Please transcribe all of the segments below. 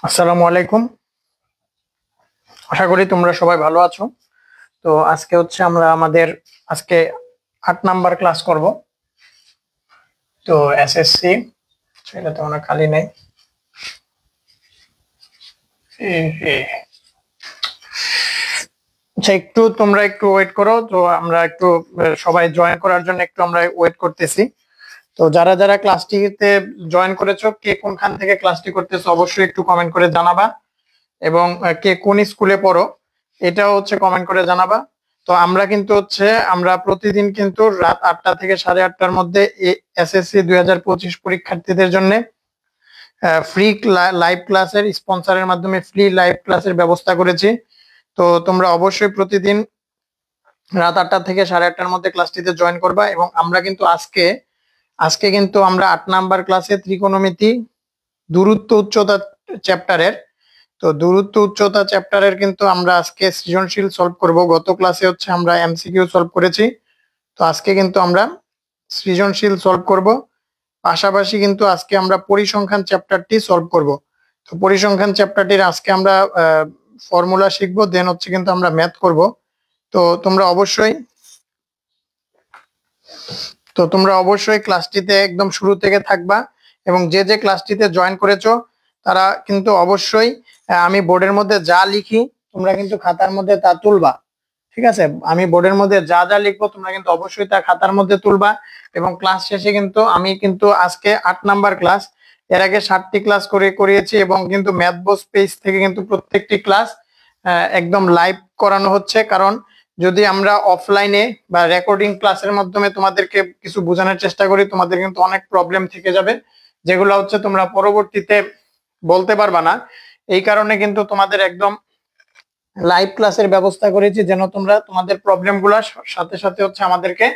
আসসালামু আলাইকুম। আশা করি তোমরা সবাই ভালো আছো। তো আজকে হচ্ছে আমরা আমাদের আজকে 8 নাম্বার ক্লাস করব। তো এসএসসি সেটা তো আমরা খালি নেই। আচ্ছা, তোমরা একটু ওয়েট করো। তো আমরা একটু সবাই জয়েন করার জন্য একটু আমরা ওয়েট করতেছি। তো যারা যারা ক্লাসটিতে জয়েন করেছো, কে কোনখান থেকে ক্লাসটি করতেছো অবশ্যই একটু কমেন্ট করে জানাবা। এবং কে কোন স্কুলে পড়ো এটাও হচ্ছে কমেন্ট করে জানাবা। তো আমরা প্রতিদিন কিন্তু রাত 8টা থেকে 8:30টার মধ্যে এসএসসি 2025 পরীক্ষার্থীদের জন্য ফ্রি লাইভ ক্লাসের স্পন্সরের মাধ্যমে ফ্রি লাইভ ক্লাসের ব্যবস্থা করেছি। তো তোমরা অবশ্যই প্রতিদিন রাত 8টা থেকে 8:30টার মধ্যে ক্লাসটিতে জয়েন করবা। এবং আমরা কিন্তু আজকে কিন্তু আমরা 8 নাম্বার ক্লাসে ত্রিকোণমিতি দূরত্ব উচ্চতা চ্যাপ্টারের দূরত্ব উচ্চতা চ্যাপ্টারের কিন্তু আমরা আজকে সৃজনশীল সলভ করব। গত ক্লাসে হচ্ছে আমরা এমসিকিউ সলভ করেছি। তো আজকে কিন্তু আমরা সৃজনশীল সলভ করব। পাশাপাশি কিন্তু আজকে আমরা পরিসংখ্যান চ্যাপ্টারটি সলভ করব। তো পরিসংখ্যান চ্যাপ্টারটির আজকে আমরা ফর্মুলা শিখবো, দেন হচ্ছে কিন্তু আমরা ম্যাথ করব। তো তোমরা অবশ্যই ক্লাসটিতে একদম শুরু থেকে থাকবা। এবং যে যে ক্লাসটিতে জয়েন করেছো তারা কিন্তু অবশ্যই আমি বোর্ডের মধ্যে যা লিখি তোমরা কিন্তু খাতার মধ্যে তা তুলবা। ঠিক আছে, আমি বোর্ডের মধ্যে যা যা লিখবো তোমরা কিন্তু অবশ্যই তা খাতার মধ্যে তুলবা। এবং ক্লাস শেষে কিন্তু আমি কিন্তু আজকে 8 নাম্বার ক্লাস, এর আগে 7টি ক্লাস করিয়েছি এবং কিন্তু ম্যাথ বস পেজ থেকে কিন্তু প্রত্যেকটি ক্লাস একদম লাইভ করানো হচ্ছে। কারণ যদি আমরা অফলাইনে বা রেকর্ডিং ক্লাসের মাধ্যমে তোমাদেরকে কিছু বোঝানোর চেষ্টা করি, তোমাদের কিন্তু অনেক প্রবলেম থেকে যাবে, যেগুলো হচ্ছে তোমরা পরবর্তীতে বলতে পারবা না। এই কারণে কিন্তু তোমাদের একদম লাইভ ক্লাসের ব্যবস্থা করেছি, যেন তোমরা তোমাদের প্রবলেম গুলা সাথে সাথে হচ্ছে আমাদেরকে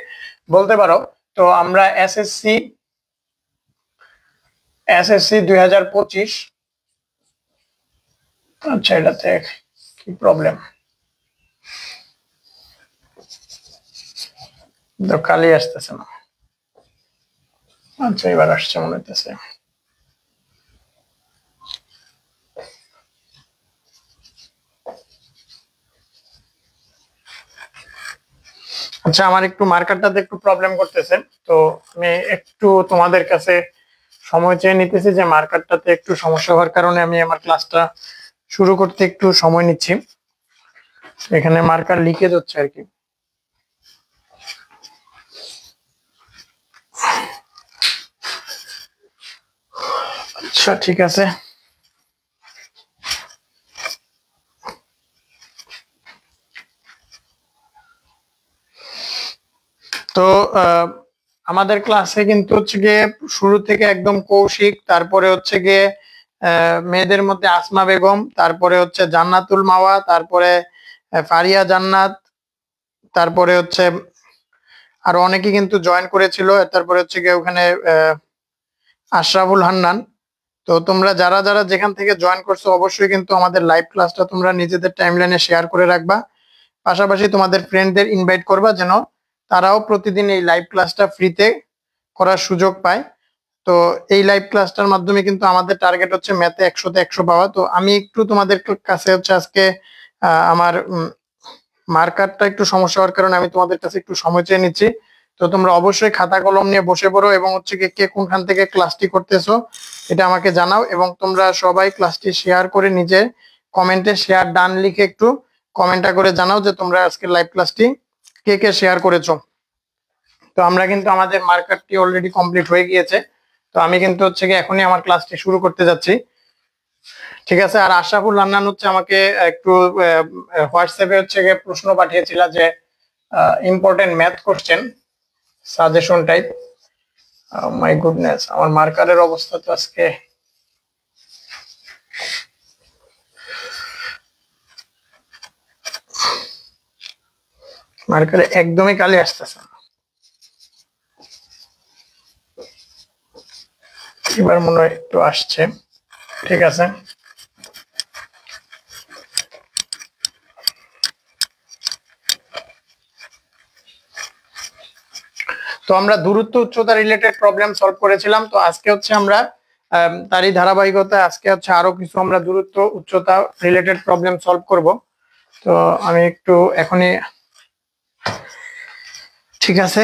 বলতে পারো। তো আমরা এসএসসি 2025, আচ্ছা এটাতে কি প্রবলেম, কালি আসতেছে না। আচ্ছা এবার আসছে মনে হইতেছে। আচ্ছা, আমার একটু মার্কারটাতে একটু প্রবলেম করতেছে। তো আমি একটু তোমাদের কাছে সময় চেয়ে নিতেছি, যে মার্কারটাতে একটু সমস্যা হওয়ার কারণে আমি আমার ক্লাসটা শুরু করতে একটু সময় নিচ্ছি। এখানে মার্কার লিকেজ হচ্ছে আর কি। আচ্ছা ঠিক আছে। তো আমাদের ক্লাসে কিন্তু হচ্ছে গিয়ে শুরু থেকে একদম কৌশিক, তারপরে হচ্ছে গিয়ে মেয়েদের মধ্যে আসমা বেগম, তারপরে হচ্ছে জান্নাতুল মাওয়া, তারপরে ফারিয়া জান্নাত, তারপরে হচ্ছে আরো অনেকে কিন্তু জয়েন করেছিল। তারপরে হচ্ছে গিয়ে ওখানে আশরাফুল হান্নান। তো তোমরা যারা যারা যেখান থেকে জয়েন করছো অবশ্যই কিন্তু আমাদের লাইভ ক্লাসটা তোমরা নিজেদের টাইমলাইনে শেয়ার করে রাখবা। পাশাপাশি তোমাদের ফ্রেন্ডদের ইনভাইট করবা, যেন তারাও প্রতিদিন এই লাইভ ক্লাসটা ফ্রিতে করার সুযোগ পায়। তো এই লাইভ ক্লাসটার মাধ্যমে কিন্তু আমাদের টার্গেট হচ্ছে ম্যাথে 100তে 100 পাওয়া। তো আমি একটু তোমাদের কাছে হচ্ছে আজকে আমার মার্কারটা একটু সমস্যা হওয়ার কারণে আমি তোমাদের কাছে একটু সময় চেয়ে নিচ্ছি। তো তোমরা অবশ্যই খাতা কলম নিয়ে বসে পড়ো এবং হচ্ছে কে কোনখান থেকে ক্লাসটি করতেছো এটা আমাকে জানাও। এবং তোমরা সবাই ক্লাসটি শেয়ার করে নিজে কমেন্টে শেয়ার ডান লিখে একটু কমেন্টটা করে জানাও যে তোমরা আজকে লাইভ ক্লাসটি কে কে শেয়ার করেছো। তো আমরা কিন্তু আমাদের মার্কারটি অলরেডি কমপ্লিট হয়ে গিয়েছে। তো আমি কিন্তু হচ্ছে কি এখনই আমার ক্লাসটি শুরু করতে যাচ্ছি। ঠিক আছে। আর আশরাফুল রান্নান হচ্ছে আমাকে একটু হোয়াটসঅ্যাপে হচ্ছে গিয়ে প্রশ্ন পাঠিয়েছিল, যে important math question suggestion type. My goodness, আমার মার্কারের অবস্থা তো আজকে মার্কারে একদমই কালি আসতেছে না। এবার মনে হয় একটু আসছে। ঠিক আছে। তো আমরা দূরত্ব উচ্চতা রিলেটেড প্রবলেম সলভ করেছিলাম। তো আজকে হচ্ছে আমরা তারই ধারাবাহিকতায় আজকে হচ্ছে আরো কিছু আমরা দূরত্ব উচ্চতা রিলেটেড প্রবলেম সলভ করব। তো আমি একটু এখনই, ঠিক আছে।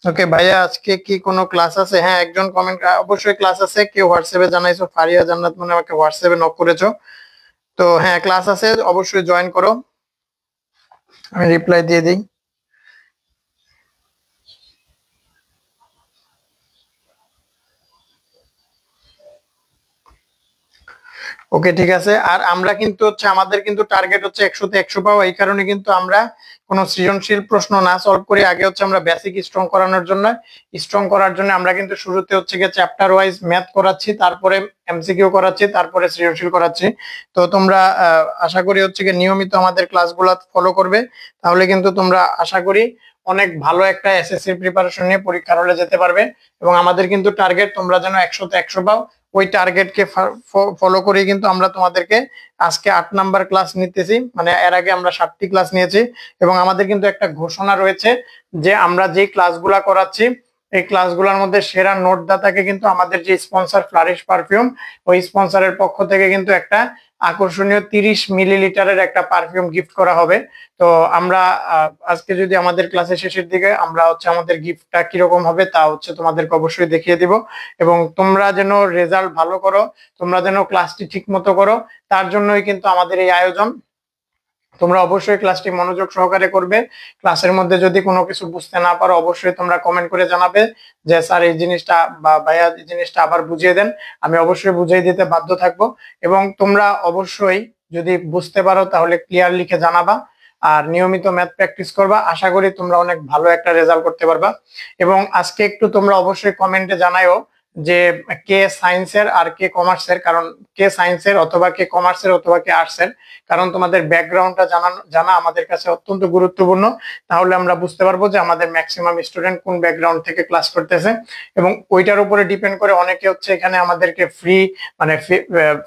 ওকে ভাইয়া, আজকে কি কোনো ক্লাস আছে? হ্যাঁ, একজন কমেন্ট, অবশ্যই ক্লাস আছে। কেউ হোয়াটসঅ্যাপে জানাইছো, ফারিয়া জান্নাত মনে আমাকে হোয়াটসঅ্যাপে নক করেছো। তো হ্যাঁ, ক্লাস আছে, অবশ্যই জয়েন করো। আমি রিপ্লাই দিয়ে দিই। ওকে, ঠিক আছে। আর আমরা কিন্তু হচ্ছে আমাদের কিন্তু টার্গেট হচ্ছে 100-তে 100 পাওয়া। এই কারণে কিন্তু আমরা কোনো সৃজনশীল প্রশ্ন না সলভ করি, আগে হচ্ছে আমরা বেসিক স্ট্রং করানোর জন্য, স্ট্রং করার জন্য আমরা কিন্তু শুরুতে হচ্ছে গিয়ে চ্যাপ্টার ওয়াইজ ম্যাথ করাচ্ছি, তারপরে এমসিকিউ করাচ্ছি, তারপরে সৃজনশীল করাচ্ছি। তো তোমরা আশা করি হচ্ছে গিয়ে নিয়মিত আমাদের ক্লাসগুলো ফলো করবে, তাহলে কিন্তু তোমরা আশা করি অনেক ভালো একটা এসএসসি প্রিপারেশন নিয়ে পরীক্ষার হলে যেতে পারবে। এবং আমাদের কিন্তু টার্গেট তোমরা যেন 100-তে 100 পাও, ওই টার্গেটকে ফলো করে কিন্তু আমরা তোমাদেরকে আজকে 8 নাম্বার ক্লাস নিতেছি। মানে এর আগে আমরা 7টি ক্লাস নিয়েছি, এবং আমাদের কিন্তু একটা ঘোষণা রয়েছে যে আমরা যে ক্লাসগুলা করাচ্ছি এই ক্লাসগুলোর মধ্যে সেরা নোটদাতাকে কিন্তু আমাদের যে স্পন্সর ফ্লারিশ পারফিউম, ওই স্পন্সরের পক্ষ থেকে কিন্তু একটা আকর্ষণীয় 30 মিলিলিটারের একটা পারফিউম গিফট করা হবে। তো আমরা আজকে যদি আমাদের ক্লাসের শেষের দিকে আমরা হচ্ছে আমাদের গিফটটা কিরকম হবে তা হচ্ছে তোমাদেরকে অবশ্যই দেখিয়ে দিব। এবং তোমরা যেন রেজাল্ট ভালো করো, তোমরা যেন ক্লাসটি ঠিক মতো করো, তার জন্যই কিন্তু আমাদের এই আয়োজন। তোমরা অবশ্যই ক্লাসটি মনোযোগ সহকারে করবে। ক্লাসের মধ্যে যদি কোনো কিছু বুঝতে না পারো অবশ্যই তোমরা কমেন্ট করে জানাবে যে স্যার এই জিনিসটা বা ভাইয়া এই জিনিসটা আবার বুঝিয়ে দেন। আমি অবশ্যই বুঝিয়ে দিতে বাধ্য থাকবো। এবং তোমরা অবশ্যই যদি বুঝতে পারো তাহলে ক্লিয়ার লিখে জানাবা, আর নিয়মিত ম্যাথ প্র্যাকটিস করবা। আশা করি তোমরা অনেক ভালো একটা রেজাল্ট করতে পারবা। এবং আজকে একটু তোমরা অবশ্যই কমেন্টে জানাও যে কে সায়েন্সের আর কে কমার্সের, কারণ কে সায়েন্সের অথবা কে কমার্সের অথবা কে আর্টসের, কারণ তোমাদের ব্যাকগ্রাউন্ডটা জানা আমাদের কাছে অত্যন্ত গুরুত্বপূর্ণ। তাহলে আমরা বুঝতে পারবো যে আমাদের ম্যাক্সিমাম স্টুডেন্ট কোন ব্যাকগ্রাউন্ড থেকে ক্লাস করতেছে। এবং ওইটার উপরে ডিপেন্ড করে অনেকে হচ্ছে এখানে আমাদেরকে ফ্রি মানে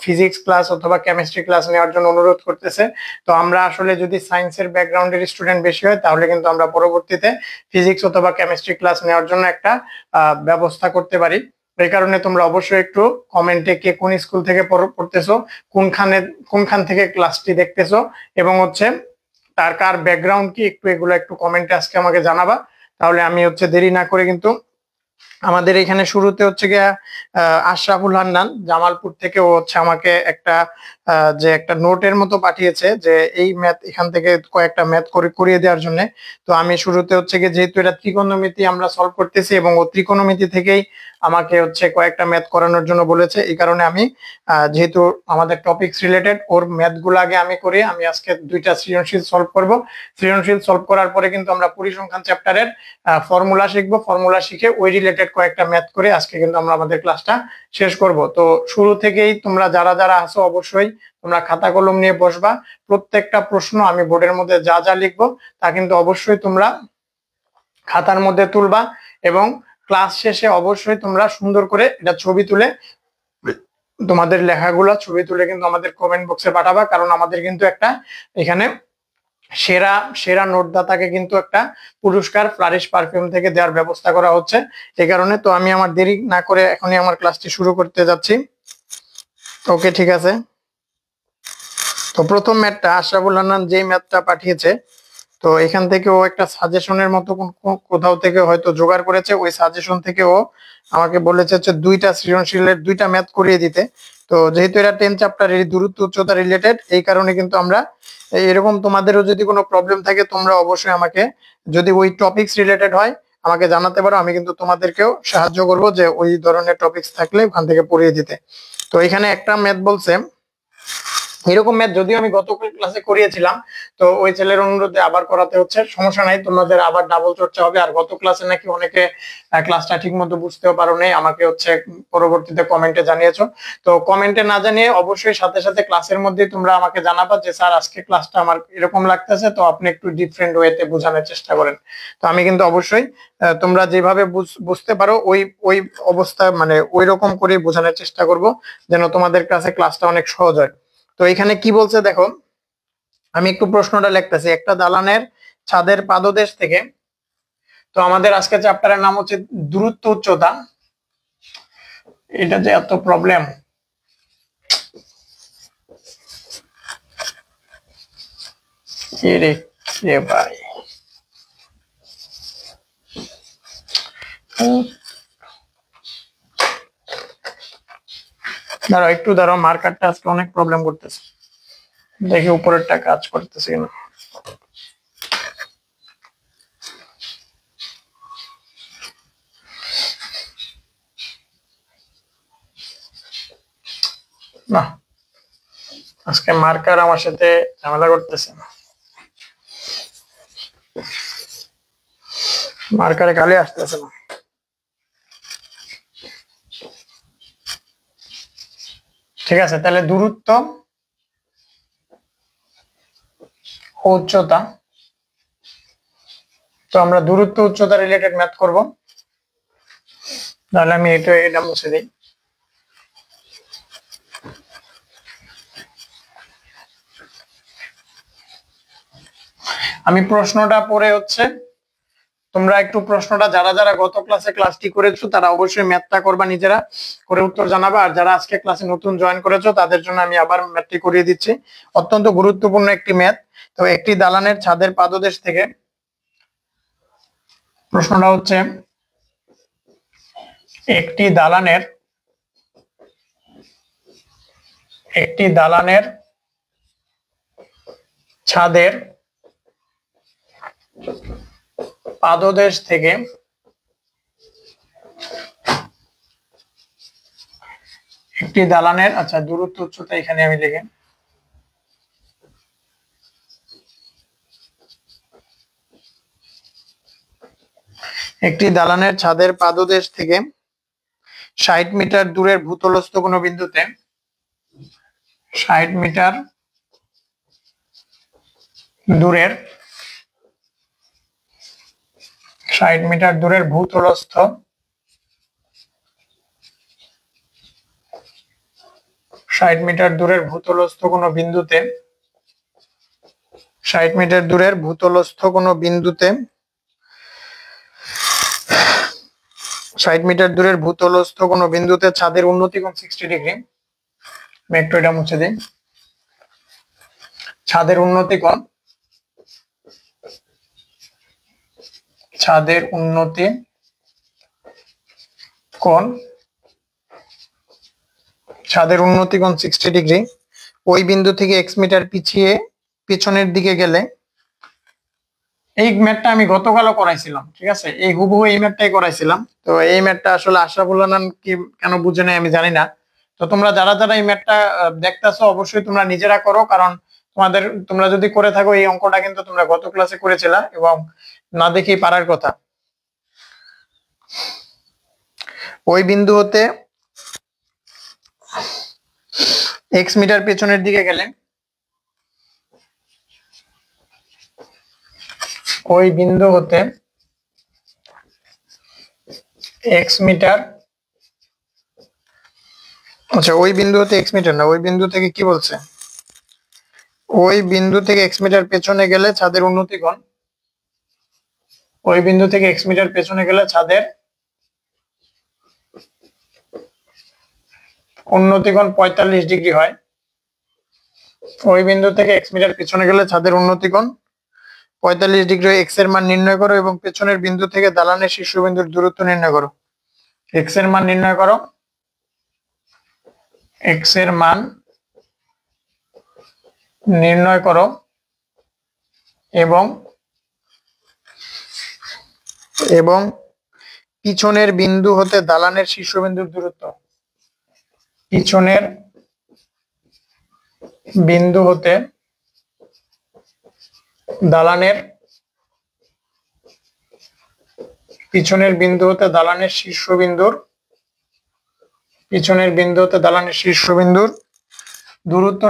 ফিজিক্স ক্লাস অথবা কেমিস্ট্রি ক্লাস নেওয়ার জন্য অনুরোধ করতেছে। তো আমরা আসলে যদি সায়েন্সের ব্যাকগ্রাউন্ডের স্টুডেন্ট বেশি হয় তাহলে কিন্তু আমরা পরবর্তীতে ফিজিক্স অথবা কেমিস্ট্রি ক্লাস নেওয়ার জন্য একটা ব্যবস্থা করতে পারি। এই কারণে তোমরা অবশ্যই একটু কমেন্টে কে কোন স্কুল থেকে পড়তেছো, কোনখান থেকে ক্লাসটি দেখতেছো, এবং হচ্ছে তার কার ব্যাকগ্রাউন্ড কি, এগুলো একটু কমেন্টে আজকে আমাকে জানাবা। তাহলে আমি হচ্ছে দেরি না করে কিন্তু আমাদের এখানে শুরুতে হচ্ছে গিয়ে আশরাফুল হান্নান জামালপুর থেকে ও হচ্ছে আমাকে একটা যে একটা নোটের মতো পাঠিয়েছে যে এই ম্যাথ এখান থেকে কয়েকটা ম্যাথ করিয়ে দেওয়ার জন্য। তো আমি শুরুতে হচ্ছে গিয়ে যেহেতু এটা ত্রিকোণমিতি আমরা সলভ করতেছি এবং ও ত্রিকোণমিতি থেকেই আমাকে হচ্ছে কয়েকটা ম্যাথ করানোর জন্য বলেছে, এই কারণে আমি যেহেতু আমাদের টপিকস রিলেটেড ওর ম্যাথ গুলো আগে আমি করি। আমি আজকে 2টা সৃজনশীল সলভ করব। সৃজনশীল সলভ করার পরে কিন্তু আমরা পরিসংখ্যান চ্যাপ্টারের ফর্মুলা শিখবো, ফর্মুলা শিখে ওই রিলেটেড কয়েকটা ম্যাথ করে আজকে কিন্তু আমরা আমাদের ক্লাসটা শেষ করব। তো শুরু থেকেই তোমরা যারা যারা আসো অবশ্যই তোমরা খাতা কলম নিয়ে বসবা। প্রত্যেকটা প্রশ্ন আমি বোর্ডের মধ্যে যা যা লিখবো তা কিন্তু অবশ্যই তোমরা খাতার মধ্যে তুলবা, এবং ক্লাস শেষে অবশ্যই তোমরা সুন্দর করে এটা ছবি তুলে তোমাদের লেখাগুলা ছবি তুলে কিন্তু আমাদের কমেন্ট বক্সে পাঠাবা। কারণ আমাদের কিন্তু একটা এখানে সেরা সেরা নোটদাতাকে কিন্তু একটা পুরস্কার ফ্লারিশ পারফিউম থেকে দেওয়ার ব্যবস্থা করা হচ্ছে। এই কারণে তো আমি আমার দেরি না করে এখনই আমার ক্লাসটি শুরু করতে যাচ্ছি। ওকে, ঠিক আছে। তো প্রথম ম্যাথটা আশরাফুল হান্নান যেই ম্যাথটা পাঠিয়েছে, তো এখান থেকে ও একটা সাজেশনের মতো কোথাও থেকে হয়তো জোগাড় করেছে। ওই সাজেশন থেকে ও আমাকে বলেছে হচ্ছে 2টা সৃজনশীলের 2টা ম্যাথ করিয়ে দিতে। তো যেহেতু এটা 10 চ্যাপ্টারের দূরত্ব উচ্চতা রিলেটেড, এই কারণে কিন্তু আমরা এরকম তোমাদেরও যদি কোনো প্রবলেম থাকে তোমরা অবশ্যই আমাকে, যদি ওই টপিকস রিলেটেড হয় আমাকে জানাতে পারো। আমি কিন্তু তোমাদেরকেও সাহায্য করব যে ওই ধরনের টপিকস থাকলে ওখান থেকে পড়িয়ে দিতে। তো এখানে একটা ম্যাথ বলছে, এরকম ম্যাথ যদিও আমি গত ক্লাসে করিয়েছিলাম, তো ওই ছেলের অনুরোধে আবার করাতে হচ্ছে। সমস্যা নাই, তোমাদের আবার ডাবল চর্চা হবে। আর গত ক্লাসে নাকি অনেকে ক্লাসটা ঠিক মতো বুঝতেও পারো নাই, আমাকে হচ্ছে পরবর্তীতে কমেন্টে জানিয়েছো। তো কমেন্টে না জানিয়ে অবশ্যই সাথে সাথে ক্লাসের মধ্যে তোমরা আমাকে জানাবা যে স্যার আজকে ক্লাসটা আমার এরকম লাগতেছে, তো আপনি একটু ডিফারেন্ট ওয়েতে বোঝানোর চেষ্টা করেন। তো আমি কিন্তু অবশ্যই তোমরা যেভাবে বুঝতে পারো ওই ওই অবস্থা মানে ওই রকম করে বোঝানোর চেষ্টা করব, যেন তোমাদের কাছে ক্লাসটা অনেক সহজ হয়। তো এখানে কি বলছে দেখো, আমি একটু প্রশ্নটা লিখতেছি। একটা দালানের ছাদের পাদদেশ থেকে, তো আমাদের আজকে চ্যাপ্টারের নাম হচ্ছে দূরত্ব উচ্চতা। এটা যে এত প্রবলেম। রে ভাই, দাঁড়াও একটু দাঁড়াও, মার্কারটা আজকে অনেক প্রবলেম করতেছে, দেখি উপরেরটা কাজ করতেছে কিনা। না, আজকে মার্কার আমার সাথে ঝামেলা করতেছে না, মার্কারে খালি আসতেছে না। ঠিক আছে, তাহলে দূরত্ব উচ্চতা, তো আমরা দূরত্ব উচ্চতা রিলেটেড ম্যাথ করব। তাহলে আমি এটা মুছে দিই। আমি প্রশ্নটা পড়ে হচ্ছে, তোমরা একটু প্রশ্নটা যারা যারা গত ক্লাসে ক্লাসটি করেছো তারা অবশ্যই ম্যাথটা করবা, নিজেরা করে উত্তর জানাবা। আর যারা আজকে ক্লাসে নতুন জয়েন করেছো তাদের জন্য আমি আবার ম্যাথটি করিয়ে দিচ্ছি। অত্যন্ত গুরুত্বপূর্ণ একটি ম্যাথ। তো একটি দালানের ছাদের পাদদেশ থেকে, প্রশ্নটা হচ্ছে একটি দালানের ছাদের পাদদেশ থেকে একটি দালানের, আচ্ছা দূরত্ব উচ্চতা এখানে আমি লিখি, একটি দালানের ছাদের পাদদেশ থেকে 60 মিটার দূরের ভূতলস্থ কোনো বিন্দুতে 60 মিটার দূরের 60 মিটার দূরের ভূতলস্থ 60 মিটার দূরের ভূতলস্থ কোনো বিন্দুতে 60 মিটার দূরের ভূতলস্থ কোনো বিন্দুতে 60 মিটার দূরের ভূতলস্থ কোনো বিন্দুতে ছাদের উন্নতি কোণ 60 ডিগ্রি। আমি একটু এটা মুছে দিই। ছাদের উন্নতি কোণ ছাদের উন্নতি কোণ 60 ডিগ্রি। ওই বিন্দু থেকে x মিটার পিছনের দিকে গেলে, এই ম্যাথটা আমি গতকালও করাইছিলাম, ঠিক আছে, এই হুবহু এই ম্যাথটাই করাইছিলাম। তো এই ম্যাথটা আসলে আশরাফুল হান্নান কি কেন বুঝে নেই আমি জানি না। তো তোমরা যারা যারা এই ম্যাথটা দেখতেছো অবশ্যই তোমরা নিজেরা করো, কারণ তোমরা যদি করে থাকো এই অঙ্কটা কিন্তু তোমরা গত ক্লাসে করেছিলা এবং না দেখেই পারার কথা। ওই বিন্দু হতে x মিটার পেছনের দিকে গেলে, ওই বিন্দু হতে x মিটার, আচ্ছা ওই বিন্দু হতে x মিটার না, ওই বিন্দু থেকে কি বলছে, ওই বিন্দু থেকে x মিটার পেছনে গেলে ছাদের উন্নতি কোণ, ওই বিন্দু থেকে x মিটার পেছনে গেলে ছাদের উন্নতি কোণ 45 ডিগ্রি হয়। ওই বিন্দু থেকে x মিটার পেছনে গেলে ছাদের উন্নতি কোণ 45 ডিগ্রি। x এর মান নির্ণয় করো এবং পেছনের বিন্দু থেকে দালানের শীর্ষবিন্দুর দূরত্ব নির্ণয় করো। x এর মান নির্ণয় করো, x এর মান নির্ণয় করো এবং পিছনের বিন্দু হতে দালানের শীর্ষবিন্দুর দূরত্ব, পিছনের বিন্দু হতে দালানের শীর্ষবিন্দুর দূরত্ব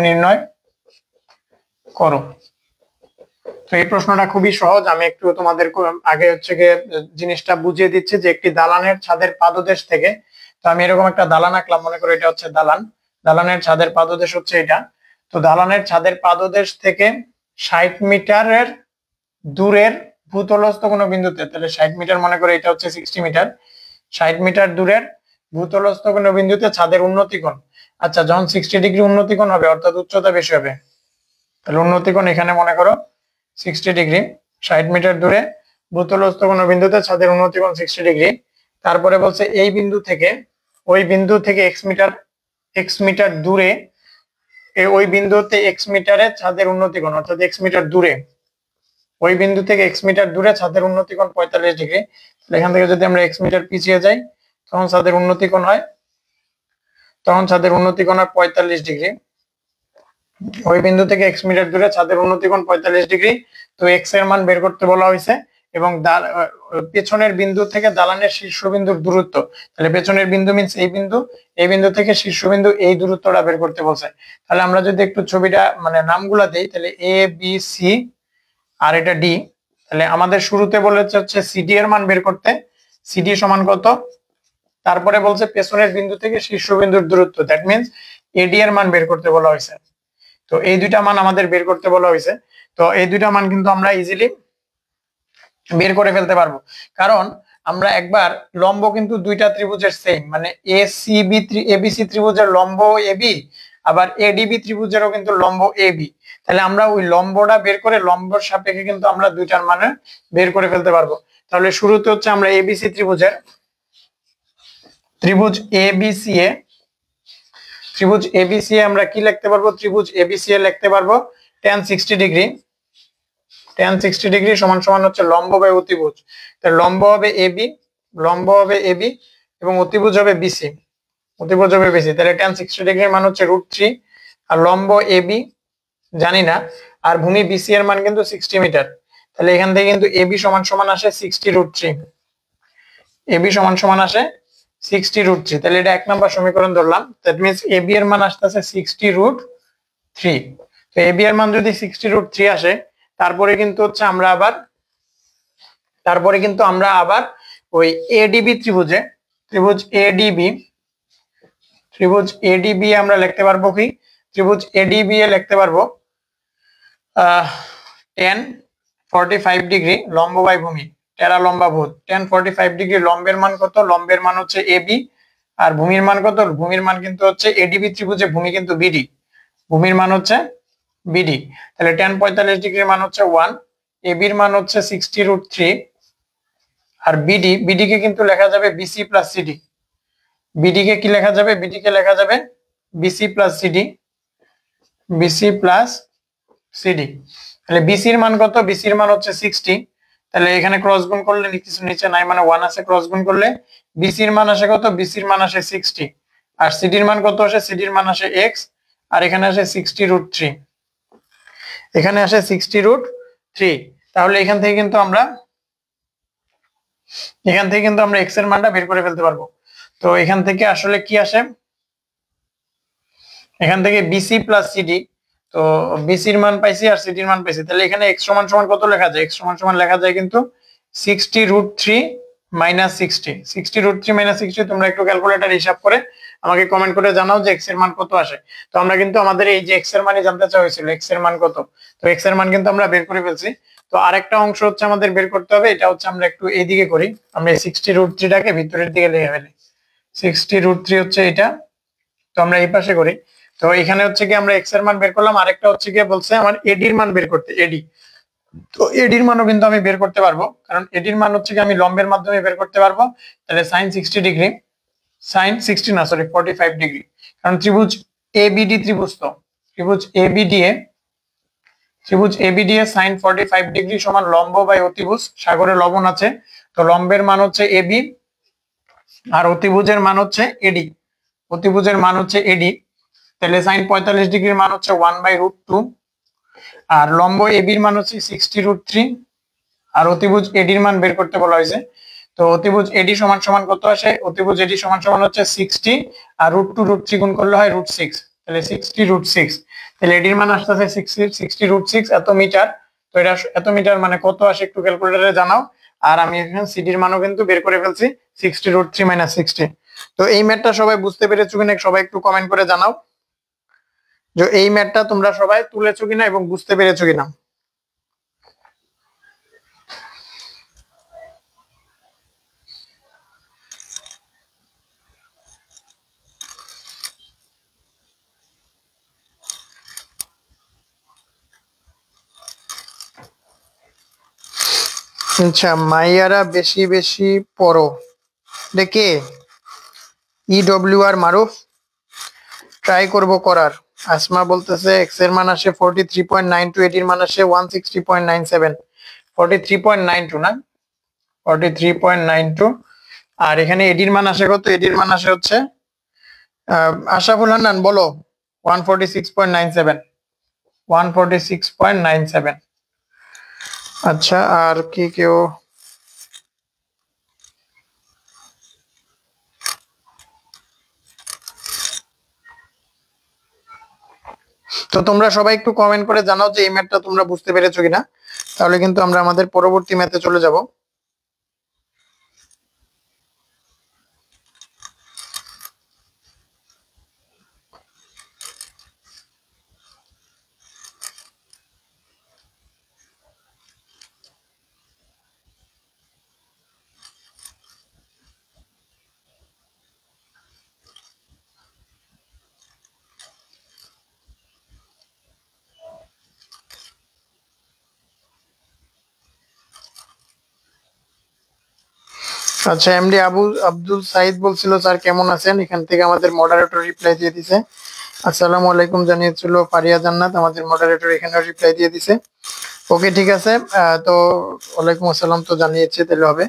নির্ণয় করো, তো এই প্রশ্নটা খুবই সহজ। আমি একটু তোমাদের আগে হচ্ছে গিয়ে জিনিসটা বুঝিয়ে দিচ্ছি যে একটি দালানের ছাদের পাদদেশ থেকে, তো আমি এরকম একটা দালান আঁকলাম, মনে করো এটা হচ্ছে দালানের ছাদের পাদদেশ হচ্ছে এটা। তো দালানের ছাদের পাদদেশ থেকে 60 মিটারের দূরের ভূতলস্থ কোনো বিন্দুতে, তাহলে 60 মিটার মনে করে এটা হচ্ছে 60 মিটার, 60 মিটার দূরের ভূতলস্থ কোনো বিন্দুতে ছাদের উন্নতি কোণ। আচ্ছা, যখন 60 ডিগ্রি উন্নতি কোণ হবে অর্থাৎ উচ্চতা বেশি হবে, তাহলে উন্নতি কোণ এখানে মনে করো 60 ডিগ্রি, 60 মিটার দূরে ভূতলস্থ কোনো বিন্দুতে ছাদের উন্নতি কোণ 60 ডিগ্রি। তারপরে বলছে এই বিন্দু থেকে ওই বিন্দু থেকে x মিটার দূরে, ওই বিন্দুতে x মিটারে ছাদের উন্নতি কোণ অর্থাৎ x মিটার দূরে, ওই বিন্দু থেকে x মিটার দূরে ছাদের উন্নতি কোণ 45 ডিগ্রি। তাহলে এখান থেকে যদি আমরা x মিটার পিছিয়ে যাই তখন ছাদের উন্নতি কোণ হয় 45 ডিগ্রি। ওই বিন্দু থেকে x মিটার দূরে ছাদের উন্নতি কোণ 45 ডিগ্রি। তো x এর মান বের করতে বলা হয়েছে এবং পেছনের বিন্দু থেকে দালানের শীর্ষবিন্দুর দূরত্ব, তাহলে পেছনের বিন্দু মিন্স এই বিন্দু থেকে শীর্ষবিন্দু এই দূরত্বটা বের করতে বলছে। তাহলে আমরা যদি একটু ছবিটা মানে নামগুলা দেই, তাহলে এ বি সি আর এটা ডি, তাহলে আমাদের শুরুতে বলেছে হচ্ছে সিডি এর মান বের করতে, সিডি সমান কত, তারপরে বলছে পেছনের বিন্দু থেকে শীর্ষবিন্দুর দূরত্ব, দ্যাট মিন্স এডি এর মান বের করতে বলা হয়েছে। তো এই দুইটা মান আমাদের বের করতে বলা হয়েছে। তো এই দুইটা মান কিন্তু আমরা ইজিলি বের করে ফেলতে পারবো, কারণ আমরা একবার লম্ব কিন্তু দুইটা ত্রিভুজের সেম, মানে এবিসি ত্রিভুজের লম্ব এবি, আবার এডিবি ত্রিভুজেরও কিন্তু লম্ব এবি। তাহলে আমরা ওই লম্বটা বের করে লম্বর সাপেক্ষে কিন্তু আমরা দুইটার মানে বের করে ফেলতে পারবো। তাহলে শুরুতে হচ্ছে আমরা এবিসি ত্রিভুজ এবিসি আমরা কি লিখতে পারবো, ত্রিভুজ এবিসি লিখতে পারবো tan 60 ডিগ্রি সমান সমান হচ্ছে লম্ব বাই অতিভুজ। তাহলে লম্ব হবে এবি এবং অতিভুজ হবে বিসি, তাহলে tan 60 ডিগ্রির মান হচ্ছে √3, আর লম্ব এবি জানি না, আর ভূমি বিসি এর মান কিন্তু 60 মিটার। তাহলে এখান থেকে কিন্তু এবি সমান সমান আসে 60√3, এবি সমান সমান আসে 60√3। তাহলে এটা 1 নাম্বার সমীকরণ ধরলাম, দ্যাট মিন্স এবি এর মান আসতেছে 60√3। তো এবি এর মান যদি 60√3 আসে, তারপরে কিন্তু হচ্ছে আমরা আবার ওই এডিবি ত্রিভুজ এডিবি আমরা লিখতে পারবো কি, ত্রিভুজ এডিবি এ লিখতে পারবো tan 45 ডিগ্রি লম্ব বাই ভূমি, টেরা লম্বা ভূত, tan 45 ডিগ্রি লম্বের মান কত, লম্বের মান হচ্ছে এবি, আর ভূমির মান কত, ভূমির মান কিন্তু হচ্ছে এডিবি ত্রিভুজে ভূমি কিন্তু বিডি, ভূমির মান হচ্ছে বিডি। তাহলে tan 45 ডিগ্রির মান হচ্ছে 1, এবির মান হচ্ছে 60√3, আর বিডি কে কিন্তু লেখা যাবে বিসি প্লাস সিডি, বিডি কে কি লেখা যাবে, বিডি কে লেখা যাবে বিসি প্লাস সিডি। তাহলে বিসির মান কত, বিসির মান হচ্ছে 60, তাহলে এখানে ক্রস গুণ করলে কিছু নিচে নাই মানে 1 আছে, ক্রস গুণ করলে বিসির মান আসে কত, বিসির মান আসে 60, আর সিডির মান কত আসে, সিডির মান আসে x, আর এখানে আসে 60√3, এখানে আসে 60√3। তাহলে এখান থেকে কিন্তু আমরা x এর মানটা বের করে ফেলতে পারবো। তো এখান থেকে আসলে কি আসে, এখান থেকে বিসি প্লাস সিডি, তো বিসির মান পাইছি আর সিডির মান পাইছি, তাহলে এখানে x সমান সমান কত লেখা যায়, x সমান সমান লেখা যায় কিন্তু 60√3 মাইনাস 60 তোমরা একটু ক্যালকুলেটর হিসাব করে আমাকে কমেন্ট করে জানাও যে x এর মান কত আসে। তো আমরা কিন্তু আমাদের এই যে x এর মানই জানতে চাওয়া হয়েছিল, x এর মান কত, তো x এর মান কিন্তু আমরা বের করে ফেলছি। তো আরেকটা অংশ হচ্ছে আমাদের বের করতে হবে, এটা হচ্ছে আমরা একটু এইদিকে করি, আমরা এই 60√3 টাকে ভিতরের দিকে লিখে ফেলি, 60√3 হচ্ছে এটা, তো আমরা এই পাশে করি। তো এখানে হচ্ছে কি আমরা x এর মান বের করলাম, আরেকটা হচ্ছে কি বলছে আমার এডির মান বের করতে, এডি, তো এডির মানও কিন্তু আমি বের করতে পারবো, কারণ এডির মান হচ্ছে কি আমি লম্বের মাধ্যমে বের করতে পারবো। তাহলে sin 60 ডিগ্রি, sin 60 না সরি 45 ডিগ্রি, কারণ ত্রিভুজ এবিডি ত্রিভুজ এবিডি এ sin 45 ডিগ্রি সমান লম্ব বাই অতিভুজ, সাগরে লবণ আছে, তো লম্বের মান হচ্ছে এবি আর অতিভুজের মান হচ্ছে এডি, তাহলে sin 45 ডিগ্রির মান হচ্ছে 1/√2, আর লম্ব এবির মান হচ্ছে 60√3, আর অতিভুজ এডির মান বের করতে বলা হয়েছে। তো অতিভুজ এডি সমান সমান কত আসে, অতিভুজ এডি সমান সমান হচ্ছে 60, আর √2√3 গুণ করলে হয় √6, তাহলে 60√6, তাহলে এডির মান আসছে 60√6 এত মিটার। তো এটা এত মিটার মানে কত আসে একটু ক্যালকুলেটরে জানাও, আর আমি এখানে সিডির মানও কিন্তু বের করে ফেলছি 60√3 - 60। তো এই ম্যাথটা সবাই বুঝতে পেরেছো কিনা সবাই একটু কমেন্ট করে জানাও যে এই ম্যাথটা তোমরা সবাই তুলেছো কিনা এবং বুঝতে পেরেছো কিনা। আচ্ছা, মাইয়ারা বেশি বেশি পড়ো দেখে EWR মারুফ, ট্রাই করব করার। আসমা বলতেছে এক্স এর মান আসে 43.92, এটির মান আসে 160.97, 43.92 না, 43.92। আর এখানে এটির মান আসে কত? এটির মান আসে হচ্ছে আশরাফুল হান্নান বলো 146.97, 146.97। আচ্ছা, আর কি কেউ? তো তোমরা সবাই একটু কমেন্ট করে জানাও যে এই ম্যাথটা তোমরা বুঝতে পেরেছো কিনা, তাহলে কিন্তু আমরা আমাদের পরবর্তী ম্যাথে চলে যাব। আচ্ছা, এমডি আব্দুল সাইদ বলছিল স্যার কেমন আছেন, এখান থেকে আমাদের মডারেটর রিপ্লাই দিয়ে দিছে আসসালামু আলাইকুম জানিয়েছিল ফারিয়া জান্নাত, আমাদের মডারেটর এখানে রিপ্লাই দিয়ে দিছে। ওকে, ঠিক আছে। তো ওয়ালাইকুম আসসালাম তো জানিয়েছে, তাহলে হবে।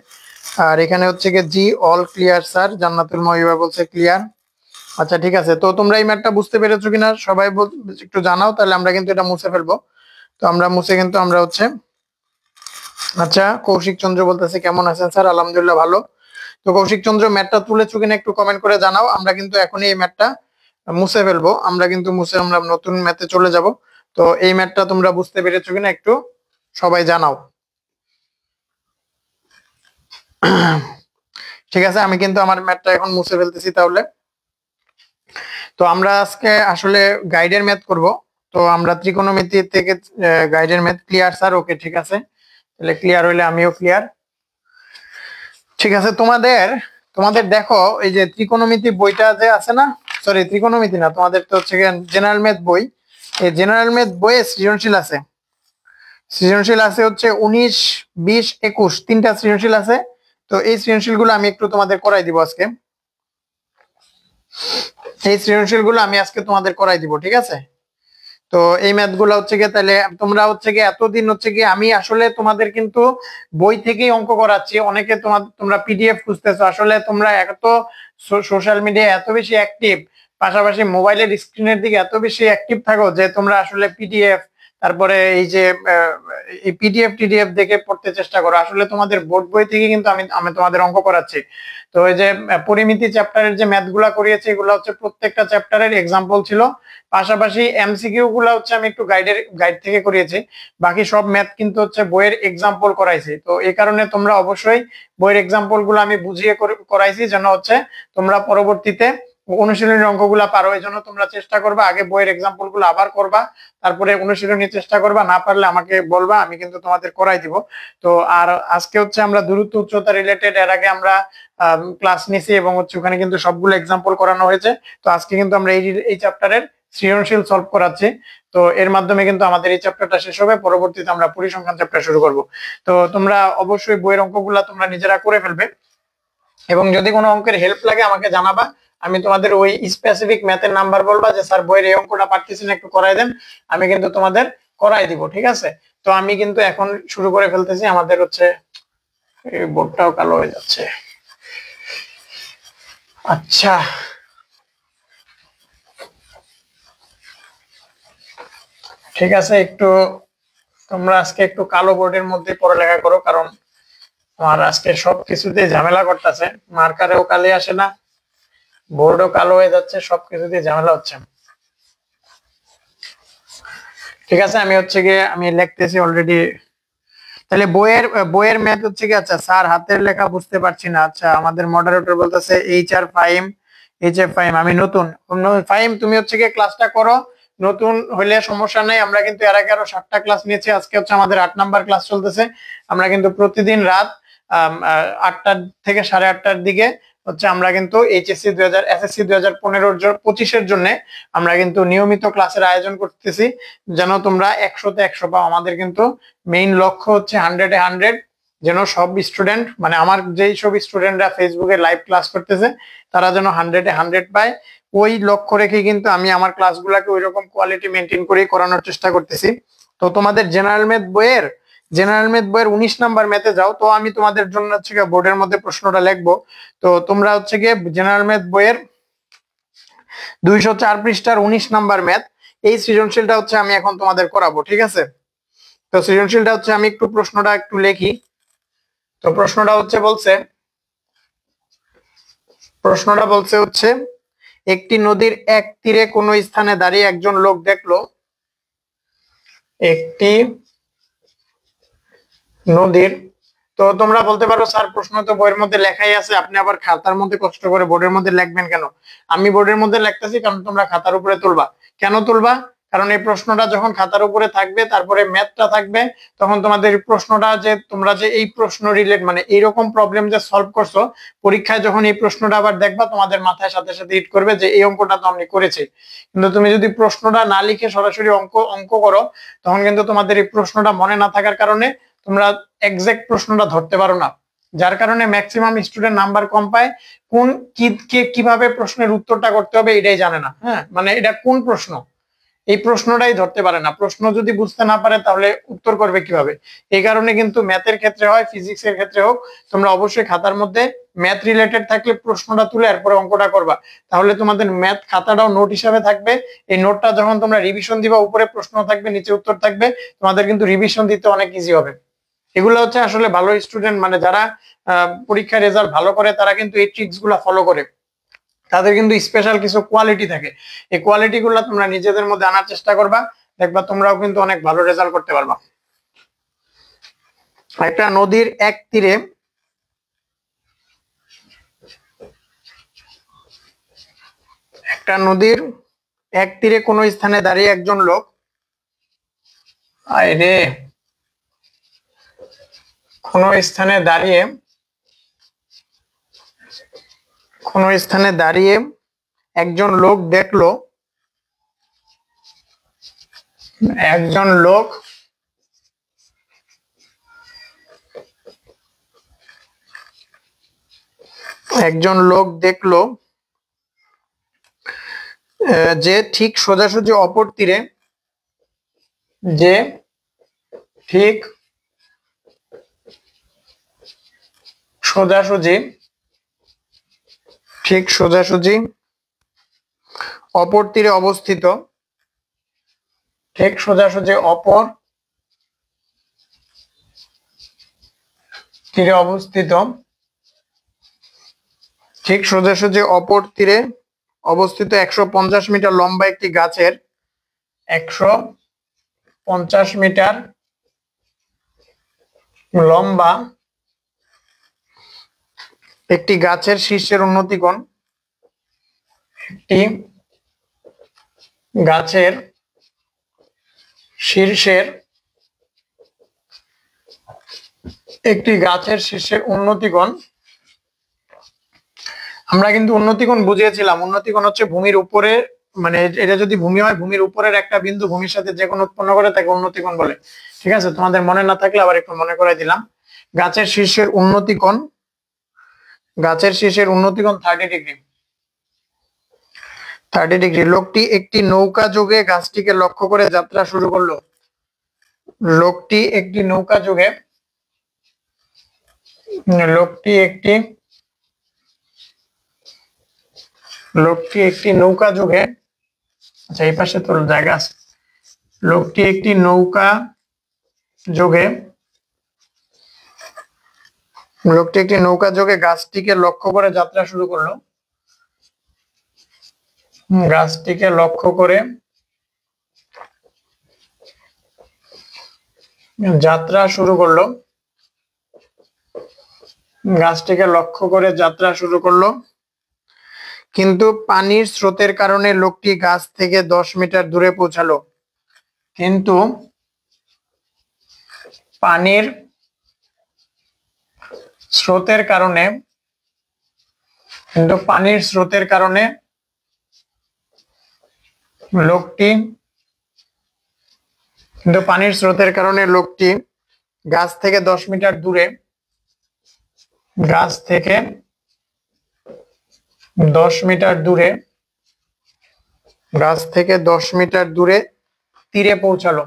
আর এখানে হচ্ছে কি জি অল ক্লিয়ার স্যার, জান্নাতুল মহিবা বলছে ক্লিয়ার। আচ্ছা, ঠিক আছে। তো তোমরা এই ম্যাথটা বুঝতে পেরেছো কিনা সবাই একটু জানাও, তাহলে আমরা কিন্তু এটা মুছে ফেলবো। তো আমরা মুছে কিন্তু আমরা হচ্ছে আচ্ছা, কৌশিক চন্দ্র বলতেছে কেমন আছেন স্যার, আলহামদুলিল্লাহ ভালো। তো কৌশিক চন্দ্র ম্যাথটা তুলেছো কিনা একটু কমেন্ট করে জানাও। আমরা কিন্তু এখনই এই ম্যাথটা মুছে ফেলবো, আমরা কিন্তু মুছে আমরা নতুন ম্যাথে চলে যাব। তো এই ম্যাথটা তোমরা বুঝতে পেরেছো কিনা একটু সবাই জানাও। ঠিক আছে, আমি কিন্তু আমার ম্যাথটা এখন মুছে ফেলতেছি তাহলে। তো আমরা আজকে আসলে গাইডের ম্যাথ করব। তো আমরা ত্রিকোণমিতি থেকে গাইডের ম্যাথ ক্লিয়ার স্যার, ওকে ঠিক আছে, তাহলে ক্লিয়ার হইলে আমিও ক্লিয়ার। ঠিক আছে, তোমাদের তোমাদের দেখো এই যে ত্রিকোণমিতি বইটা যে আছে না, সরি ত্রিকোণমিতি না, তোমাদের তো হচ্ছে জেনারেল ম্যাথ বই। এই জেনারেল ম্যাথ বইয়ে সৃজনশীল আছে, সৃজনশীল আছে হচ্ছে 19, 20, 21 তিনটা সৃজনশীল আছে। তো এই সৃজনশীল গুলো আমি একটু তোমাদের করাই দিব আজকে, এই সৃজনশীল গুলো আমি আজকে তোমাদের করাই দিব, ঠিক আছে। তো এই ম্যাথ গুলো হচ্ছে গিয়ে তাহলে তোমরা হচ্ছে গিয়ে এতদিন হচ্ছে গিয়ে আমি আসলে তোমাদের কিন্তু বই থেকেই অঙ্ক করাচ্ছি। অনেকে তোমরা পিডিএফ খুঁজতেছো, আসলে তোমরা এত সোশ্যাল মিডিয়া এত বেশি অ্যাক্টিভ, পাশাপাশি মোবাইলের স্ক্রিনের দিকে এত বেশি অ্যাক্টিভ থাকো যে তোমরা আসলে পিডিএফ, তারপরে এই যে এই পিডিএফ টিডিএফ দেখে পড়তে চেষ্টা করো। আসলে তোমাদের বোর্ড বই থেকে কিন্তু আমি আমি তোমাদের অঙ্ক করাচ্ছি। তো এই যে পরিমিতি চ্যাপ্টারের যে ম্যাথ গুলা করিয়েছি, এগুলো হচ্ছে প্রত্যেকটা চ্যাপ্টারের এক্সাম্পল ছিল, পাশাপাশি এমসিকিউ গুলা হচ্ছে আমি একটু গাইড থেকে করিয়েছি। বাকি সব ম্যাথ কিন্তু হচ্ছে বইয়ের এক্সাম্পল করাইছি। তো এই কারণে তোমরা অবশ্যই বইয়ের এক্সাম্পল গুলো আমি বুঝিয়ে করাইছি, যেন হচ্ছে তোমরা পরবর্তীতে অনুশীলনের অঙ্কগুলা পারো। এই জন্য তোমরা চেষ্টা করবা আগে বইয়ের এক্সাম্পল গুলো আবার করবা, তারপরে অনুশীলনী চেষ্টা করবা, না পারলে আমাকে বলবা, আমি কিন্তু তোমাদের করাই দিব। তো আর আজকে হচ্ছে আমরা দূরত্ব উচ্চতা রিলেটেড, এর আগে আমরা ক্লাস নিছি এবং হচ্ছে ওখানে কিন্তু সবগুলো এক্সাম্পল করানো হয়েছে। তো আজকে কিন্তু আমরা এই চ্যাপ্টারের সৃজনশীল সলভ করাচ্ছি। তো এর মাধ্যমে কিন্তু আমাদের এই চ্যাপ্টারটা শেষ হবে, পরবর্তীতে আমরা পরিসংখ্যান চ্যাপ্টার শুরু করব। তো তোমরা অবশ্যই বইয়ের অঙ্কগুলা তোমরা নিজেরা করে ফেলবে, এবং যদি কোনো অঙ্কের হেল্প লাগে আমাকে জানাবা। আমি তোমাদের ওই স্পেসিফিক ম্যাথের নাম্বার বলবা যে স্যার বইয়ের এই অঙ্কটা পারতেছি না, একটু করাই দেন, আমি কিন্তু তোমাদের করাই দিব, ঠিক আছে। তো আমি কিন্তু এখন শুরু করে ফেলতেছি। আমাদের হচ্ছে এই বোর্ডটাও কালো হয়ে যাচ্ছে। আচ্ছা, ঠিক আছে, একটু তোমরা আজকে একটু কালো বোর্ডের মধ্যে পড়ালেখা করো, কারণ আমার আজকে সবকিছুতে ঝামেলা করতেছে, মার্কারেও কালি আসে না, বোর্ডও কালো হয়ে যাচ্ছে, সবকিছুতে ঝামেলা হচ্ছে। ঠিক আছে, আমি হচ্ছে গিয়ে আমি লিখতেছি অলরেডি। তাহলে বইয়ের ম্যাথ হচ্ছে কি, আচ্ছা স্যার হাতের লেখা বুঝতে পারছি না। আচ্ছা, আমাদের মডারেটর বলতেছে এইচ আর ফাইম, আমি নতুন। ফাইম তুমি হচ্ছে গিয়ে ক্লাসটা করো, নতুন হইলে সমস্যা নাই। আমরা কিন্তু এর আগে আরো 7টা ক্লাস নিয়েছি, আজকে হচ্ছে আমাদের 8 নাম্বার ক্লাস চলতেছে। আমরা কিন্তু প্রতিদিন রাত 8টা থেকে 8:30টার দিকে হচ্ছে আমরা কিন্তু এইচএসসি 2000 এসএসসি 2015-25-এর জন্য আমরা কিন্তু নিয়মিত ক্লাসের আয়োজন করতেছি, যেন তোমরা 100-তে 100 পাও। আমাদের কিন্তু মেইন লক্ষ্য হচ্ছে 100-এ 100, যেন সব স্টুডেন্ট মানে আমার যেই সব স্টুডেন্টরা ফেসবুকে লাইভ ক্লাস করতেছে তারা যেন 100-এ 100 পায়, ওই লক্ষ্য রেখে কিন্তু আমি আমার ক্লাসগুলোকে ওই রকম কোয়ালিটি মেনটেন করেই করানোর চেষ্টা করতেছি। তো তোমাদের জেনারেল ম্যাথ বইয়ের 19 নাম্বার ম্যাথে যাও, তো আমি তোমাদের জন্য হচ্ছে বোর্ডের মধ্যে প্রশ্নটা লিখবো। তো তোমরা হচ্ছে গিয়ে জেনারেল ম্যাথ বইয়ের 204 পৃষ্ঠার 19 নাম্বার ম্যাথ, এই সৃজনশীলটা হচ্ছে আমি এখন তোমাদের করাবো, ঠিক আছে? তো সৃজনশীলটা হচ্ছে আমি একটু প্রশ্নটা একটু লিখি। তো প্রশ্নটা বলছে হচ্ছে একটি নদীর এক তীরে কোনো স্থানে দাঁড়িয়ে একজন লোক দেখলো, একটি নদীর, তো তোমরা বলতে পারো স্যার প্রশ্ন তো বইয়ের মধ্যে লেখাই আছে, আপনি আবার খাতার মধ্যে কষ্ট করে বোর্ডের মধ্যে লিখবেন কেন? আমি বোর্ডের মধ্যে লিখতেছি কারণ তোমরা খাতার উপরে তুলবা। কেন তুলবা? কারণ এই প্রশ্নটা যখন খাতার উপরে থাকবে, তারপরে ম্যাথটা থাকবে, তখন তোমাদের প্রশ্নটা যে তোমরা যে এই প্রশ্ন রিলেট মানে এইরকম প্রবলেম যে সলভ করছো, পরীক্ষায় যখন এই প্রশ্নটা আবার দেখবা তোমাদের মাথায় সাথে সাথে হিট করবে যে এই অঙ্কটা তো আমি করেছি। কিন্তু তুমি যদি প্রশ্নটা না লিখে সরাসরি অঙ্ক করো, তখন কিন্তু তোমাদের এই প্রশ্নটা মনে না থাকার কারণে তোমরা এক্সাক্ট প্রশ্নটা ধরতে পারো না, যার কারণে ম্যাক্সিমাম স্টুডেন্ট নাম্বার কম পায়। কোন কিভাবে প্রশ্নের উত্তরটা করতে হবে এটাই জানে না, হ্যাঁ মানে এটা কোন প্রশ্ন এই প্রশ্নটাই ধরতে পারে না। প্রশ্ন যদি বুঝতে না পারে তাহলে উত্তর করবে কিভাবে? এই কারণে কিন্তু ম্যাথের ক্ষেত্রে হয়, ফিজিক্সের ক্ষেত্রে হোক, তোমরা অবশ্যই খাতার মধ্যে ম্যাথ রিলেটেড থাকলে প্রশ্নটা তুলে এরপরে অঙ্কটা করবা, তাহলে তোমাদের ম্যাথ খাতাটাও নোট হিসাবে থাকবে। এই নোটটা যখন তোমরা রিভিশন দিবা, উপরে প্রশ্ন থাকবে নিচে উত্তর থাকবে, তোমাদের কিন্তু রিভিশন দিতে অনেক ইজি হবে। এগুলো হচ্ছে আসলে ভালো স্টুডেন্ট মানে যারা পরীক্ষার রেজাল্ট ভালো করে তারা কিন্তু এই ট্রিক্স গুলা ফলো করে, তাদের কিন্তু স্পেশাল কিছু কোয়ালিটি থাকে। এই কোয়ালিটি গুলা তোমরা নিজেদের মধ্যে আনার চেষ্টা করবা, দেখবা তোমরাও কিন্তু অনেক ভালো রেজাল্ট করতে পারবা। একটা নদীর এক তীরে কোনো স্থানে দাঁড়িয়ে একজন লোক, আরে কোনো স্থানে দাঁড়িয়ে একজন লোক দেখলো, একজন লোক দেখলো যে ঠিক সোজাসুজি অপর তীরে অপর তীরে অবস্থিত, ঠিক সোজাসুজি অপর তীরে অবস্থিত 150 মিটার লম্বা একটি গাছের 150 মিটার লম্বা একটি গাছের শীর্ষের উন্নতিকোণ, গাছের শীর্ষের উন্নতিকোণ। আমরা কিন্তু উন্নতিকোণ বুঝিয়েছিলাম, উন্নতিকোণ হচ্ছে ভূমির উপরে, মানে এটা যদি ভূমি হয়, ভূমির উপরের একটা বিন্দু ভূমির সাথে যে কোণ উৎপন্ন করে তাকে উন্নতিকোণ বলে। ঠিক আছে, তোমাদের মনে না থাকলে আবার একটু মনে করাই দিলাম। গাছের শীর্ষের উন্নতিকোণ 30 ডিগ্রি। লোকটি একটি নৌকা যোগে গাছটিকে লক্ষ্য করে যাত্রা শুরু করলো। লোকটি একটি নৌকা যোগে আচ্ছা এই পাশে তো জায়গা আছে। লোকটি একটি নৌকা যোগে গাছটিকে লক্ষ্য করে যাত্রা শুরু করলো। গাছটিকে লক্ষ্য করে যাত্রা শুরু করলো। কিন্তু পানির স্রোতের কারণে লোকটি গাছ থেকে 10 মিটার দূরে পৌঁছালো। কিন্তু পানির স্রোতের কারণে লোকটি গাছ থেকে 10 মিটার দূরে গাছ থেকে 10 মিটার দূরে, গাছ থেকে 10 মিটার দূরে তীরে পৌঁছালো,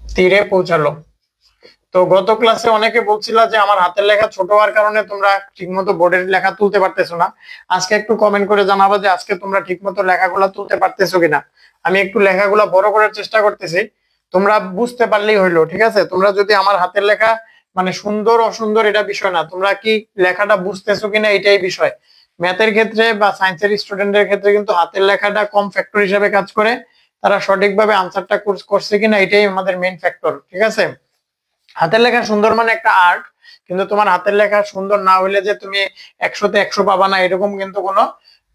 তীরে পৌঁছালো। তো গত ক্লাসে অনেকে বলছিল যে আমার হাতের লেখা ছোট হওয়ার কারণে তোমরা ঠিকমতো বোর্ডের লেখা তুলতে পারতেছো না। আজকে একটু কমেন্ট করে জানাবো যে আজকে তোমরা ঠিকমতো লেখাগুলো তুলতে পারতেছো কিনা। আমি একটু লেখাগুলো বড় করার চেষ্টা করতেছি, তোমরা বুঝতে পারলেই হইলো, ঠিক আছে? তোমরা যদি আমার হাতের লেখা মানে সুন্দর অসুন্দর এটা বিষয় না, তোমরা কি লেখাটা বুঝতেছো কিনা এটাই বিষয়। ম্যাথের ক্ষেত্রে বা সায়েন্সের স্টুডেন্টের ক্ষেত্রে কিন্তু হাতের লেখাটা কম ফ্যাক্টর হিসেবে কাজ করে, তারা সঠিকভাবে আনসারটা করছে কিনা এটাই আমাদের মেইন ফ্যাক্টর, ঠিক আছে? হাতের লেখা সুন্দর মানে একটা আর্ট, কিন্তু তোমার হাতের লেখা সুন্দর না হইলে যে তুমি 100-তে 100 পাবা না এরকম কিন্তু কোনো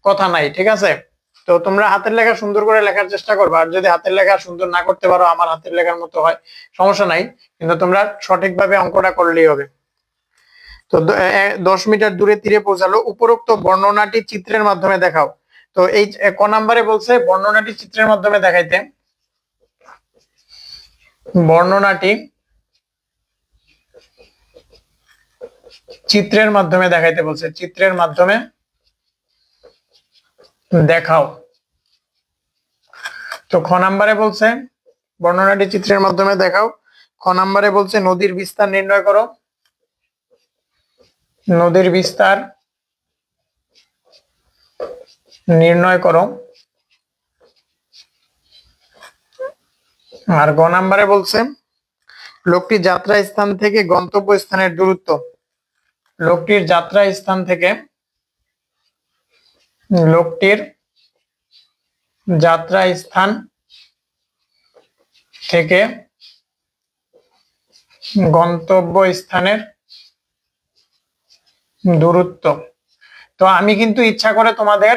কথা নাই, ঠিক আছে? তো তোমরা হাতের লেখা সুন্দর করে লেখার চেষ্টা করবে, আর যদি হাতের লেখা সুন্দর না করতে পারো, আমার হাতের লেখার মতো হয়, সমস্যা নাই, কিন্তু তোমরা সঠিকভাবে অঙ্কটা করলেই হবে। তো 10 মিটার দূরে তীরে পৌঁছালো, উপরোক্ত বর্ণনাটি চিত্রের মাধ্যমে দেখাও। তো এই ক নাম্বারে বলছে বর্ণনাটি চিত্রের মাধ্যমে দেখাইতে। বর্ণনাটি চিত্রের মাধ্যমে দেখাইতে বলছে, চিত্রের মাধ্যমে দেখাও। তো খ নাম্বারে বলছে বর্ণনাটি চিত্রের মাধ্যমে দেখাও। খ নাম্বারে বলছে নদীর বিস্তার নির্ণয় করো, নদীর বিস্তার নির্ণয় করো। আর গ নাম্বারে বলছে লোকটি যাত্রা স্থান থেকে গন্তব্য স্থানের দূরত্ব, লোকটির যাত্রা স্থান থেকে, লোকটির যাত্রা স্থান থেকে গন্তব্য স্থানের দূরত্ব। তো আমি কিন্তু ইচ্ছা করে তোমাদের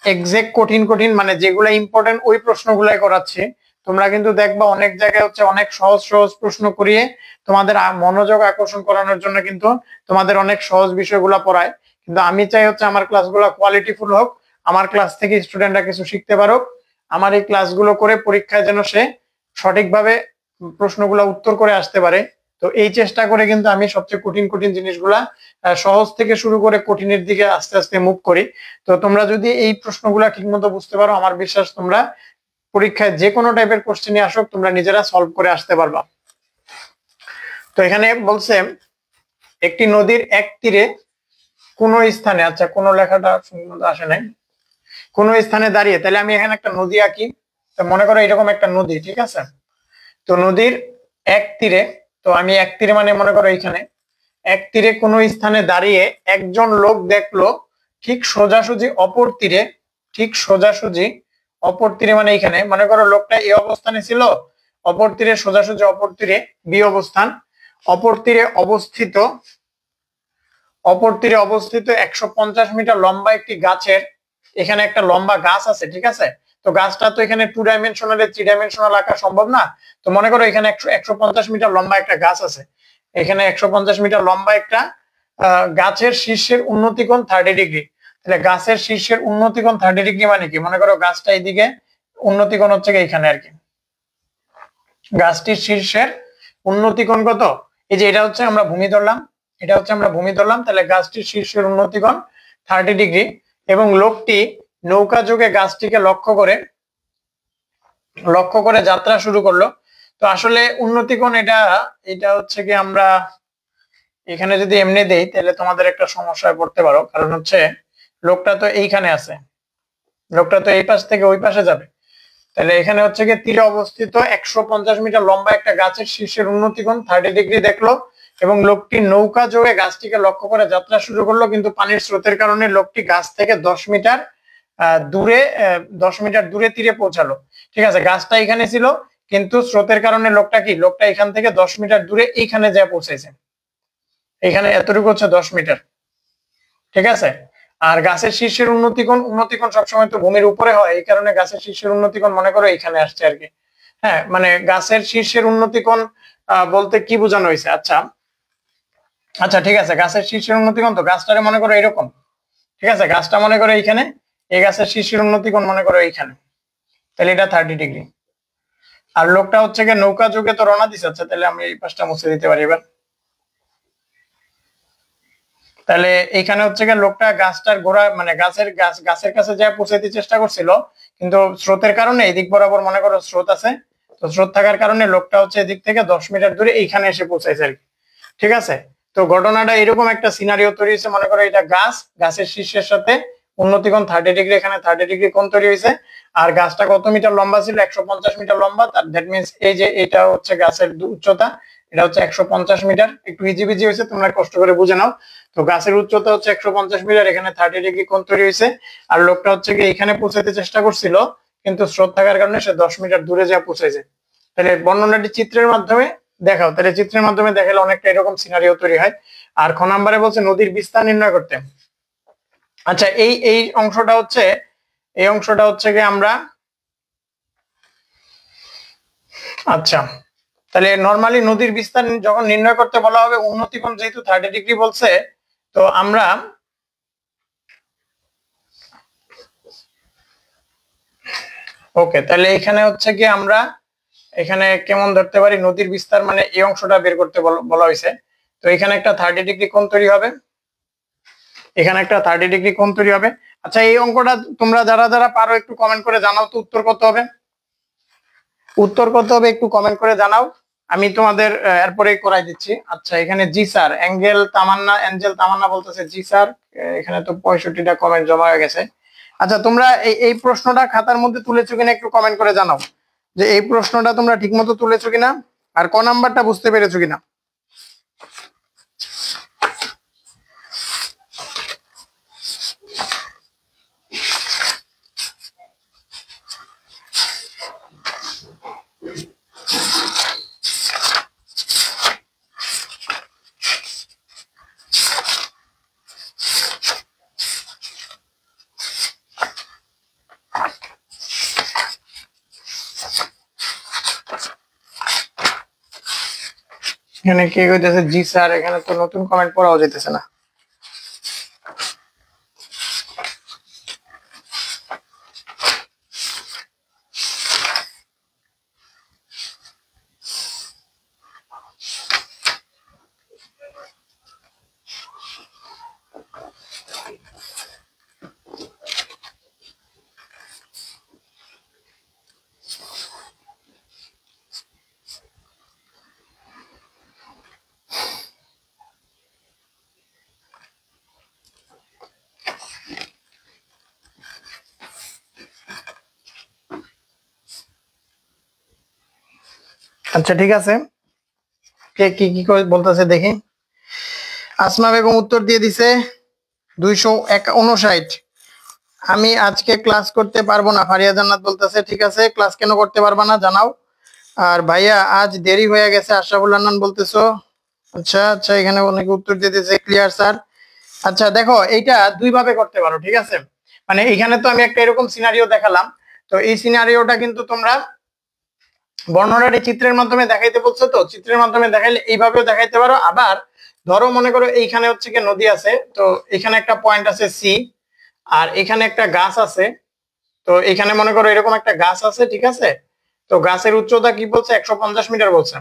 এক্সাক্ট কঠিন কঠিন মানে যেগুলো ইম্পর্টেন্ট ওই প্রশ্নগুলাই করাচ্ছি। তোমরা কিন্তু দেখবা অনেক জায়গায় হচ্ছে অনেক সহজ সহজ প্রশ্ন করিয়ে তোমাদের মনোযোগ আকর্ষণ করানোর জন্য কিন্তু তোমাদের অনেক সহজ বিষয়গুলো পড়ায়। কিন্তু আমি চাই হচ্ছে আমার ক্লাসগুলো কোয়ালিটিফুল হোক, আমার ক্লাস থেকে স্টুডেন্টরা কিছু শিখতে পারুক, আমার এই ক্লাসগুলো করে পরীক্ষায় যেন সে সঠিকভাবে প্রশ্নগুলো উত্তর করে আসতে পারে। তো এই চেষ্টা করে কিন্তু আমি সবচেয়ে কঠিন কঠিন জিনিসগুলা সহজ থেকে শুরু করে কঠিনের দিকে আস্তে আস্তে মুভ করি। তো তোমরা যদি এই প্রশ্নগুলা ঠিক মতো বুঝতে পারো, আমার বিশ্বাস তোমরা পরীক্ষায় যে কোনো টাইপের কোশ্চেনই আসুক তোমরা নিজেরা সলভ করে আসতে পারবা। তো এখানে বলছে একটি নদীর এক তীরে কোন স্থানে, আচ্ছা কোন লেখাটা আসে নাই, কোন স্থানে দাঁড়িয়ে, তাহলে আমি এখানে একটা নদী আঁকি। তো মনে করো এরকম একটা নদী, ঠিক আছে? তো নদীর এক তীরে, তো আমি এক তীরে মানে মনে করো এইখানে এক তীরে কোন স্থানে দাঁড়িয়ে একজন লোক দেখলো ঠিক সোজাসুজি অপর তীরে, ঠিক সোজাসুজি অপর তীরে মানে এইখানে মনে করো লোকটা এই অবস্থানে ছিল, অপর তীরে সোজাসুজি অপর তীরে বি অবস্থান, অপর তীরে অবস্থিত, অপর তীরে অবস্থিত 150 মিটার লম্বা একটি গাছের, এখানে একটা লম্বা গাছ আছে, ঠিক আছে? তো গাছটা তো এখানে 2 ডাইমেনশনাল 3 ডাইমেনশনাল আঁকা সম্ভব না। তো মনে করো এখানে 150 মিটার লম্বা একটা গাছ আছে, এখানে 150 মিটার লম্বা একটা গাছের শীর্ষের উন্নতিকোণ 30 ডিগ্রি। তাহলে গাছের শীর্ষের উন্নতিকোণ 30 ডিগ্রি মানে কি? মনে করো গাছটা এইদিকে, উন্নতিকোণ হচ্ছে এইখানে আর কি। গাছটির শীর্ষের উন্নতিকোণ কত? এই যে এটা হচ্ছে আমরা ভূমি ধরলাম, এটা হচ্ছে আমরা ভূমি ধরলাম, তাহলে গাছটির শীর্ষের উন্নতিকোণ 30 ডিগ্রি। এবং লোকটি নৌকা যোগে গাছটিকে লক্ষ্য করে যাত্রা শুরু করলো। তো আসলে উন্নতিকোণ এটা, এটা হচ্ছে কি আমরা এখানে যদি এমনি দেই তাহলে তোমাদের একটা সমস্যায় পড়তে পারো, কারণ হচ্ছে লোকটা তো এইখানে আছে, লোকটা তো এই পাশ থেকে ওই পাশে যাবে। তাহলে এখানে হচ্ছে কি তীরে অবস্থিত 150 মিটার লম্বা একটা গাছের শীর্ষের উন্নতিকোণ 30 ডিগ্রি দেখলো, এবং লোকটি নৌকা যোগে গাছটিকে লক্ষ্য করে যাত্রা শুরু করলো, কিন্তু পানির স্রোতের কারণে লোকটি গাছ থেকে 10 মিটার দূরে 10 মিটার দূরে তীরে পৌঁছালো। ঠিক আছে, গাছটা এখানে ছিল, কিন্তু স্রোতের কারণে লোকটা এখান থেকে 10 মিটার দূরে এইখানে যা পৌঁছেছে, এখানে এতটুকু হচ্ছে 10 মিটার, ঠিক আছে? আর গাছের শীর্ষের উন্নতিকোণ সবসময় তো ভূমির উপরে হয়, এই কারণে গাছের শীর্ষের উন্নতিকোণ মনে করো এখানে আসছে আর কি। হ্যাঁ, মানে গাছের শীর্ষের উন্নতিকোণ বলতে কি বোঝানো হয়েছে? আচ্ছা আচ্ছা ঠিক আছে, গাছের শীর্ষের উন্নতিকোণ তো গাছটারে মনে করো এরকম, ঠিক আছে? গাছটা মনে করো এইখানে, এই গাছের শীর্ষের উন্নতিকোণ মনে করো এইখানে, তাহলে এটা 30 ডিগ্রি। আর লোকটা হচ্ছে গিয়ে নৌকা যুগে তো রওনা দিছে, আচ্ছা তাহলে আমি এই পাশটা মুছে দিতে পারি এবার। তাহলে এখানে হচ্ছে গিয়ে লোকটা গাছটার গোড়া মানে গাছের কাছে যা পৌঁছাইতে চেষ্টা করছিল, কিন্তু স্রোতের কারণে এদিক বরাবর মনে করো স্রোত আছে, তো স্রোত থাকার কারণে লোকটা হচ্ছে এদিক থেকে 10 মিটার দূরে এইখানে এসে পৌঁছাইছে আর কি। ঠিক আছে, তো ঘটনাটা এরকম একটা সিনারিও তৈরি হয়েছে, মনে করো এটা গাছের শীর্ষের সাথে উন্নতিকোণ 30 ডিগ্রি, এখানে 30 ডিগ্রি কোণ তৈরি হয়েছে। আর গাছটা কত মিটার লম্বা ছিল? 150 মিটার লম্বা। দ্যাট মিনস এই যে এটা হচ্ছে গাছের উচ্চতা, এটা হচ্ছে 150 মিটার। একটু ইজিবিজি হয়েছে, তোমরা কষ্ট করে বুঝে নাও। তো গাছের উচ্চতা হচ্ছে 150 মিটার, এখানে 30 ডিগ্রি কোণ তৈরি হয়েছে। আর লোকটা হচ্ছে কি এখানে পৌঁছাতে চেষ্টা করছিল, কিন্তু স্রোত থাকার কারণে সে 10 মিটার দূরে যা পৌঁছেছে। তাহলে বর্ণনাটি চিত্রের মাধ্যমে দেখাও। তাহলে চিত্রের মাধ্যমে দেখালে অনেকটা এরকম সিনারিও তৈরি হয়। আর খ নাম্বারে বলছে নদীর বিস্তার নির্ণয় করতে। আচ্ছা, এই অংশটা হচ্ছে কি আমরা, আচ্ছা তাহলে নরমালি নদীর বিস্তার যখন নির্ণয় করতে বলা হবে, উন্নতিকোণ যেহেতু 30 ডিগ্রি বলছে, তো আমরা ওকে, তাহলে এখানে হচ্ছে কি আমরা এখানে কেমন ধরতে পারি? নদীর বিস্তার মানে এই অংশটা বের করতে বলা হয়েছে। তো এখানে একটা 30 ডিগ্রি কোণ তৈরি হবে, এখানে একটা 30 ডিগ্রি কোণ তৈরি হবে। আচ্ছা, এই অঙ্কটা তোমরা যারা যারা পারো একটু কমেন্ট করে জানাও তো উত্তর কত হবে। উত্তর কত হবে একটু কমেন্ট করে জানাও, আমি তোমাদের এরপরে করাই দিচ্ছি। আচ্ছা, এখানে জি স্যার এঞ্জেল তামান্না বলতেছে জি স্যার। এখানে তো 65টা কমেন্ট জমা হয়ে গেছে। আচ্ছা, তোমরা এই প্রশ্নটা খাতার মধ্যে তুলেছো কিনা একটু কমেন্ট করে জানাও, যে এই প্রশ্নটা তোমরা ঠিকমতো তুলেছো কিনা, আর ক নাম্বারটা বুঝতে পেরেছো কিনা। এখানে কে কইতেছে জি স্যার? এখানে তো নতুন কমেন্ট পড়াও যেতেছে না। আচ্ছা ঠিক আছে, কে কি কি বলতেছে দেখি। আসমা বেগম উত্তর দিয়ে দিছে 259। আমি আজকে ক্লাস করতে পারবো না, ফারিয়া জান্নাত বলতেছে। ঠিক আছে, ক্লাস কেন করতে পারবা না জানাও। আর ভাইয়া আজ দেরি হয়ে গেছে, আশরাফুল আন্নান বলতেছো। আচ্ছা আচ্ছা, এখানে অনেকে উত্তর দিয়ে দিয়েছে ক্লিয়ার স্যার। আচ্ছা দেখো, এইটা দুই ভাবে করতে পারো। ঠিক আছে, মানে এখানে তো আমি একটা এরকম সিনারিও দেখালাম, তো এই সিনারিওটা কিন্তু তোমরা বর্ণনাটি চিত্রের মাধ্যমে দেখাইতে বলছো, তো চিত্রের মাধ্যমে দেখাইলে এইভাবেও দেখাইতে পারো। আবার ধরো মনে করো এইখানে হচ্ছে কি নদী আছে, তো এখানে একটা পয়েন্ট আছে সি, আর এখানে একটা গাছ আছে। তো এখানে মনে করো এরকম একটা গাছ আছে, ঠিক আছে। তো গাছের উচ্চতা কি বলছে? 150 মিটার বলছে।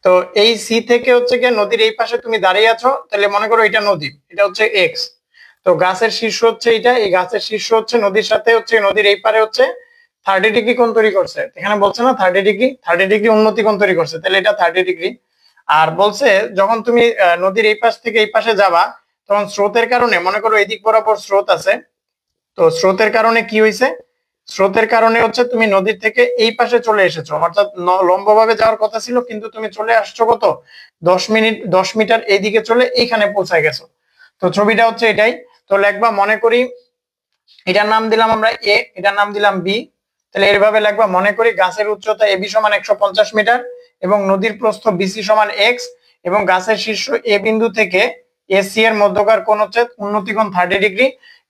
তো এই সি থেকে হচ্ছে কি নদীর এই পাশে তুমি দাঁড়িয়ে আছো, তাহলে মনে করো এটা নদী, এটা হচ্ছে এক্স। তো গাছের শীর্ষ হচ্ছে এটা, এই গাছের শীর্ষ হচ্ছে নদীর সাথে হচ্ছে নদীর এই পারে হচ্ছে 30 ডিগ্রি কোণ তৈরি করছে। এখানে বলছে না 30 ডিগ্রি উন্নতি কোণ তৈরি করছে, তাহলে এটা 30 ডিগ্রি। আর বলছে যখন তুমি নদীর এই পাশ থেকে এই পাশে যাবা, তখন স্রোতের কারণে মনে করো এদিক বরাবর স্রোত আছে, তো স্রোতের কারণে কি হয়েছে? স্রোতের কারণে হচ্ছে তুমি নদীর থেকে এই পাশে চলে এসেছো, অর্থাৎ লম্বভাবে যাওয়ার কথা ছিল, কিন্তু তুমি চলে আসছো কত? 10 মিটার এইদিকে চলে এইখানে পৌঁছায় গেছো। তো ছবিটা হচ্ছে এটাই। তো লেখবা, মনে করি এটার নাম দিলাম আমরা এ, এটার নাম দিলাম বি। তাহলে এইভাবে লেখবা, মনে করি গাছের উচ্চতা এবি সমান 150 মিটার এবং নদীর প্রস্থ বিসি সমান এক্স, এবং গাছের শীর্ষ এ বিন্দু থেকে এসি এর মধ্যকার কোণ হচ্ছে উন্নতিকোণ 30 ডিগ্রি।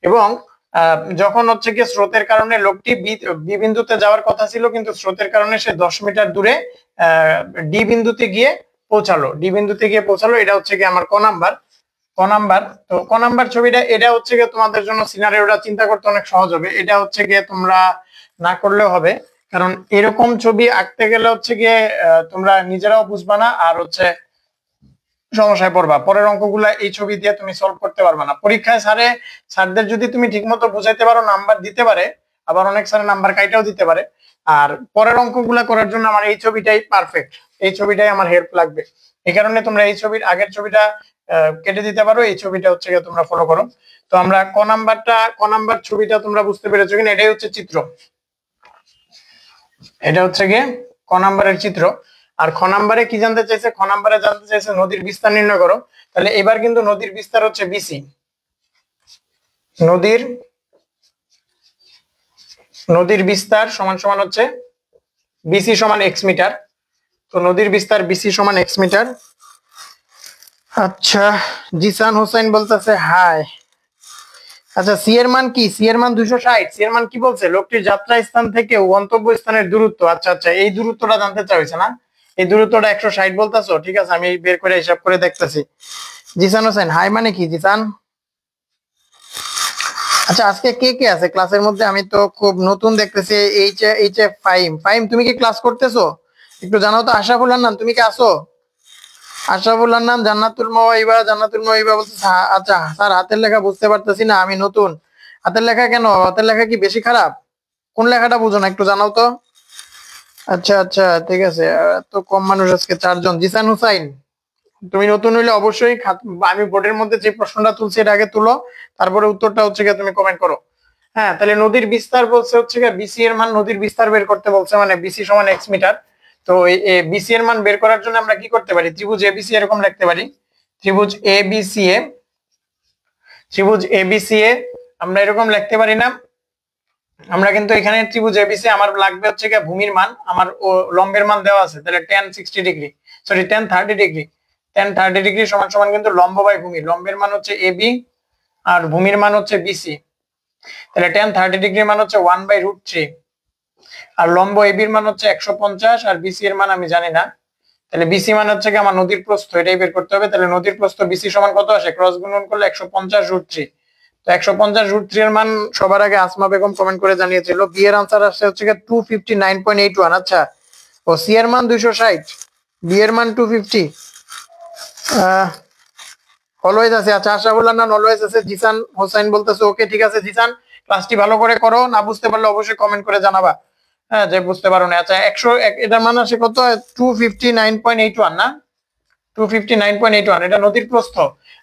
এবং যখন হচ্ছে কি স্রোতের কারণে লোকটি বি বিন্দুতে যাওয়ার কথা ছিল, কিন্তু স্রোতের কারণে সে 10 মিটার দূরে ডি বিন্দুতে গিয়ে পৌঁছালো। এটা হচ্ছে কি আমার ক নাম্বার। তো ক নাম্বার ছবিটা, এটা হচ্ছে গিয়ে তোমাদের জন্য সিনারিওটা চিন্তা করতে অনেক সহজ হবে। এটা হচ্ছে গিয়ে তোমরা না করলেও হবে, কারণ এরকম ছবি আঁকতে গেলে হচ্ছে গিয়ে তোমরা নিজেরাও বুঝবা না, আর হচ্ছে সমস্যায় পড়বা। পরের অঙ্কগুলা এই ছবি দিয়ে তুমি সলভ করতে পারবে না। পরীক্ষায় স্যারদের যদি তুমি ঠিকমতো বুঝাইতে পারো নাম্বার দিতে পারে, আবার অনেক স্যার নাম্বার কাইটাও দিতে পারে। আর পরের অঙ্কগুলা করার জন্য আমার এই ছবিটাই পারফেক্ট, এই ছবিটাই আমার হেল্প লাগবে। এই কারণে তোমরা এই ছবির আগের ছবিটা কেটে দিতে পারো, এই ছবিটা হচ্ছে গিয়ে তোমরা ফলো করো। তো আমরা ক নাম্বার ছবিটা তোমরা বুঝতে পেরেছো কিনা? এটাই হচ্ছে চিত্র, এটা হচ্ছে গিয়ে ক নাম্বারের চিত্র। আর খ নাম্বারে কি জানতে চাইছে? খ নাম্বারে জানতে চাইছে নদীর বিস্তার নির্ণয় করো। তাহলে এবার কিন্তু নদীর বিস্তার হচ্ছে বিসি, নদীর বিস্তার সমান সমান হচ্ছে বিসি সমান এক্স মিটার। তো নদীর বিস্তার বিসি সমান এক্স মিটার। আচ্ছা, জিসান হোসেন বলতেছে হাই। আচ্ছা, সি এর মান কি? সি এর মান 260। সি এর মান কি বলছে? লোকটির যাত্রা স্থান থেকে গন্তব্য স্থানের দূরত্ব। আচ্ছা আচ্ছা, এই দূরত্বটা জানতে চাইছে না? এই দূরত্বটা 160 বলতেছো? ঠিক আছে, আমি বের করে হিসাব করে দেখতেছি। জিসান হোসেন হাই মানে কি জিসান? আচ্ছা, আজকে কে কে আছে ক্লাসের মধ্যে? আমি তো খুব নতুন দেখতেছি। ফাহিম, ফাহিম তুমি কি ক্লাস করতেছো? একটু জানাও তো। আশরাফুল আন্নান তুমি কি আসো? আশরাফুল আন্নান, জান্নাতুল মাওয়াইবা বলতেছে আচ্ছা স্যার হাতের লেখা বুঝতে পারতেছি না, আমি নতুন। হাতের লেখা কেন? হাতের লেখা কি বেশি খারাপ? কোন লেখাটা বুঝো না একটু জানাও তো। আচ্ছা আচ্ছা, ঠিক আছে। তো কম মানুষ আজকে, 4 জন। জিসান হুসাইন, তুমি নতুন হইলে অবশ্যই আমি বোর্ডের মধ্যে যে প্রশ্নটা তুলছি এটা আগে তুলো, তারপরে উত্তরটা হচ্ছে গিয়ে তুমি কমেন্ট করো। হ্যাঁ, তাহলে নদীর বিস্তার বলছে হচ্ছে গিয়ে বিসি এর মান, নদীর বিস্তার বের করতে বলছে, মানে বিসি সমান এক্স মিটার। তো এই বিসি এর মান বের করার জন্য আমরা কি করতে পারি? ত্রিভুজ এবিসি এরকম লিখতে পারি। ত্রিভুজ এবিসি এ, ত্রিভুজ এবিসি এ আমরা এরকম লিখতে পারি না? আমরা কিন্তু এখানে ত্রিভুজ এবিসি আমার লাগবে হচ্ছে গিয়ে ভূমির মান, আমার লম্বের মান দেওয়া আছে, তাহলে tan 60 degree, sorry tan 30 degree, tan 30 degree সমান সমান কিন্তু লম্ব বাই ভূমি। লম্বের মান হচ্ছে এবি আর ভূমির মান হচ্ছে বিসি। তাহলে tan 30 ডিগ্রির মান হচ্ছে 1/√3, আর লম্ব এবির মান হচ্ছে 150, আর বিসি এর মান আমি জানি না। তাহলে বিসি মান হচ্ছে কি আমার নদীর প্রস্থ, এটাই বের করতে হবে। তাহলে নদীর প্রস্থ বিসি সমান কত আসে? ক্রস গুণন করলে 150√3। তো 150√3 এর মান সবার আগে আসমা বেগম কমেন্ট করে জানিয়েছিল। বি এর আনসার আসছে হচ্ছে 259.81। আচ্ছা, ও সি এর মান 260, বি এর মান 250। অলওয়েজ আছে। আচ্ছা, আশরাফুল্লাহ না অলওয়েজ আছে। জিসান হোসেন বলতেছে ওকে, ঠিক আছে জিসান, ক্লাসটি ভালো করে করো। না বুঝতে পারলে অবশ্যই কমেন্ট করে জানাবা, হ্যাঁ, যে বুঝতে পারো না। আচ্ছা, 100 এটার মান আসে কত? 259.81 না? 259.81 এটা নদীর প্রস্থ।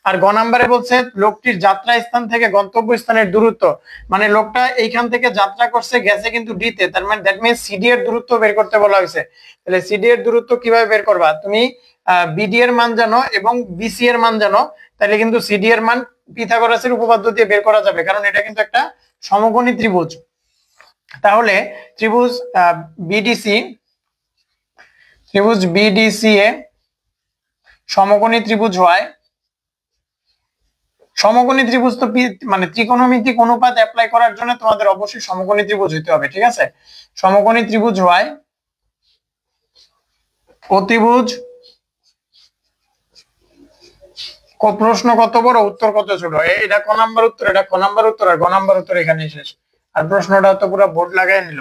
আর গ নাম্বারে বলছে লোকটির যাত্রা স্থান থেকে গন্তব্য স্থানের দূরত্ব, মানে লোকটা এইখান থেকে যাত্রা করছে, গেছে কিন্তু ডি তে, তার মানে দ্যাট মিন্স সিডি এর দূরত্ব বের করতে বলা হয়েছে। তাহলে সিডি এর দূরত্ব কিভাবে বের করবা? তুমি বিডি এর মান জানো এবং বিসি এর মান জানো, তাহলে কিন্তু সিডি এর মান পিথাগোরাসের উপপাদ্য দিয়ে বের করা যাবে, কারণ এটা কিন্তু একটা সমকোণী ত্রিভুজ। তাহলে ত্রিভুজ বিডিসি, ত্রিভুজ বিডিসি এ সমকোণী ত্রিভুজ হয়, সমকোণী ত্রিভুজ তো মানে ত্রিকোণমিতিক অনুপাত অ্যাপ্লাই করার জন্য তোমাদের অবশ্যই সমকোণী ত্রিভুজ হইতে হবে, ঠিক আছে? সমকোণী ত্রিভুজ হয় অতিভুজ, প্রশ্ন কত বড় উত্তর কত ছোট, এটা ক নাম্বার উত্তর, এটা ক নাম্বার উত্তর, আর গ নাম্বার উত্তর এখানে শেষ। আর প্রশ্নটা তো পুরো বোর্ড লাগাই নিল।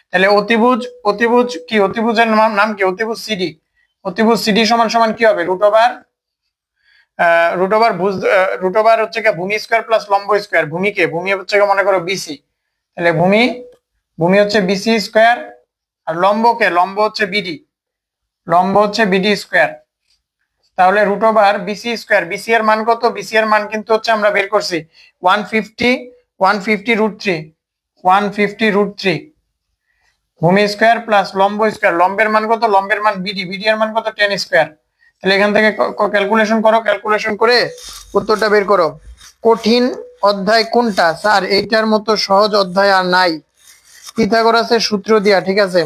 তাহলে অতিভুজ, অতিভুজ কি? অতিভুজের নাম কি? অতিভুজ সিডি। অতিভুজ সিডি সমান সমান কি হবে? রুট ওভার রুট ওভার হচ্ছে কি ভূমি স্কয়ার প্লাস লম্ব স্কয়ার। ভূমিকে, ভূমি হচ্ছে কি মনে করো বিসি, তাহলে ভূমি, ভূমি হচ্ছে বিসি স্কয়ার, আর লম্বকে, লম্ব হচ্ছে বিডি, লম্ব হচ্ছে বিডি স্কয়ার। তাহলে root over BC square, BC এর মান কত? বিসি এর মান কিন্তু হচ্ছে আমরা বের করছি 150√3, 150√3 ভূমি স্কয়ার প্লাস লম্ব স্কয়ার। লম্বের মান কত? লম্বের মান বিডি, বিডি এর মান কত? 10 স্কয়ার। তাহলে এখান থেকে ক্যালকুলেশন করো, ক্যালকুলেশন করে উত্তরটা বের করো। কঠিন অধ্যায় কোনটা? স্যার এইটার মতো সহজ অধ্যায় আর নাই, পিথাগোরাসের সূত্র দিয়া, ঠিক আছে।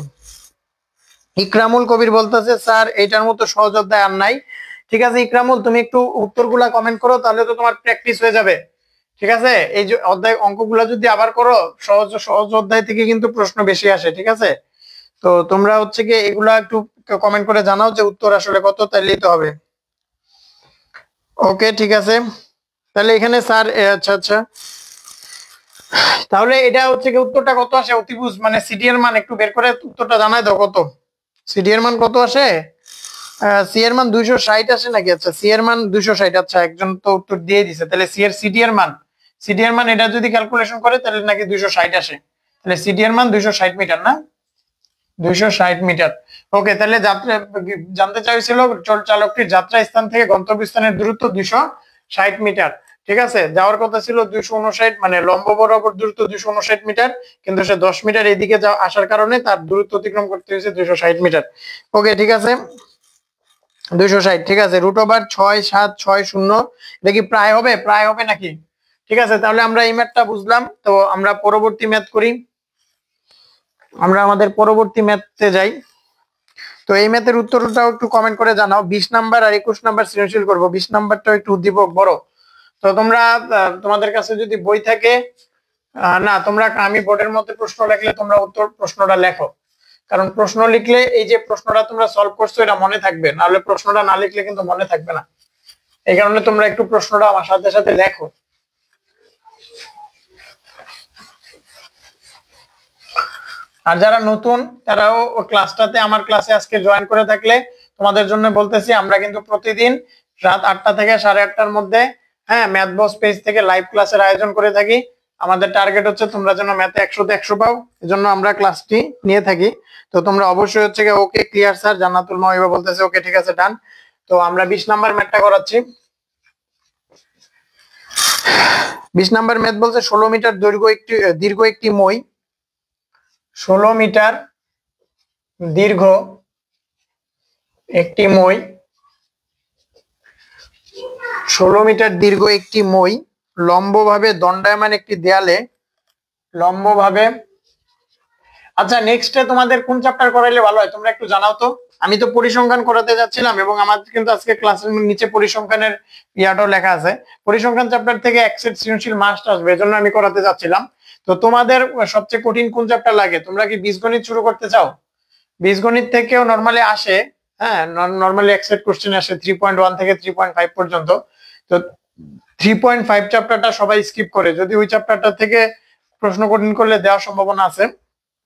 ইকরামুল কবির বলতেছে স্যার এইটার মতো সহজ অধ্যায় আর নাই। ঠিক আছে ইকরামুল, তুমি একটু উত্তরগুলা কমেন্ট করো, তাহলে তো তোমার প্র্যাকটিস হয়ে যাবে, ঠিক আছে? এই যে অধ্যায় অঙ্কগুলা যদি আবার করো, সহজ সহজ অধ্যায় থেকে কিন্তু প্রশ্ন বেশি আসে, ঠিক আছে? তো তোমরা হচ্ছে কি এগুলা একটু কমেন্ট করে জানাও যে উত্তর আসলে কত, তাইলেই তো হবে। ওকে, ঠিক আছে। তাহলে এখানে স্যার আচ্ছা আচ্ছা, তাহলে এটা হচ্ছে কি উত্তরটা কত আসে? অতিভুজ মানে সিডি এর মান একটু বের করে উত্তরটা জানাই দাও, কত সিডি এর মান কত আসে? সি এর মান 260 আসে নাকি? আচ্ছা সি এর মান 260। আচ্ছা একজন তো উত্তর দিয়ে দিছে, তাহলে সি এর সিডি এর মান, সিডি এর মান এটা যদি ক্যালকুলেশন করে তাহলে নাকি 260 আসে। তাহলে সিডি এর মান 260 মিটার না, 260 মিটার। ওকে, তাহলে যাত্রা জানতে চাইছিল চালকটির যাত্রা স্থান থেকে গন্তব্যস্থানের দূরত্ব 260 মিটার। ঠিক আছে, যাওয়ার কথা ছিল 259, মানে লম্ব বরাবর দূরত্ব 259 মিটার, কিন্তু সে 10 মিটার এদিকে আসার কারণে তার দূরত্ব অতিক্রম করতে হয়েছে 260 মিটার। ওকে ঠিক আছে, 260। ঠিক আছে, √/6 7 6 0, এটা কি প্রায় হবে? প্রায় হবে নাকি? ঠিক আছে, তাহলে আমরা এই ম্যাথটা বুঝলাম। তো আমরা পরবর্তী ম্যাথ করি, আমরা আমাদের পরবর্তী ম্যাথে যাই। তো এই ম্যাথের উত্তরটাও একটু কমেন্ট করে জানাও। 20 নাম্বার আর 21 নাম্বার সৃজনশীল করব, 20 নাম্বারটাও একটু উদ্দীপক বড়। তো তোমরা তোমাদের কাছে যদি বই থাকে, না তোমরা, আমি বোর্ডের মধ্যে প্রশ্ন লিখলে তোমরা উত্তর প্রশ্নটা লেখো, কারণ প্রশ্ন লিখলে এই যে প্রশ্নটা তোমরা সলভ করছো এটা মনে থাকবে, নাহলে প্রশ্নটা না লিখলে কিন্তু মনে থাকবে না। এই কারণে তোমরা একটু প্রশ্নটা আমার সাথে সাথে লেখো। আর যারা নতুন তারাও ক্লাসটাতে, আমার ক্লাসে আজকে জয়েন করে থাকলে তোমাদের জন্য বলতেছি, আমরা কিন্তু প্রতিদিন রাত 8টা থেকে 8:30টার মধ্যে, হ্যাঁ, ম্যাথ বস পেজ থেকে লাইভ ক্লাসের আয়োজন করে থাকি। আমাদের টার্গেট হচ্ছে তোমরা যেন ম্যাথে 100তে 100 পাও, এজন্য আমরা ক্লাসটি নিয়ে থাকি। তো তোমরা অবশ্যই হচ্ছে ওকে ক্লিয়ার স্যার, জান্নাতুল মাহিবা বলতেছে ওকে ঠিক আছে ডান। তো আমরা 20 নাম্বার ম্যাথটা করাচ্ছি। 20 নাম্বার ম্যাথ বলছে 16 মিটার দীর্ঘ একটি মই, 16 মিটার দীর্ঘ একটি মই, 16 মিটার দীর্ঘ একটি মই লম্বভাবে দণ্ডায়মান একটি দেয়ালে, লম্বভাবে। আচ্ছা নেক্সটে তোমাদের কোন চ্যাপ্টার করাইলে ভালো হয় তোমরা একটু জানাও তো। আমি তো পরিসংখ্যান করাতে যাচ্ছিলাম, এবং আমাদের কিন্তু আজকে ক্লাসের নিচে পরিসংখ্যানের ইয়াটাও লেখা আছে। পরিসংখ্যান চ্যাপ্টার থেকে এক সেট সৃজনশীল মাস্ট আসবে, এজন্য আমি করাতে যাচ্ছিলাম। তো তোমাদের সবচেয়ে কঠিন কোন চ্যাপ্টার লাগে? তোমরা কি বীজগণিত শুরু করতে চাও? বীজগণিত থেকেও নরমালি আসে, হ্যাঁ, নরমালি এক সেট কোশ্চেন আসে 3.1 থেকে 3.5 পর্যন্ত। তো 3.5 চ্যাপ্টারটা সবাই স্কিপ করে, যদি ওই চ্যাপ্টারটা থেকে প্রশ্ন কঠিন করলে দেওয়ার সম্ভাবনা আছে।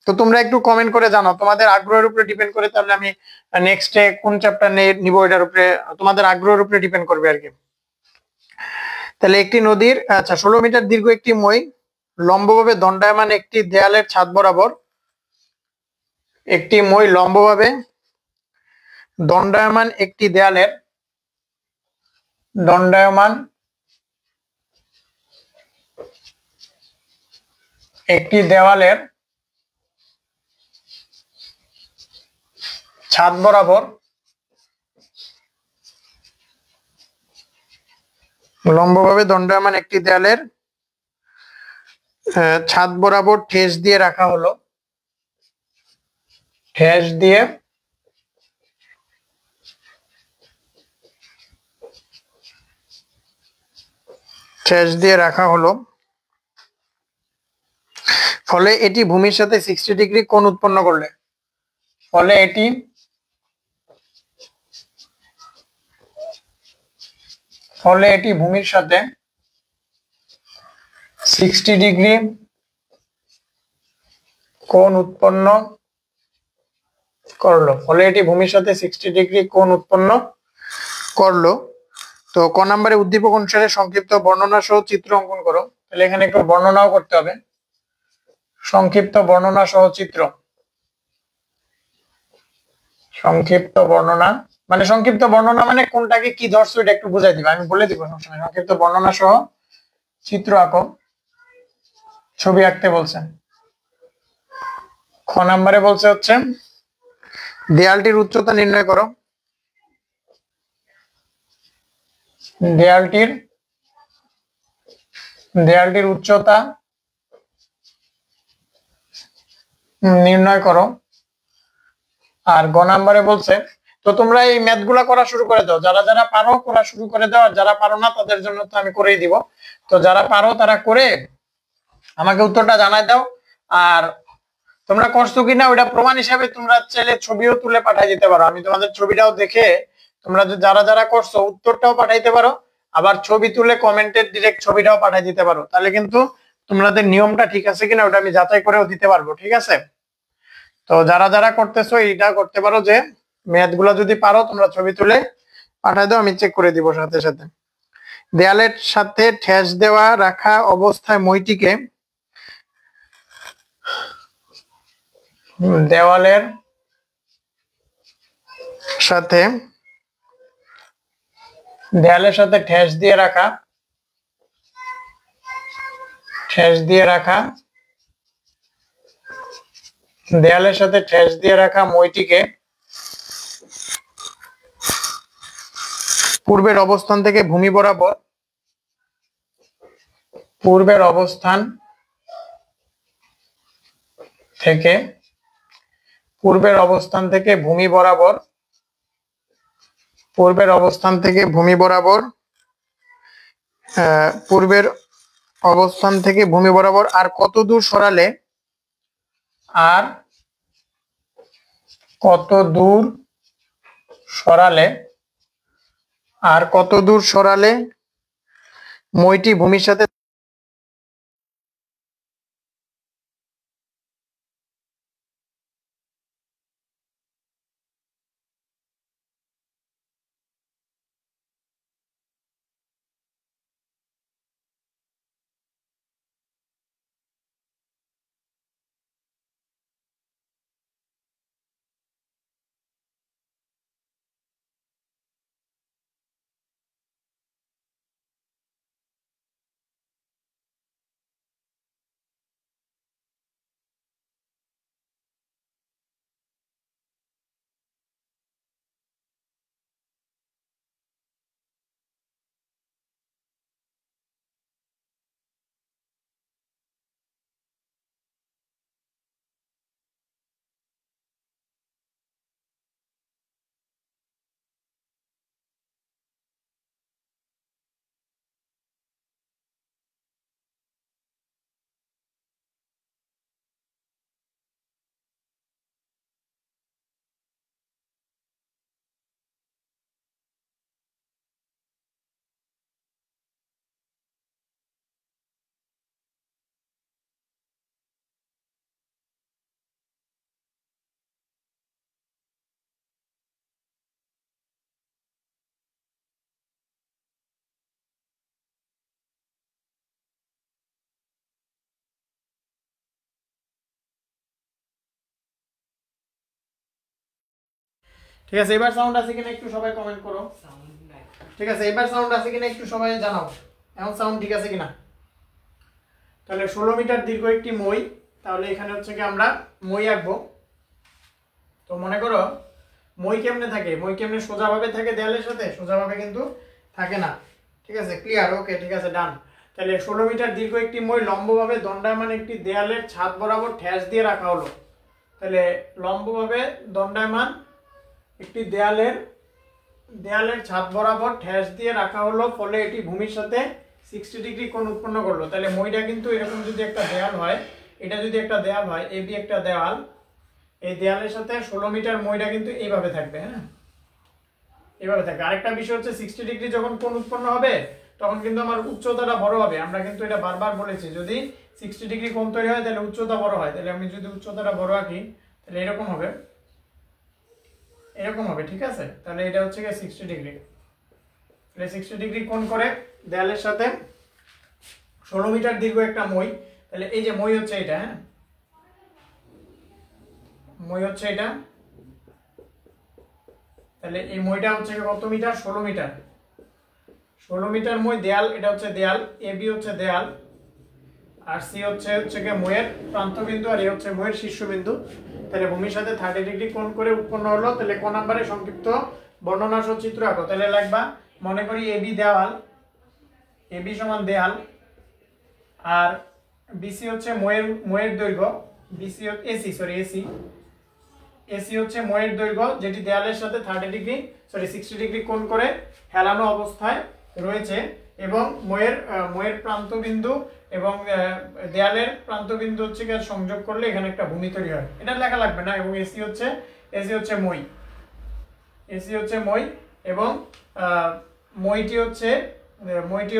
তো তোমরা একটু কমেন্ট করে জানাও, তোমাদের আগ্রহের উপরে ডিপেন্ড করে, তাহলে আমি নেক্সটে কোন চ্যাপ্টার নিব এটার উপরে, তোমাদের আগ্রহের উপরে ডিপেন্ড করবে আর কি। তাহলে একটি নদীর, আচ্ছা 16 মিটার দীর্ঘ একটি মই লম্বভাবে দণ্ডায়মান একটি দেয়ালের ছাদ বরাবর, একটি মই লম্বভাবে দণ্ডায়মান একটি দেয়ালের, দণ্ডায়মান একটি দেওয়ালের ছাদ বরাবর, লম্বভাবে দণ্ডায়মান একটি দেয়ালের ছাদ বরাবর ঠেস দিয়ে রাখা হলো, ঠেস দিয়ে রাখা হলো, ফলে এটি ভূমির সাথে 60 ডিগ্রি কোণ উৎপন্ন করলে, ফলে এটি ভূমির সাথে 60 ডিগ্রি কোণ উৎপন্ন করলো, ফলে এটি ভূমির সাথে 60 ডিগ্রি কোণ উৎপন্ন করলো। তো ক নম্বরে উদ্দীপক অনুসারে সংক্ষিপ্ত বর্ণনা সহ চিত্র অঙ্কন করো। তাহলে এখানে একটু বর্ণনাও করতে হবে, সংক্ষিপ্ত বর্ণনা সহ চিত্র। সংক্ষিপ্ত বর্ণনা মানে কোনটাকে কি ধরছো এটা একটু বুঝাই দিবা, আমি বলে দিব সমস্যা। সংক্ষিপ্ত বর্ণনা সহ চিত্র আঁকো, ছবি আঁকতে বলছে। খ নম্বরে বলছে হচ্ছে দেয়ালটির উচ্চতা নির্ণয় করো, দেয়ালটির উচ্চতা নির্ণয় করো। আর গ নম্বরে বলছে, তো তোমরা এই ম্যাথ গুলা করা শুরু করে দাও, যারা যারা পারো করা শুরু করে দাও, আর যারা পারো না তাদের জন্য তো আমি করেই দিব। তো যারা পারো তারা করে আমাকে উত্তরটা জানাই দাও। আর তোমরা করছো কিনা ওটা প্রমাণ হিসাবে তোমরা চাইলে ছবিও তুলে পাঠিয়ে দিতে পারো, আমি তোমাদের ছবিটাও দেখে তোমরা যারা যারা করছো উত্তরটাও পাঠাইতে পারো, আবার ছবি তুলে কমেন্টের ডিরেক্ট ছবিটাও পাঠিয়ে দিতে পারো। তাহলে কিন্তু তোমাদের নিয়মটা ঠিক আছে কিনা ওটা আমি যাচাই করেও দিতে পারবো, ঠিক আছে? তো যারা যারা করতেছো এইটা করতে পারো যে ম্যাথগুলো যদি পারো তোমরা ছবি তুলে পাঠায় দাও, আমি চেক করে দিব সাথে সাথে। দেয়ালের সাথে ঠেস দেওয়া রাখা অবস্থায় মইটিকে দেওয়ালের সাথে ঠেস দিয়ে রাখা দেয়ালের সাথে ঠেস দিয়ে রাখা মইটিকে পূর্বের অবস্থান থেকে ভূমি বরাবর পূর্বের অবস্থান থেকে ভূমি বরাবর আর কত দূর সরালে মইটি ভূমির সাথে ঠিক আছে, এবার সাউন্ড আছে কিনা একটু সবাই কমেন্ট করো। ঠিক আছে, এবার সাউন্ড আছে কিনা একটু সবাই জানাও, এখন সাউন্ড ঠিক আছে কিনা। তাহলে 16 মিটার দীর্ঘ একটি মই, তাহলে এখানে হচ্ছে কি আমরা মই আঁকবো। তো মনে করো মই কেমনে থাকে, মই কেমনে সোজাভাবে থাকে দেয়ালের সাথে, সোজাভাবে কিন্তু থাকে না। ঠিক আছে, ক্লিয়ার, ওকে, ঠিক আছে, ডান। তাহলে 16 মিটার দীর্ঘ একটি মই লম্বভাবে দণ্ডায়মান একটি দেয়ালের ছাদ বরাবর ঠেস দিয়ে রাখা হলো। তাহলে লম্বভাবে দণ্ডায়মান একটি দেয়ালের ছাদ বরাবর ঠেস দিয়ে রাখা হলো, ফলে এটি ভূমির সাথে 60 ডিগ্রি কোণ উৎপন্ন করলো। তাহলে মইটা কিন্তু এরকম যদি একটা দেয়াল হয়, এটা যদি একটা দেয়াল হয়, এবি একটা দেয়াল, এই দেয়ালের সাথে 16 মিটার মইটা কিন্তু এইভাবে থাকবে। হ্যাঁ, এইভাবে থাকবে। আরেকটা বিষয় হচ্ছে 60 ডিগ্রি যখন কোণ উৎপন্ন হবে তখন কিন্তু আমার উচ্চতাটা বড় হবে। আমরা কিন্তু এটা বারবার বলেছি, যদি 60 ডিগ্রি কোণ তৈরি হয় তাহলে উচ্চতা বড় হয়। তাহলে আমি যদি উচ্চতাটা বড় আঁকি তাহলে এরকম হবে, ঠিক আছে। তাহলে এটা হচ্ছে 60 ডিগ্রি। তাহলে 60 ডিগ্রি কোণ করে দেয়ালের সাথে 16 মিটার দীর্ঘ একটা মই। তাহলে এই যে মই হচ্ছে এটা, হ্যাঁ, মই হচ্ছে এটা। তাহলে এই মইটা হচ্ছে কত মিটার, 16 মিটার। 16 মিটার মই দেয়াল, এটা হচ্ছে দেয়াল, এবি হচ্ছে দেয়াল, আর সি হচ্ছে মইয়ের প্রান্তবিন্দু, আর এ হচ্ছে মইয়ের শীর্ষবিন্দু। তাহলে ভূমির সাথে 30 ডিগ্রি কোণ করে উৎপন্ন হলো। তাহলে কোণ নাম্বারে সংক্ষিপ্ত বর্ণনা সহ চিত্র আঁকো। তাহলে লিখবা, মনে করি এবি দেওয়াল, এবি সমান দেয়াল, আর বিসি হচ্ছে মইয়ের দৈর্ঘ্য, বিসি এসি হচ্ছে মইয়ের দৈর্ঘ্য, যেটি দেয়ালের সাথে 60 ডিগ্রি কোণ করে হেলানো অবস্থায় রয়েছে, এবং মইয়ের প্রান্তবিন্দু এবং দেয়ালের প্রান্তবিন্দু হচ্ছে সংযোগ করলে এখানে একটা ভূমি তৈরি হয়। এটা লেখা লাগবে না। এবং এসি হচ্ছে মই, এবং মইটি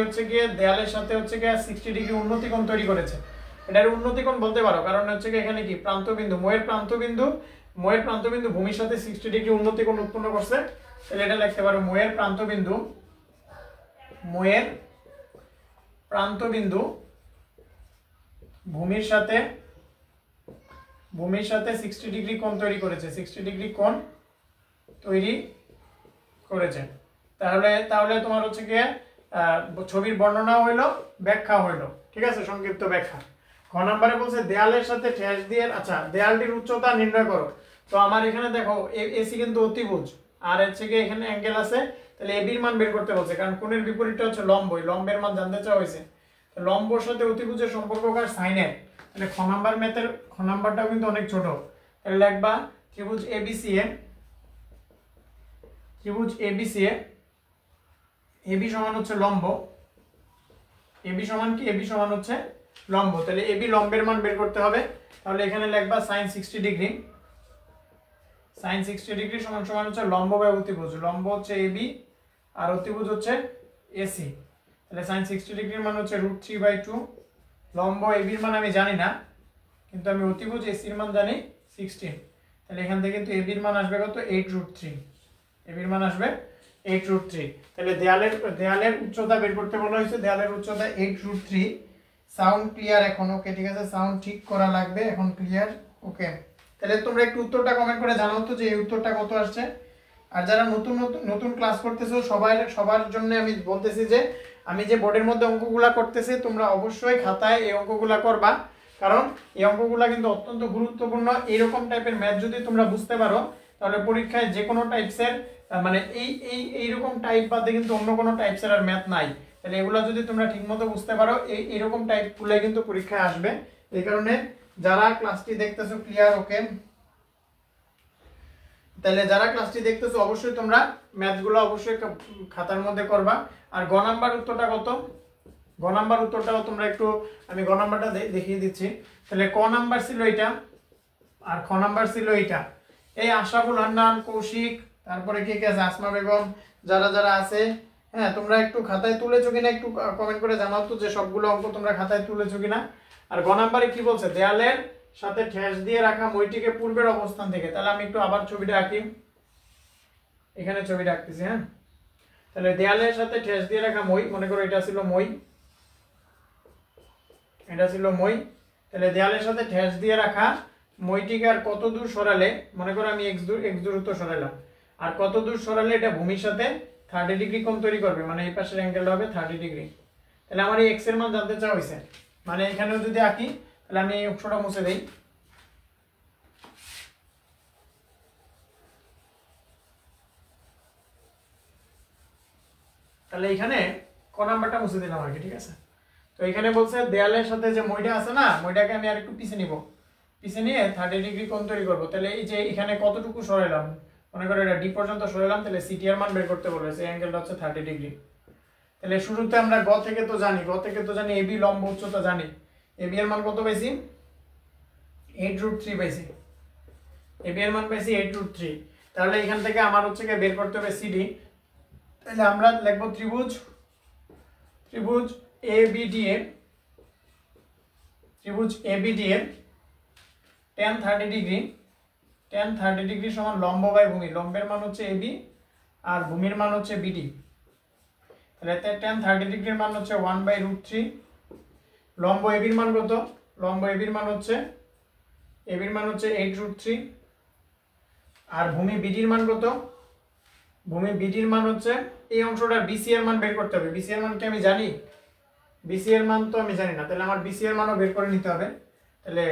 হচ্ছে গিয়ে দেয়ালের সাথে হচ্ছে গিয়ে 60 ডিগ্রি উন্নতি কোণ তৈরি করেছে। এটার উন্নতি কোণ বলতে পারো, কারণ হচ্ছে কি এখানে কি প্রান্তবিন্দু, মইয়ের প্রান্তবিন্দু ময়ের প্রান্তবিন্দু ভূমির সাথে 60 ডিগ্রি উন্নতি কোণ উৎপন্ন করছে, তাহলে এটা লিখতে পারো ময়ের প্রান্তবিন্দু ভূমির সাথে 60 ডিগ্রি কোণ তৈরি করেছে, 60 ডিগ্রি কোণ তৈরি করেছে। তাহলে তোমার হচ্ছে কি ছবির বর্ণনা হইলো, ব্যাখ্যা হইলো, ঠিক আছে, সংক্ষিপ্ত ব্যাখ্যা। খ নম্বরে বলছে দেয়ালের সাথে ঠেস দিয়ে, আচ্ছা দেয়ালটির উচ্চতা নির্ণয় করো। তো আমার এখানে দেখো এসি কিন্তু অতিভুজ, আর হচ্ছে কি এখানে অ্যাঙ্গেল আছে, তাহলে এবির মান বের করতে বলছে, কারণ কোণের বিপরীতটা হচ্ছে লম্ব, লম্বের মান জানতে চাওয়া হয়েছে। তো লম্বর সাথে অতিভুজের সম্পর্ক কার, সাইনের। তাহলে খ নাম্বারটাও কিন্তু অনেক ছোট, তাহলে লিখবা ত্রিভুজ এবিসিএ, এবি সমান হচ্ছে লম্ব, এবি সমান কি, এবি সমান হচ্ছে লম্ব। তাহলে এবি লম্বের মান বের করতে হবে, তাহলে এখানে লিখবা sin 60 ডিগ্রি, sin 60 ডিগ্রি সমান সমান হচ্ছে লম্ব বাই অতিভুজ, লম্ব হচ্ছে এবি আর অতিভুজ হচ্ছে এসি। তাহলে sin 60 ডিগ্রির মান হচ্ছে √3/2, লম্ব এবির মান আমি জানি না, কিন্তু আমি অতিভুজ এসির মান জানি 16। তাহলে এখান থেকে কিন্তু এবির মান আসবে কত, 8√3, এবির মান আসবে 8√3। তাহলে দেয়ালের উচ্চতা বের করতে বলা হয়েছে, দেয়ালের উচ্চতা 8√3। সাউন্ড ক্লিয়ার এখন? ওকে, ঠিক আছে, সাউন্ড ঠিক করা লাগবে এখন, ক্লিয়ার, ওকে। তাহলে তোমরা একটু উত্তরটা কমেন্ট করে জানাও তো যে এই উত্তরটা কত আসছে। আর যারা নতুন ক্লাস করতেছো সবার জন্য আমি বলতেছি যে আমি যে বোর্ডের মধ্যে অঙ্কগুলা করতেছি, তোমরা অবশ্যই খাতায় এই অঙ্কগুলা করবা, কারণ এই অঙ্কগুলা কিন্তু অত্যন্ত গুরুত্বপূর্ণ। এইরকম টাইপের ম্যাথ যদি তোমরা বুঝতে পারো, তাহলে পরীক্ষায় যে কোনো টাইপসের মানে এইরকম টাইপ বাদে কিন্তু অন্য কোনো টাইপসের আর ম্যাথ নাই। তাহলে এগুলো যদি তোমরা ঠিকমতো বুঝতে পারো, এইরকম টাইপগুলো কিন্তু পরীক্ষায় আসবে। এই কারণে যারা ক্লাসটি দেখতেছো, ক্লিয়ার, ওকে, তাহলে যারা ক্লাসটি দেখতেছো অবশ্যই তোমরা ম্যাথগুলো অবশ্যই খাতার মধ্যে করবা। আর গ নাম্বার উত্তরটা কত, গ নাম্বার উত্তরটাও তোমরা একটু, আমি গ নাম্বারটা দেখিয়ে দিচ্ছি। তাহলে ক নাম্বার ছিল এটা, আর খ নাম্বার ছিল এটা। এই আশরাফুল হান্নান, কৌশিক, তারপরে কে কে আছে, আসমা বেগম, যারা আছে, হ্যাঁ, তোমরা একটু খাতায় তুলেছো কিনা একটু কমেন্ট করে জানাও তো যে সবগুলো অঙ্ক তোমরা খাতায় তুলেছো কিনা। আর গ নাম্বারে কি বলছে, দেয়ালের সাথে ঠেস দিয়ে রাখা মইটিকে পূর্বের অবস্থান থেকে, তাহলে আমি একটু আবার ছবিটা আঁকি, এখানে ছবিটা আঁকতেছি, হ্যাঁ। তাহলে দেয়ালের সাথে ঠেস দিয়ে রাখা মই, মনে করো এটা ছিল মই, এটা ছিল মই। তাহলে দেয়ালের সাথে ঠেস দিয়ে রাখা মইটিকে আর কত দূর সরালে, মনে করো আমি এক্স দূরত্ব সরালাম, আর কত দূর সরালে এটা ভূমির সাথে 30 ডিগ্রি কোণ তৈরি করবে, মানে এই পাশের অ্যাঙ্গেলটা হবে 30 ডিগ্রি। তাহলে আমার এই এক্স এর মান জানতে চাওয়া হয়েছে, মানে এখানেও যদি আঁকি, তাহলে আমি এই অংশটা মুছে দেই, তাহলে এখানে ক নাম্বারটা মুছে দিলাম আর কি, ঠিক আছে। তো এখানে বলছে দেয়ালের সাথে যে মইটা আছে না, মইটাকে আমি আর একটু পিছে নিব, পিছে নিয়ে 30 ডিগ্রি কোণ তৈরি করব। তাহলে এই যে এখানে কতটুকু সরাইলাম, মনে করো এটা ডি পর্যন্ত সরাইলাম, তাহলে সিটি এর মান বের করতে বলেছে, এই অ্যাঙ্গেলটা হচ্ছে 30 ডিগ্রি। তাহলে শুরুতে আমরা গ থেকে তো জানি এবি লম্ব উচ্চতা জানি, এবি এর মান কত পাইছি, 8√3 পাইছি, এবি এর মান পাইছি 8√3। তাহলে এখান থেকে আমার হচ্ছে বের করতে হবে সিডি। তাহলে আমরা লিখব ত্রিভুজ এবিডিএ, tan 30 ডিগ্রি সমান লম্ব বাই ভূমি, লম্বের মান হচ্ছে এবি আর ভূমির মান হচ্ছে বিডি। তাহলে tan 30 ডিগ্রির মান হচ্ছে 1/√3। লম্ব এবির মান কত, লম্ব এবির মান হচ্ছে 8√3। আর ভূমি বিডির মান কত, ভূমি বিডির মান হচ্ছে, এই অংশটার বিসি এর মান বের করতে হবে। বিসি এর মান কি আমি জানি, বিসি এর মান তো আমি জানি না, তাহলে আমার বিসি এর মানও বের করে নিতে হবে। তাহলে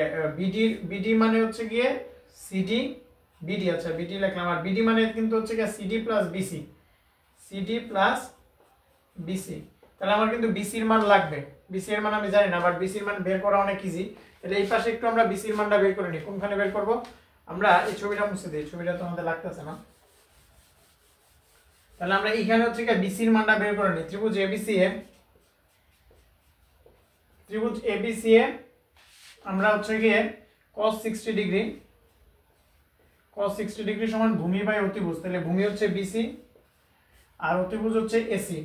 বিডি মানে হচ্ছে গিয়ে সিডি বিডি, আচ্ছা বিডি লিখলাম, আর বিডি মানে কিন্তু হচ্ছে গিয়ে সিডি প্লাস বিসি। তাহলে আমার কিন্তু বিসি এর মান লাগবে, বিসি এর মান আমি জানি না, বাট বিসি এর মান বের করা অনেক ইজি। তাহলে এই পাশে একটু আমরা বিসি এর মানটা বের করে নিই, কোনখানে বের করব, আমরা এই ছবিটা মুছে দিই, ছবিটা তো আমাদের লাগতেছে না। তাহলে আমরা এখানে হচ্ছে গিয়ে বিসি এর মানটা বের করে নিই। ত্রিভুজ এবিসিএ আমরা হচ্ছে গিয়ে cos 60 ডিগ্রি সমান ভূমি বাই অতিভুজ। তাহলে ভূমি হচ্ছে বিসি আর অতিভুজ হচ্ছে এসি।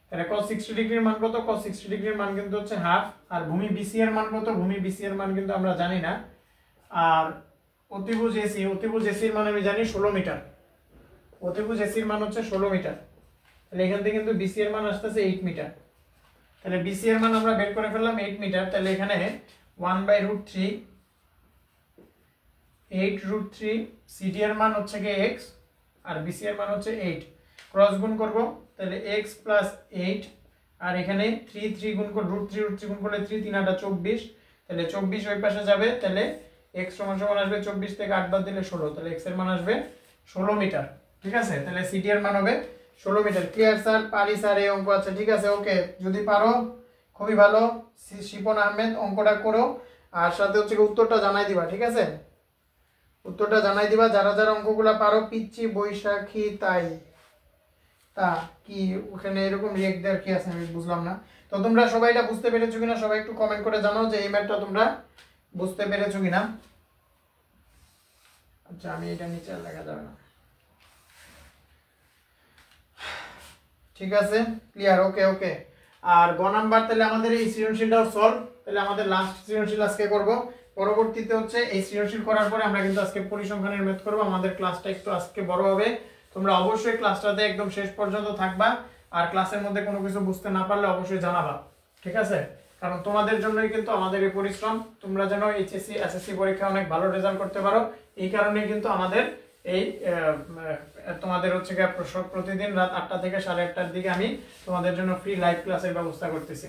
তাহলে cos 60 ডিগ্রির মান কত, cos 60 ডিগ্রির মান কিন্তু হচ্ছে হাফ। আর ভূমি বিসি এর মান কত, ভূমি বিসি এর মান কিন্তু আমরা জানি না। আর অতিভুজ এসির মান আমি জানি 16 মিটার। অতিভুজ এসির মান হচ্ছে 16 মিটার। তাহলে এখান থেকে কিন্তু বিসি এর মান আসতেছে 8 মিটার। তাহলে বিসি এর মান আমরা বের করে ফেললাম 8 মিটার। তাহলে এখানে 1/√3 8√3 সিডি এর মান হচ্ছে কি x আর বিসি এর মান হচ্ছে 8। ক্রস গুণ করব, তাহলে x + 8 আর এখানে 3 গুণ করে √3 গুণ করলে 3 3 8 24। তাহলে 24 ওই পাশে যাবে, তাহলে x সমান আসবে 24 থেকে 8 বাদ দিলে 16। তাহলে x এর মান আসবে 16 মিটার। ঠিক আছে, তাহলে সিডি এর মান হবে 16 মিটার। Clear sir? পারি স্যার এই অঙ্ক আছে। ঠিক আছে, ওকে, যদি পারো খুবই ভালো। শিপন আহমেদ অঙ্কটা করো আর সাথে হচ্ছে উত্তরটা জানাই দিবা। ঠিক আছে, উত্তরটা জানাই দিবা যারা যারা অঙ্কগুলা পারো। পিচ্চি বৈশাখী তাই তা কি ওখানে এরকম রিয়েক্ট দেওয়ার কি আছে আমি বুঝলাম না। তো তোমরা সবাই এটা বুঝতে পেরেছো কিনা সবাই একটু কমেন্ট করে জানাও যে এই ম্যাথটা তোমরা বুঝতে পেরেছো কিনা। আচ্ছা, আমি এটা নিচে লেখা যাবে না। ঠিক আছে, ক্লিয়ার? ওকে ওকে। আর গ নাম্বার তাহলে আমাদের এই সৃজনশীলটাও সলভ। তাহলে আমাদের লাস্ট সৃজনশীল আজকে করব। পরবর্তীতে হচ্ছে এই সৃজনশীল করার পরে আমরা কিন্তু আজকে পরিসংখ্যানের ম্যাথ করব। আমাদের ক্লাসটা একটু আজকে বড় হবে। তোমরা অবশ্যই ক্লাসটাতে একদম শেষ পর্যন্ত থাকবা আর ক্লাসের মধ্যে কোনো কিছু বুঝতে না পারলে অবশ্যই জানাবা। ঠিক আছে, কারণ তোমাদের জন্যই কিন্তু আমাদের এই পরিশ্রম। তোমরা যেন এইচএসসি এসএসসি পরীক্ষায় অনেক ভালো রেজাল্ট করতে পারো, এই কারণেই কিন্তু আমাদের এই তোমাদের হচ্ছে প্রতিদিন রাত 8টা থেকে 8:30টার দিকে আমি তোমাদের জন্য ফ্রি লাইভ ক্লাসের ব্যবস্থা করতেছি।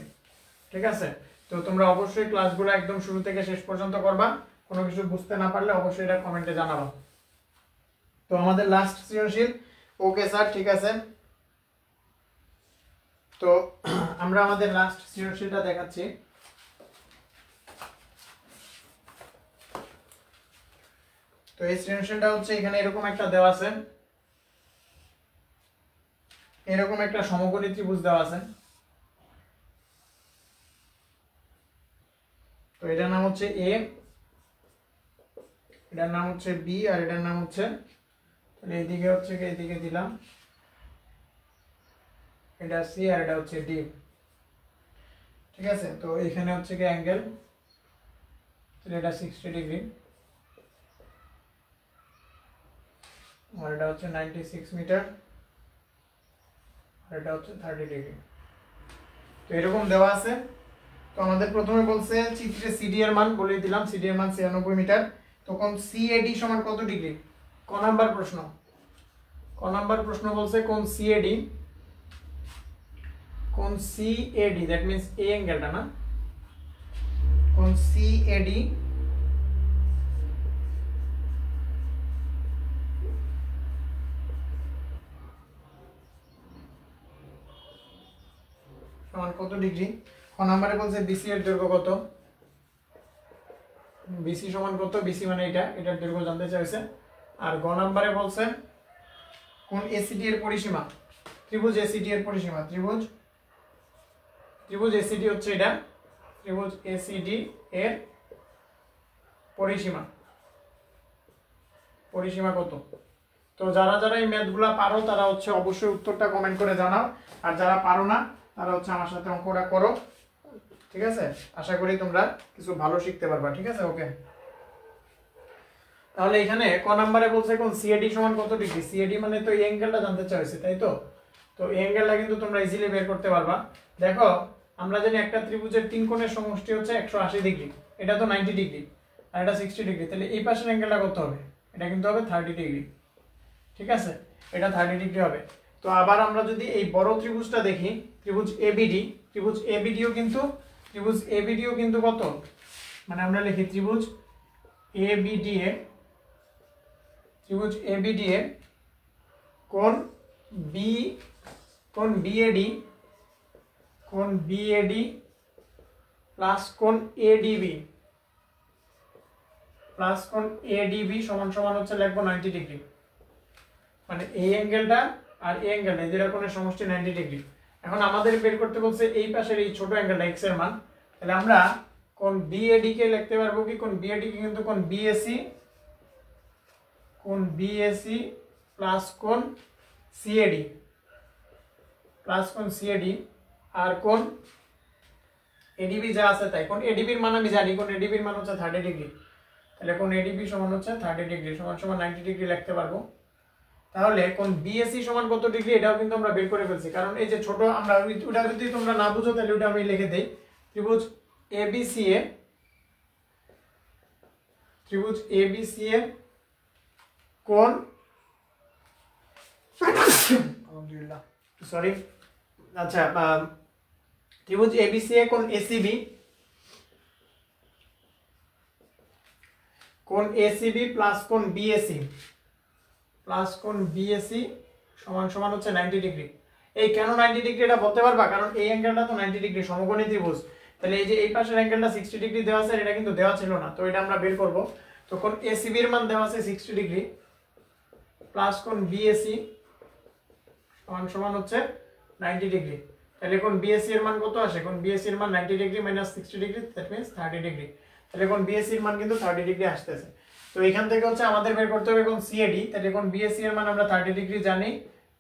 ঠিক আছে, তো তোমরা অবশ্যই ক্লাসগুলো একদম শুরু থেকে শেষ পর্যন্ত করবা। কোনো কিছু বুঝতে না পারলে অবশ্যই এটা কমেন্টে জানাবা। তো আমাদের লাস্ট সৃজনশীল। ওকে স্যার, ঠিক আছে। তো আমরা আমাদের লাস্ট সৃজনশীলটা দেখাচ্ছি। তো এই সৃজনশীলটা হচ্ছে এখানে এরকম একটা দেওয়া আছে, এরকম একটা সমকোণী ত্রিভুজ দেওয়া আছে। তো এটার নাম হচ্ছে এ, এটার নাম হচ্ছে বি আর এটার নাম হচ্ছে, তাহলে এইদিকে হচ্ছে কি এইদিকে দিলাম এটা সি আর এটা হচ্ছে ডি। ঠিক আছে, তো এখানে হচ্ছে কি অ্যাঙ্গেল, তাহলে এটা 60 ডিগ্রি আর এটা হচ্ছে 96 মিটার আর এটা হচ্ছে 30 ডিগ্রি। তো এরকম দেওয়া আছে। তো আমাদের প্রথমে বলছে চিত্রে সিডি এর মান বলে দিলাম, সিডি এর মান 96 মিটার। তখন সিএডি সমান কত ডিগ্রি? ক নাম্বার প্রশ্ন। ক নাম্বার প্রশ্ন বলছে কোন সিএডি, কোন সিএডি দ্যাট মিন্স এই অ্যাঙ্গেলটা না, কোন সিএডি সমান কত ডিগ্রি। খ নাম্বারে বলছে বিসি এর দৈর্ঘ্য কত, বিসি সমান কত, বিসি মানে এটা, এটার দৈর্ঘ্য জানতে চাইছে। আর গ নাম্বারে বলছে কোন এসিডি এর পরিসীমা, ত্রিভুজ এসিডি এর পরিসীমা, ত্রিভুজ এসিডি হচ্ছে এটা, ত্রিভুজ এসিডি এর পরিসীমা, পরিসীমা কত। তো যারা যারা এই ম্যাথগুলো পারো তারা হচ্ছে অবশ্যই উত্তরটা কমেন্ট করে জানাও, আর যারা পারো না তারা হচ্ছে আমার সাথে অঙ্কটা করো। ঠিক আছে, আশা করি তোমরা কিছু ভালো শিখতে পারবা। ঠিক আছে, ওকে। তাহলে এখানে ক নাম্বারে বলছে কোন সিএডি সমান কত ডিগ্রি, সিএডি মানে তো এই অ্যাঙ্গেলটা জানতে চাইছে, তাই তো। তো এই অ্যাঙ্গেলটা কিন্তু তোমরা ইজিলি বের করতে পারবা। দেখো আমরা জানি একটা ত্রিভুজের তিন কোণের সমষ্টি হচ্ছে 180 ডিগ্রি, এটা তো 90 ডিগ্রি আর এটা 60 ডিগ্রি, তাহলে এই পাশের অ্যাঙ্গেলটা কত হবে? এটা কিন্তু হবে 30 ডিগ্রি। ঠিক আছে, এটা 30 ডিগ্রি হবে। তো আবার আমরা যদি এই বড় ত্রিভুজটা দেখি, ত্রিভুজ এবিডি, ত্রিভুজ এবিডিও কিন্তু কত, মানে আমরা লিখি ত্রিভুজ এবিডিএ, ত্রিভুজ এবিডিএ কোণ বি, কোণ বিএডি, কোণ বিএডি প্লাস কোণ এডিবি, প্লাস কোণ এডিবি সমান সমান হচ্ছে লিখবো 90 ডিগ্রি। মানে এই অ্যাঙ্গেলটা আর এই অ্যাঙ্গেলটা এদের কোণের সমষ্টি 90 ডিগ্রি। এখন আমাদের বের করতে বলছে এই পাশের এই ছোট অ্যাঙ্গেলটা এক্স এর মান। তাহলে আমরা কোণ বিএডি কে লিখতে পারবো কি, কোণ বিএডি কে কিন্তু কোণ বিএসি, কোণ বিএসি প্লাস কোণ সিএডি, প্লাস কোণ সিএডি আর কোণ এডিবি যা আছে তাই। কোণ এডিবির মান আমি জানি, কোণ এডিবির মান হচ্ছে 30 ডিগ্রি। তাহলে কোণ এডিবি সমান হচ্ছে 30 ডিগ্রি সমান সমান 90 ডিগ্রি লিখতে পারবো। তাহলে কোণ বিএসি সমান কত ডিগ্রি এটাও কিন্তু আমরা বের করে ফেলছি, কারণ এই যে ছোট আমরা ওটা যদি তোমরা না বুঝো তাহলে ওটা আমি লিখে দেই। ত্রিভুজ এবিসিএ কোণ আলহামদুলিল্লাহ সরি আচ্ছা ত্রিভুজ এবিসিএ কোণ এসিবি প্লাস কোণ বিএসি সমান সমান হচ্ছে 90 ডিগ্রি। এই কেন 90 ডিগ্রি এটা বলতে পারবা, কারণ এই অ্যাঙ্গেলটা তো 90 ডিগ্রি সমকোণী ত্রিভুজ, তাহলে এই যে এই পাশের অ্যাঙ্গেলটা 60 ডিগ্রি দেওয়া আছে, এটা কিন্তু দেওয়া ছিল না, তো এটা আমরা বের করব। তো কোণ এসিবি এর মান দেওয়া আছে 60 ডিগ্রি প্লাস কোণ বিএসি সমান সমান হচ্ছে 90 ডিগ্রি। তাহলে কোণ বিএসি এর মান কত আসে, কোণ বিএসি এর মান 90 degree minus 60 degree, that means 30 degree. তাহলে কোণ বিএসি এর মান কিন্তু 30 ডিগ্রি আসতেছে। তো এখান থেকে হচ্ছে আমাদের বের করতে হবে কোণ সিএডি। তাহলে কোণ বিএসি এর মান আমরা 30 ডিগ্রি জানি,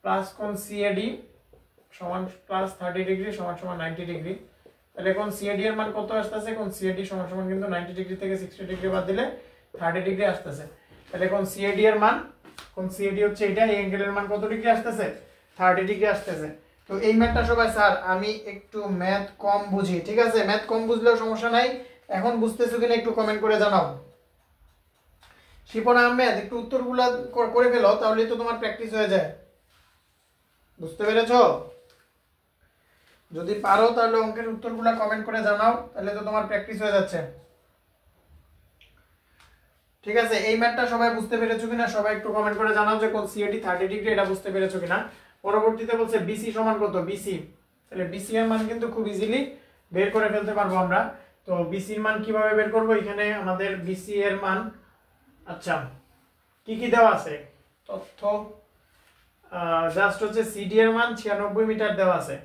প্লাস কোণ সিএডি সমান প্লাস 30 ডিগ্রি সমান সমান 90 ডিগ্রি। তাহলে কোণ সিএডি এর মান কত আসতেছে, কোণ সিএডি সমান সমান কিন্তু 90 ডিগ্রি থেকে 60 ডিগ্রি বাদ দিলে 30 ডিগ্রি আসতেছে। তাহলে কোণ সিএডি এর মান, কোণ সিএডি হচ্ছে এটা, এই অ্যাঙ্গেলের মান কত ডিগ্রি আসতেছে, 30 ডিগ্রি আসতেছে। তো এই ম্যাথটা সবাই স্যার আমি একটু ম্যাথ কম বুঝি, ঠিক আছে, ম্যাথ কম বুঝলেও সমস্যা নাই, এখন বুঝতেছো কিনা একটু কমেন্ট করে জানাও। শিপন আহমেদ একটু উত্তরগুলো করে ফেলো, তাহলে তো তোমার প্র্যাকটিস হয়ে যায়। বুঝতে পেরেছো? যদি পারো তাহলে অঙ্কের উত্তরগুলো কমেন্ট করে জানাও, তাহলে তো তোমার প্র্যাকটিস হয়ে যাচ্ছে। ঠিক আছে, এই ম্যাথটা সবাই বুঝতে পেরেছো কিনা সবাই একটু কমেন্ট করে জানাও যে কোণ সিএডি 30 ডিগ্রি এটা বুঝতে পেরেছো কিনা। পরবর্তীতে বলছে বিসি সমান কত, বিসি, তাহলে বিসি এর মান কিন্তু খুব ইজিলি বের করে ফেলতে পারবো আমরা। তো বিসি এর মান কিভাবে বের করব, এখানে আমাদের বিসি এর মান, আচ্ছা কি কি দেওয়া আছে তথ্য, জাস্ট হচ্ছে সিডি এর মান 96 মিটার দেওয়া আছে,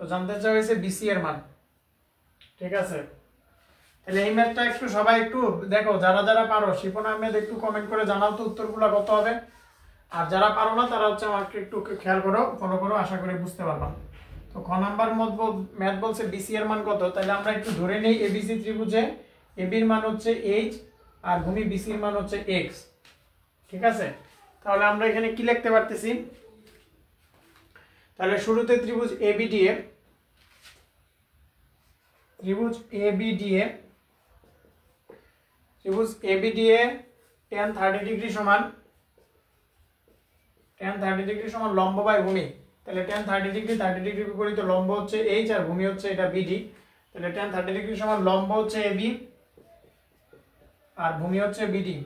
তো জানতে চাওয়া হয়েছে বিসি এর মান। ঠিক আছে, তাহলে এই ম্যাথটা একটু সবাই একটু দেখো, যারা যারা পারো শিপন আহমেদ একটু কমেন্ট করে জানাও তো উত্তরগুলো কত হবে, আর যারা পারো না তারা হচ্ছে আমাকে একটু খেয়াল করো, ফলো করো, আশা করি বুঝতে পারবা। তো খ নাম্বার ম্যাথ বলছে বিসি এর মান কত, তাহলে আমরা একটু ধরে নেই এবিসি ত্রিভুজে এবি এর মান হচ্ছে এইচ আর ভূমি বিসি এর মান হচ্ছে এক্স। ঠিক আছে, তাহলে আমরা এখানে কি লিখতে পারতেছি, তাহলে শুরুতে ত্রিভুজ এবিডিএ tan 30 ডিগ্রি সমান লম্ব বাই ভূমি। তাহলে tan 30 ডিগ্রি বিপরীত লম্ব হচ্ছে এইচ আর ভূমি হচ্ছে এটা বিডি। তাহলে tan 30 ডিগ্রি সমান লম্ব হচ্ছে এবি আর ভূমি হচ্ছে বিডি।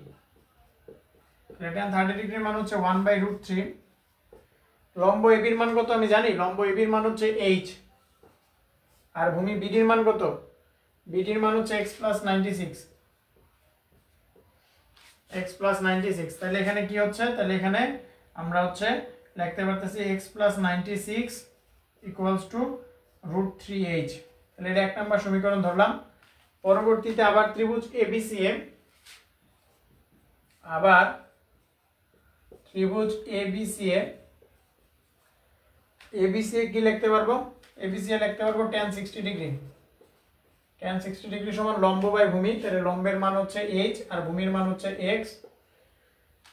তাহলে tan 30 ডিগ্রির মান হচ্ছে 1/√3। লম্ব এবির মান কত আমি জানি, লম্ব এবির মান হচ্ছে এইচ আর ভূমি বিডির মান কত, বিডির মান হচ্ছে x + 96। তাহলে এখানে কি হচ্ছে, তাহলে এখানে আমরা হচ্ছে লিখতে পারতেছি x + 96 = √3h। তাহলে এটা এক নাম্বার সমীকরণ ধরলাম। পরবর্তীতে আবার ত্রিভুজ এবিসিএ, কি লিখতে পারবো, এবিসিএ লিখতে পারবো tan 60 ডিগ্রি। tan 60 ডিগ্রি সমান লম্ব বাই ভূমি, তাহলে লম্বের মান হচ্ছে h আর ভূমির মান হচ্ছে x।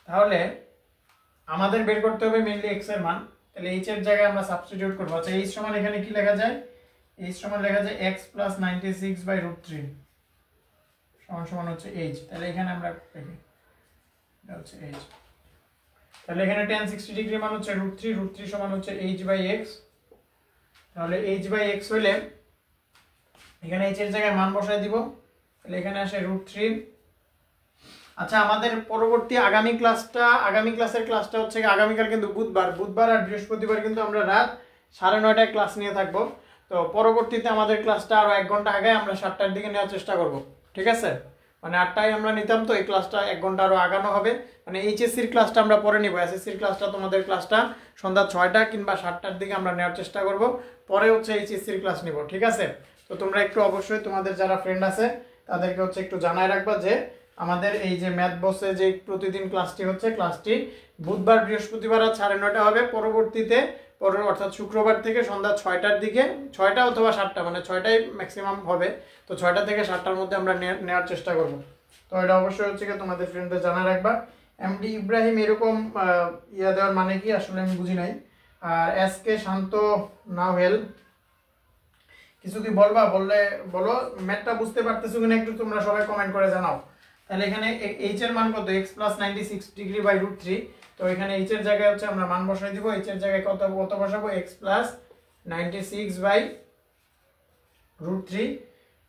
তাহলে আমাদের বের করতে হবে মেইনলি x এর মান, তাহলে h এর জায়গায় আমরা সাবস্টিটিউট করব। আচ্ছা h সমান এখানে কি লেখা যায়, h সমান লেখা যায় x + 96/√3 সমান হচ্ছে h। তাহলে এখানে আমরা লিখি এটা হচ্ছে h। তাহলে এখানে tan 60 ডিগ্রি মান হচ্ছে √3 সমান হচ্ছে h/x। তাহলে h/x হলে এখানে h এর জায়গায় মান বসায় দিব, তাহলে এখানে আসে √3। আচ্ছা আমাদের পরবর্তী আগামী ক্লাসের ক্লাসটা হচ্ছে আগামীকাল কিন্তু বুধবার আর বৃহস্পতিবার কিন্তু আমরা রাত 9:30টায় ক্লাস নিয়ে থাকবো। তো পরবর্তীতে আমাদের ক্লাসটা আরো 1 ঘন্টা আগে আমরা 7টার দিকে নেওয়ার চেষ্টা করব। ঠিক আছে, মানে 8টায় আমরা নিতাম, তো এই ক্লাসটা 1 ঘন্টা আরো আগানো হবে। মানে এইচএসসির ক্লাসটা আমরা পরে নিব, এসএসসির ক্লাসটা তোমাদের ক্লাসটা সন্ধ্যা 6টা কিংবা 7টার দিকে আমরা নেওয়ার চেষ্টা করব, পরে হচ্ছে এইচএসসির ক্লাস নিব। ঠিক আছে, তো তোমরা একটু অবশ্যই তোমাদের যারা ফ্রেন্ড আছে তাদেরকে হচ্ছে একটু জানায় রাখবা যে আমাদের এই যে ম্যাথ বসে যে প্রতিদিন ক্লাসটি হচ্ছে, ক্লাসটি বুধবার বৃহস্পতিবার রাত 9:30 হবে। পরবর্তীতে অর্থাৎ শুক্রবার থেকে সন্ধ্যা 6টার দিকে, 6টা অথবা 7টা, মানে 6টাই ম্যাক্সিমাম হবে, তো 6টা থেকে 7টার মধ্যে আমরা নেওয়ার চেষ্টা করব। তো এটা অবশ্যই হচ্ছে কি তোমাদের ফ্রেন্ডদের জানা রাখবা। এমডি ইব্রাহিম এরকম ইয়া দেওয়ার মানে কি আসলে আমি বুঝি নাই। আর এস কে শান্ত নাওহেল কিছু কি বলবা? বললে বলো। ম্যাথটা বুঝতে পারতেছো কিনা একটু তোমরা সবাই কমেন্ট করে জানাও। তাহলে এখানে এইচ এর মান কত? x + 96 degree by √3। তো এখানে এইচ এর জায়গায় হচ্ছে আমরা মান বসাই দিব। এইচ এর জায়গায় কত বসাবো? x + 96 by √3।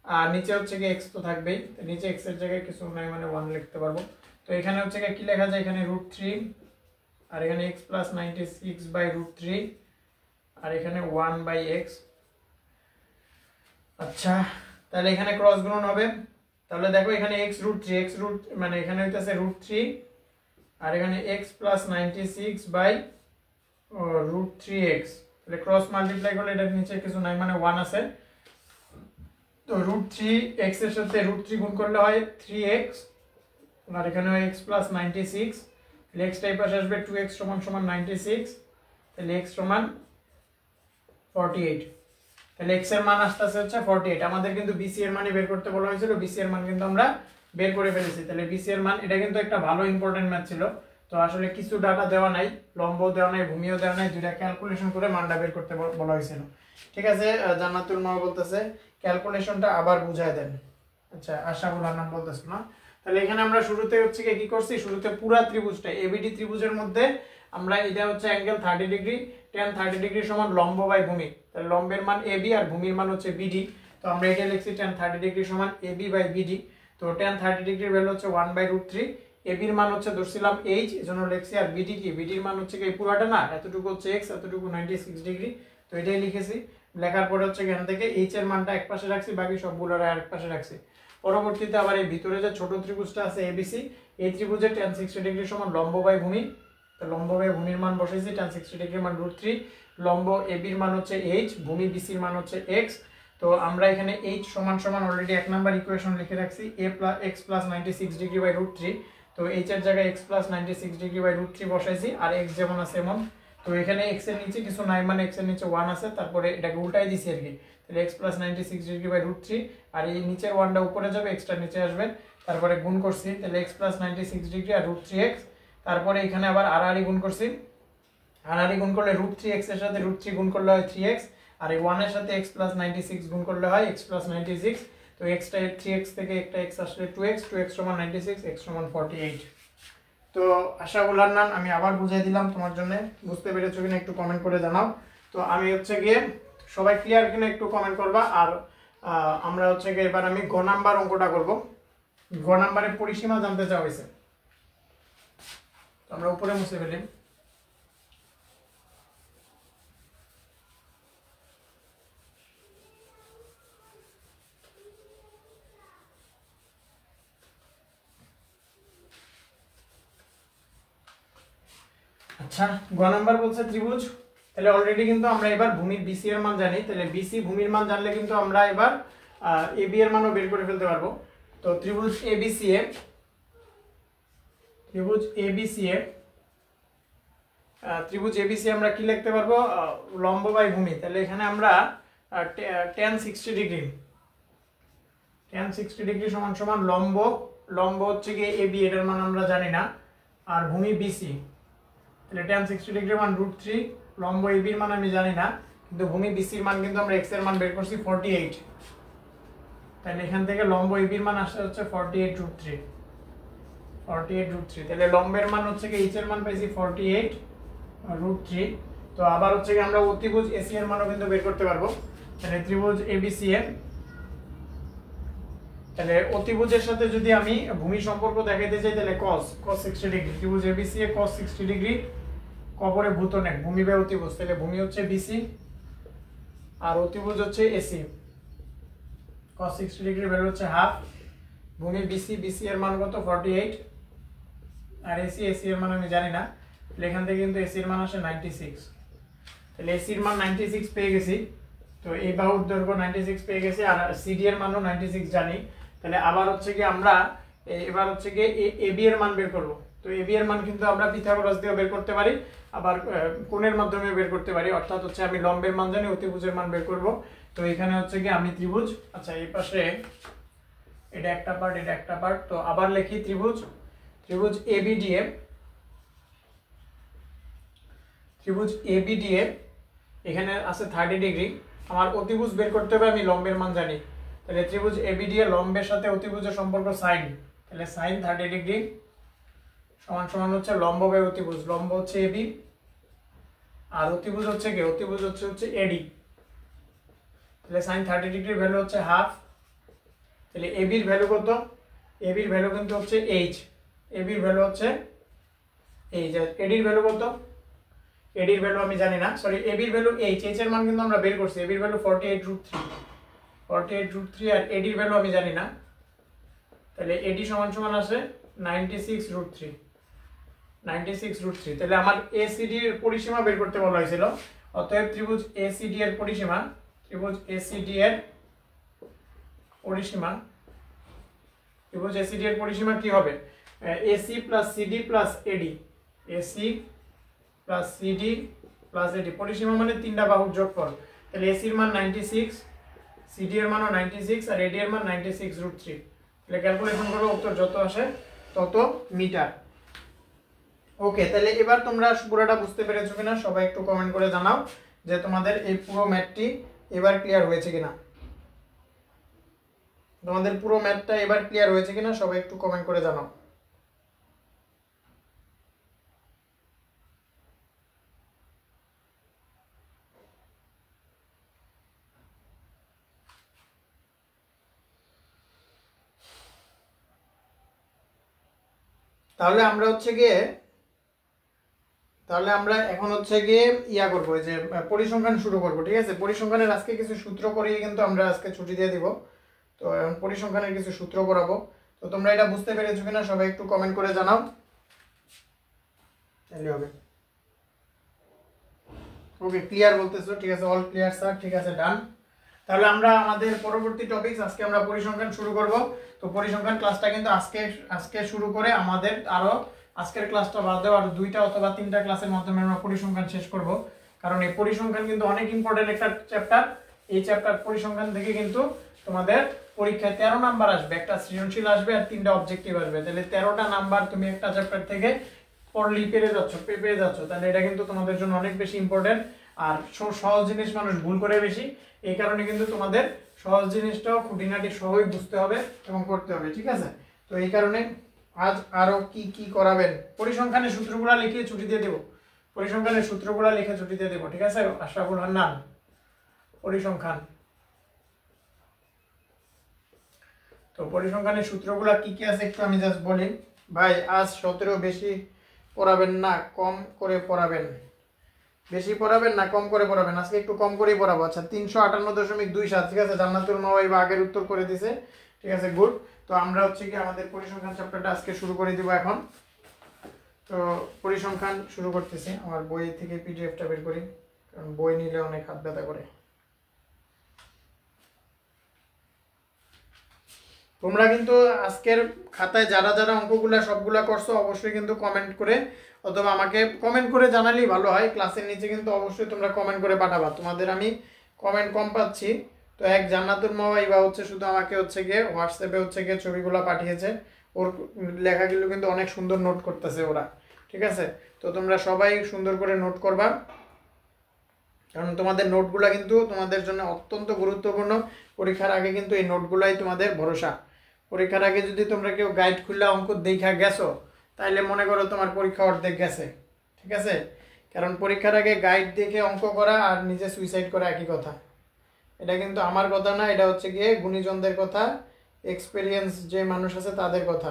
আর নিচে হচ্ছে কি x তো থাকবেই, তো নিচে x এর জায়গায় কিছু নাই মানে 1 লিখতে পারবো। তো এখানে হচ্ছে কি লেখা যায়? এখানে √3 আর এখানে x + 96 বাই √3 আর এখানে 1 বাই x। আচ্ছা, তাহলে এখানে ক্রস গুণন হবে। তাহলে দেখো এখানে x √3 x রুট মানে এখানে হইতাছে √3 আর এখানে x + 96 বাই √3x। তাহলে ক্রস মাল্টিপ্লাই করলে এটার নিচে কিছু নাই মানে 1 আছে। তো √3x এর সাথে √3 গুণ করলে হয় 3x আর এখানে হয় x + 96। তাহলে x টাইপ পাশে আসবে 2x = 96। তাহলে x = 48। তাহলে x এর মান আসতেছে হচ্ছে 48। আমাদের কিন্তু BC এর মানই বের করতে বলা হয়েছিল, BC এর মান কিন্তু আমরা বের করে ফেলেছি। তাহলে BC এর মান, এটা কিন্তু একটা ভালো ইম্পর্টেন্ট ম্যাথ ছিল। তো আসলে কিছু ডাটা দেওয়া নাই, লম্বও দেওয়া নাই, ভূমিও দেওয়া নাই, দুইটা ক্যালকুলেশন করে মানটা বের করতে বলা হয়েছিল। ঠিক আছে, জান্নাতুল মা বলতেছে ক্যালকুলেশনটা আবার বুঝায় দেন। আচ্ছা, আশাফুল আনাম বলতেছে না। তাহলে এখানে আমরা শুরুতে হচ্ছে কি করছি? শুরুতে পুরা ত্রিভুজটা ABD ত্রিভুজের মধ্যে আমরা এটা হচ্ছে অ্যাঙ্গেল 30 ডিগ্রি, tan 30 ডিগ্রি সমান লম্ব বাই ভূমি। তাহলে লম্বের মান AB আর ভূমির মান হচ্ছে BD। তো আমরা এটা লিখছি tan 30 ডিগ্রি সমান AB বাই BD। তো tan 30 ডিগ্রির ভ্যালু হচ্ছে 1 বাই √3। AB এর মান হচ্ছে ধরছিলাম h, এজন্য লিখছি। আর BD কি? BD এর মান হচ্ছে কি পুরাটা না, এতটুকু হচ্ছে x, এতটুকু 96 ডিগ্রি। তো এটাই লিখেছি। লেখার পরে হচ্ছে এখান থেকে h এর মানটা এক পাশে রাখছি, বাকি সবগুলো আরেক পাশে রাখছি। পরবর্তীতে আবার এই ভিতরে যে ছোট ত্রিভুজটা আছে ABC, এই ত্রিভুজের tan 60 ডিগ্রি সমান লম্ব বাই ভূমি। তো লম্ব বাই ভূমির মান বসাইছি, tan 60 ডিগ্রির মান √3, লম্ব AB এর মান হচ্ছে h, ভূমি BC এর মান হচ্ছে x। তো আমরা এখানে h সমান অলরেডি এক নাম্বার ইকুয়েশন লিখে রাখছি, x + 96 ডিগ্রি বাই √3। তো h এর জায়গায় x + 96 ডিগ্রি বাই √3 বসাইছি, আর x যেমন আছে এমন। তো এখানে x এর নিচে কিছু নাই মানে x এর নিচে 1 আছে, তারপরে এটাকে উল্টাই দিছি আর কি। তাহলে x + 96 ডিগ্রি বাই √3 আর এই নিচের 1টা উপরে যাবে, x টা নিচে আসবে, তারপরে গুণ করছি। তাহলে x + 96 ডিগ্রি আর √3x। তারপরে এখানে আবার আড়াআড়ি গুণ করছি। আড়াআড়ি গুণ করলে √3x এর সাথে √3 গুণ করলে হয় 3x, আর এই 1 এর সাথে x + 96 গুণ করলে হয় x + 96। তো x টা 3x থেকে একটা x আসলে 2x, 2x = 96, x = 48। তো আশাফুল আন্নান, আমি আবার বুঝাই দিলাম তোমার জন্য, বুঝতে পেরেছো কিনা একটু কমেন্ট করে জানাও। তো আমি হচ্ছে গিয়ে সবাই ক্লিয়ার কিনা একটু কমেন্ট করবা। আর আমরা হচ্ছে গিয়ে এবার আমি গ নাম্বার অঙ্কটা করব। গ নাম্বারের পরিসীমা জানতে চাওয়া হয়েছে। আমরা উপরে মুছে ফেলি। আচ্ছা, গ নাম্বার বলছে ত্রিভুজ। তাহলে অলরেডি কিন্তু আমরা এবার ভূমির BC এর মান জানি। তাহলে BC ভূমির মান জানলে কিন্তু আমরা এবার AB এর মানও বের করে ফেলতে পারবো। তো ত্রিভুজ ABCA, ত্রিভুজ ABCA, ত্রিভুজ ABC আমরা কি লিখতে পারবো? লম্ব বাই ভূমি। তাহলে এখানে আমরা tan 60 ডিগ্রি, tan 60 ডিগ্রি সমান লম্ব, লম্ব হচ্ছে গিয়ে AB, এটার মান আমরা জানি না, আর ভূমি BC। তাহলে tan 60 ডিগ্রির মান √3, লম্ব AB এর মান আমি জানি না, কিন্তু ভূমি BC এর মান কিন্তু আমরা x এর মান বের করছি 48। তাহলে এখান থেকে লম্ব AB এর মান আসছে হচ্ছে 48√3, 48√3। তাহলে লম্বের মান হচ্ছে কি h এর মান পাইছি 48√3। তো আবার হচ্ছে কি আমরা অতিভুজ AC এর মানও কিন্তু বের করতে পারবো। তাহলে ত্রিভুজ ABCA, তাহলে অতিভুজের সাথে যদি আমি ভূমি সম্পর্ক দেখাইতে চাই তাহলে cos 60 ডিগ্রি, ত্রিভুজ ABCA cos 60 ডিগ্রি, কবরে ভূতনেক, ভূমি বাই অতিভুজ। তাহলে ভূমি হচ্ছে BC আর অতিভুজ হচ্ছে AC। cos 60 ডিগ্রি ভ্যালু হচ্ছে হাফ, ভূমি BC, BC এর মান কত 48, আর AC এর মান আমি জানি না। তাহলে এখান থেকে কিন্তু AC এর মান আসে 96। তাহলে AC এর মান 96 পেয়ে গেছি। তো এই বাহুর দৈর্ঘ্য 96 পেয়ে গেছি, আর CD এর মানও 96 জানি। তাহলে আবার হচ্ছে কি আমরা এবার হচ্ছে কি AB এর মান বের করব। তো AB এর মান কিন্তু আমরা পিথাগোরাস দিয়ে বের করতে পারি, আবার কোণের মাধ্যমে বের করতে পারি। অর্থাৎ হচ্ছে আমি লম্বের মান জানি, অতিভুজের মান বের করব। তো এখানে হচ্ছে কি আমি ত্রিভুজ, আচ্ছা এই পাশে এটা একটা পার্ট, এটা একটা পার্ট। তো আবার লিখি ত্রিভুজ, ত্রিভুজ এবিডিএফ, ত্রিভুজ এবিডিএফ এখানে আছে 30 ডিগ্রি। আমার অতিভুজ বের করতে হবে, আমি লম্বের মান জানি। তাহলে ত্রিভুজ এবিডিএ লম্বের সাথে অতিভুজের সম্পর্ক সাইন, তাহলে সাইন 30 ডিগ্রি সমান সমান হচ্ছে লম্ব বাই অতিভুজ। লম্ব হচ্ছে এবি আর অতিভুজ হচ্ছে কি, অতিভুজ হচ্ছে এডি। তাহলে সাইন 30 ডিগ্রির ভ্যালু হচ্ছে হাফ। তাহলে এবির ভ্যালু কত? এবির ভ্যালু কিন্তু হচ্ছে এইচ, এবির ভ্যালু হচ্ছে এইচ। এডির ভ্যালু কত? এডির ভ্যালু আমি জানি না, সরি এবির ভ্যালু এইচ, এইচ এর মান কিন্তু আমরা বের করছি। এবির ভ্যালু 48√3, 48√3 আর এডির ভ্যালু আমি জানি না। তাহলে এডি সমান সমান আছে 96√3, 96√3। তাহলে আমার এসিডি এর পরিসীমা বের করতে বলা হয়েছিল। অতএব ত্রিভুজ এসিডি এর পরিসীমা, ত্রিভুজ এসিডি এর পরিসীমা, ত্রিভুজ এসিডি এর পরিসীমা কি হবে? এসি প্লাস সিডি প্লাস এডি, এসি প্লাস সিডি প্লাস এডি। পরিসীমা মানে তিনটা বাহুর যোগফল। তাহলে এসি এর মান 96, সিডি এর মানও 96 আর এডি এর মান 96√3। তাহলে ক্যালকুলেশন করো, উত্তর যত আসে তত মিটার। ওকে, তাহলে এবার তোমরা পুরোটা বুঝতে পেরেছো কিনা সবাই একটু কমেন্ট করে জানাও যে তোমাদের এই পুরো ম্যাথটি এবার ক্লিয়ার হয়েছে কিনা। তোমাদের পুরো ম্যাথটা এবার ক্লিয়ার হয়েছে কিনা সবাই একটু কমেন্ট করে জানাও। তাহলে আমরা এখন হচ্ছে গিয়ে ইয়া করবো, যে পরিসংখ্যান শুরু করব। ঠিক আছে, পরিসংখ্যানের আজকে কিছু সূত্র করিয়ে কিন্তু আমরা আজকে ছুটি দিয়ে দিব। তো এখন পরিসংখ্যানের কিছু সূত্র করাবো। তো তোমরা এটা বুঝতে পেরেছো কিনা সবাই একটু কমেন্ট করে জানাও, তাহলে হবে। ওকে, ক্লিয়ার বলতেছো, ঠিক আছে, অল ক্লিয়ার স্যার, ঠিক আছে, ডান। তাহলে আমরা আমাদের পরবর্তী টপিক, আজকে আমরা পরিসংখ্যান শুরু করব। তো পরিসংখ্যান ক্লাসটা কিন্তু আজকে শুরু করে আমাদের আরো আজকের ক্লাসটা বাদ দেওয়া আর 2টা অথবা 3টা ক্লাসের মাধ্যমে আমরা পরিসংখ্যান শেষ করব। কারণ এই পরিসংখ্যান কিন্তু অনেক ইম্পর্টেন্ট একটা চ্যাপ্টার। এই চ্যাপ্টার পরিসংখ্যান থেকে কিন্তু তোমাদের পরীক্ষায় 13 নাম্বার আসবে, একটা সৃজনশীল আসবে আর 3টা অবজেক্টিভ আসবে। তাহলে 13টা নাম্বার তুমি একটা চ্যাপ্টার থেকে পড়লেই পেয়ে যাচ্ছ। তাহলে এটা কিন্তু তোমাদের জন্য অনেক বেশি ইম্পর্টেন্ট। আর সহজ জিনিস মানুষ ভুল করে বেশি, এই কারণে কিন্তু তোমাদের সহজ জিনিসটাও খুঁটিনাটি সহই বুঝতে হবে এবং করতে হবে। ঠিক আছে, তো এই কারণে আজ আরো কি কি করাবেন, পরিসংখ্যানের সূত্রগুলো লিখে ছুটি দিয়ে দেব। পরিসংখ্যানের সূত্রগুলো লিখে ছুটি দিয়ে দেব। ঠিক আছে, আশরাফুল হান্নান, পরিসংখ্যান। তো পরিসংখ্যানের সূত্রগুলো কি কি আছে একটু আমি জাস্ট বলি। ভাই আজ 17 বেশি পড়াবেন না কম করে পড়াবেন? বেশি পড়াবেন না কম করে পড়াবেন? আজকে একটু কম করেই পড়াবো। আচ্ছা, 358.27। ঠিক আছে, জান্নাতুল মাওয়াই বা আগের উত্তর করে দিছে। ঠিক আছে, গুড। তো আমরা হচ্ছে কি আমাদের পরিসংখ্যান চ্যাপ্টারটা আজকে শুরু করে দিব এখন। তো পরিসংখ্যান শুরু করতেছি। আমার বই থেকে পিডিএফটা বের করি, কারণ বই নিলে অনেক হাত ব্যথা করে। তোমরা কিন্তু আজকের খাতায় যারা যারা অঙ্কগুলা সবগুলা করছো অবশ্যই কিন্তু কমেন্ট করে অথবা আমাকে কমেন্ট করে জানালেই ভালো হয়। ক্লাসের নিচে কিন্তু অবশ্যই তোমরা কমেন্ট করে পাঠাবা। তোমাদের আমি কমেন্ট কম পাচ্ছি। তো এক জান্নাতুল মাওয়াই বা হচ্ছে শুধু আমাকে হচ্ছে গিয়ে হোয়াটসঅ্যাপে হচ্ছে গিয়ে ছবিগুলো পাঠিয়েছে, ওর লেখাগুলো কিন্তু অনেক সুন্দর নোট করতেছে ওরা। ঠিক আছে, তো তোমরা সবাই সুন্দর করে নোট করবা, কারণ তোমাদের নোটগুলা কিন্তু তোমাদের জন্য অত্যন্ত গুরুত্বপূর্ণ। পরীক্ষার আগে কিন্তু এই নোটগুলাই তোমাদের ভরসা। পরীক্ষার আগে যদি তোমরা কেউ গাইড খুললে অঙ্ক দেখা গেছো, তাইলে মনে করো তোমার পরীক্ষা অর্ধেক গেছে। ঠিক আছে, কারণ পরীক্ষার আগে গাইড দেখে অঙ্ক করা আর নিজে সুইসাইড করা একই কথা। এটা কিন্তু আমার কথা না, এটা হচ্ছে গিয়ে গুণীজনদের কথা, এক্সপেরিয়েন্স যে মানুষ আছে তাদের কথা।